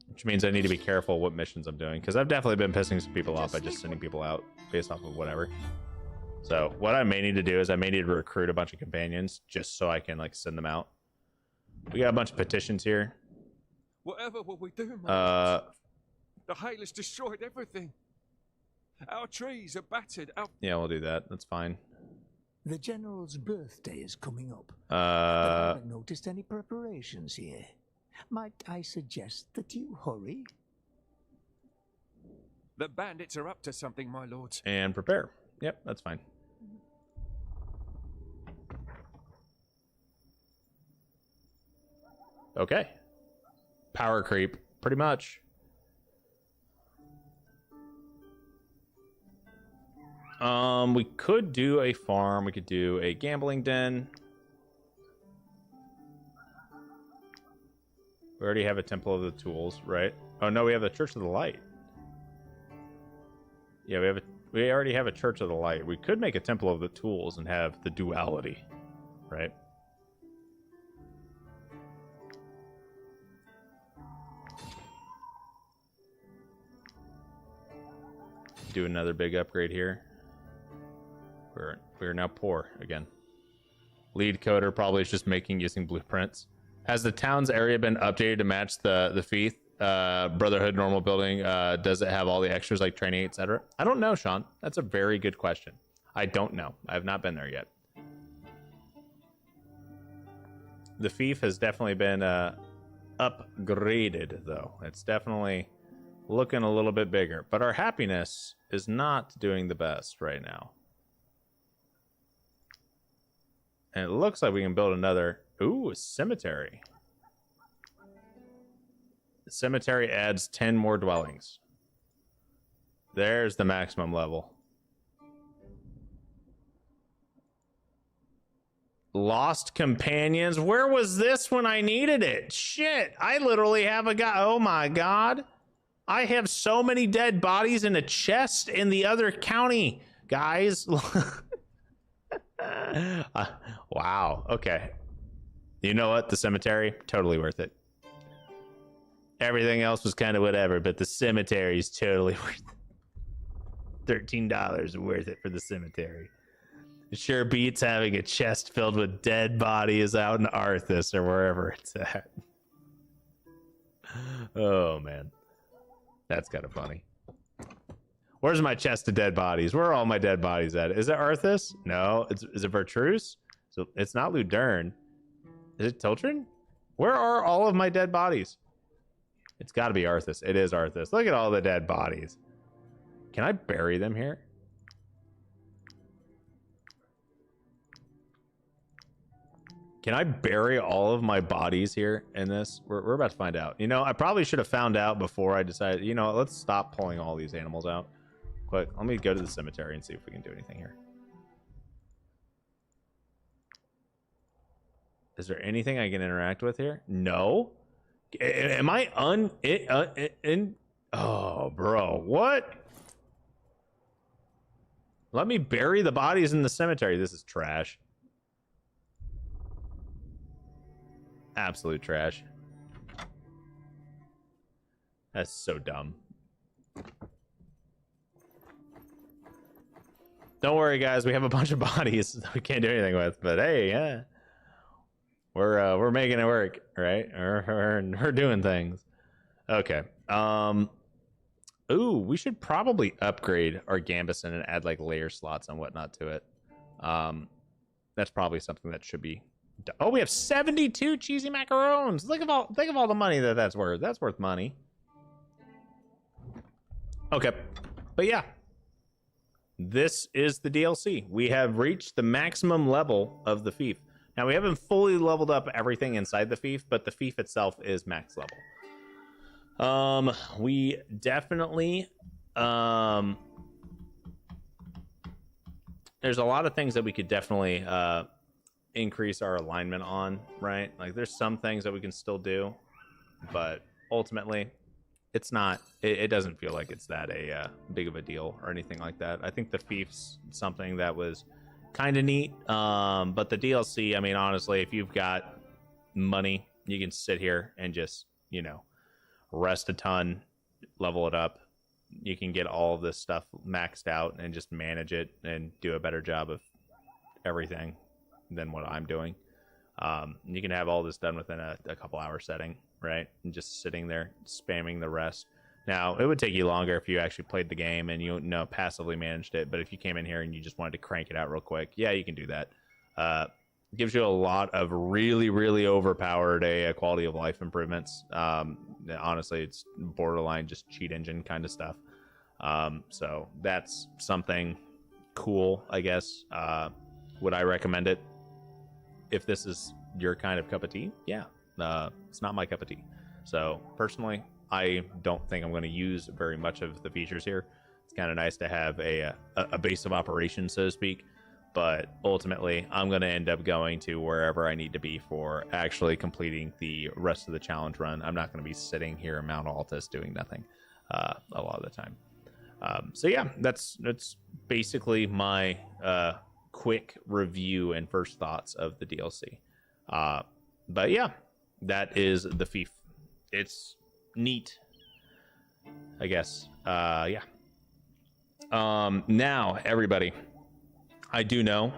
Which means I need to be careful what missions I'm doing, because I've definitely been pissing some people off by just sending people out based off of whatever. So what I may need to do is I may need to recruit a bunch of companions just so I can like send them out. We got a bunch of petitions here. Whatever will we do, man? The hail has destroyed everything. Our trees are battered. Yeah, we'll do that. That's fine. The general's birthday is coming up. But I haven't noticed any preparations here. Might I suggest that you hurry? The bandits are up to something, my lords. And prepare. Yep, that's fine. Okay. Power creep, pretty much. We could do a farm. We could do a gambling den. We already have a Temple of the Tools, right? Oh no, we have the Church of the Light. Yeah, we already have a Church of the Light. We could make a Temple of the Tools and have the duality, right? Do another big upgrade here. We're now poor again. Lead coder probably is just using blueprints. Has the town's area been updated to match the Fief Brotherhood normal building? Does it have all the extras like training, etc.? I don't know, Sean. That's a very good question. I don't know. I have not been there yet. The Fief has definitely been upgraded, though. It's definitely looking a little bit bigger. But our happiness is not doing the best right now. And it looks like we can build another... Ooh, a cemetery. The cemetery adds 10 more dwellings. There's the maximum level. Lost companions? Where was this when I needed it? Shit, I literally have a guy... Oh my god. I have so many dead bodies in a chest in the other county, guys. Wow, okay. You know what? The cemetery, totally worth it. Everything else was kind of whatever, but the cemetery is totally worth it. $13 worth it for the cemetery. It sure beats having a chest filled with dead bodies out in Arthas or wherever it's at. Oh, man. That's kind of funny. Where's my chest of dead bodies? Where are all my dead bodies at? Is it Arthas? No. Is it Vertruse? So it's not Ludern. Is it Tiltren? Where are all of my dead bodies? It's got to be Arthas. It is Arthas. Look at all the dead bodies. Can I bury them here? Can I bury all of my bodies here in this? We're about to find out. You know, I probably should have found out before I decided, you know, let's stop pulling all these animals out. Quick, let me go to the cemetery and see if we can do anything here. Is there anything I can interact with here? No. Am I oh, bro, what? Let me bury the bodies in the cemetery. This is trash. Absolute trash. That's so dumb. Don't worry, guys. We have a bunch of bodies that we can't do anything with. But hey, yeah, we're making it work, right? We're doing things. Okay. Ooh, we should probably upgrade our Gambison and add like layer slots and whatnot to it. That's probably something that should be. Oh, we have 72 cheesy macarons. Think of all the money that's worth. That's worth money. Okay, but yeah, this is the DLC. We have reached the maximum level of the Fief. Now we haven't fully leveled up everything inside the Fief, but the Fief itself is max level. We definitely there's a lot of things that we could definitely increase our alignment on, right? Like there's some things that we can still do, but ultimately it's not, it doesn't feel like it's that big of a deal or anything like that. I think the Fief's something that was kind of neat, but the DLC, I mean, honestly, if you've got money, you can sit here and just, you know, rest a ton, level it up. You can get all of this stuff maxed out and just manage it and do a better job of everything than what I'm doing. You can have all this done within a couple hour setting, right? And just sitting there spamming the rest. Now, it would take you longer if you actually played the game and you know passively managed it. But if you came in here and you just wanted to crank it out real quick, yeah, you can do that. Gives you a lot of really, really overpowered quality of life improvements. Honestly, it's borderline just cheat engine kind of stuff. So that's something cool, I guess. Would I recommend it? If this is your kind of cup of tea, yeah. It's not my cup of tea. So personally, I don't think I'm going to use very much of the features here. It's kind of nice to have a base of operations, so to speak. But ultimately, I'm going to end up going to wherever I need to be for actually completing the rest of the challenge run. I'm not going to be sitting here in Mount Altus doing nothing a lot of the time. So yeah, that's basically my quick review and first thoughts of the DLC. But yeah, that is the Fief. It's neat, I guess. Yeah. Now, everybody, I do know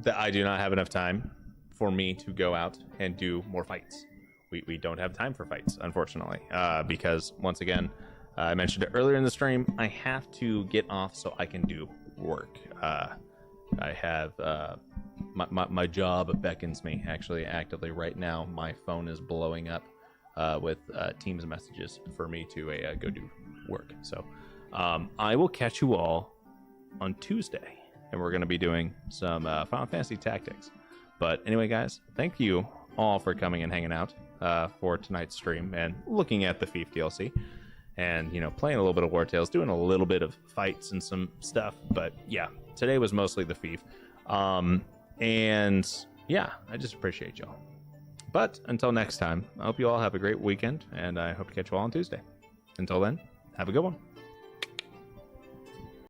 that I do not have enough time for me to go out and do more fights. We don't have time for fights, unfortunately, because once again, I mentioned it earlier in the stream, I have to get off so I can do work. I have my job beckons me actually actively right now. My phone is blowing up with Teams messages for me to go do work. So I will catch you all on Tuesday, and we're going to be doing some Final Fantasy Tactics. But anyway, guys, thank you all for coming and hanging out for tonight's stream and looking at the Fief DLC. And, you know, playing a little bit of Wartales, doing a little bit of fights and some stuff. But yeah, today was mostly the Fief. And yeah, I just appreciate y'all. But until next time, I hope you all have a great weekend, and I hope to catch you all on Tuesday. Until then, have a good one.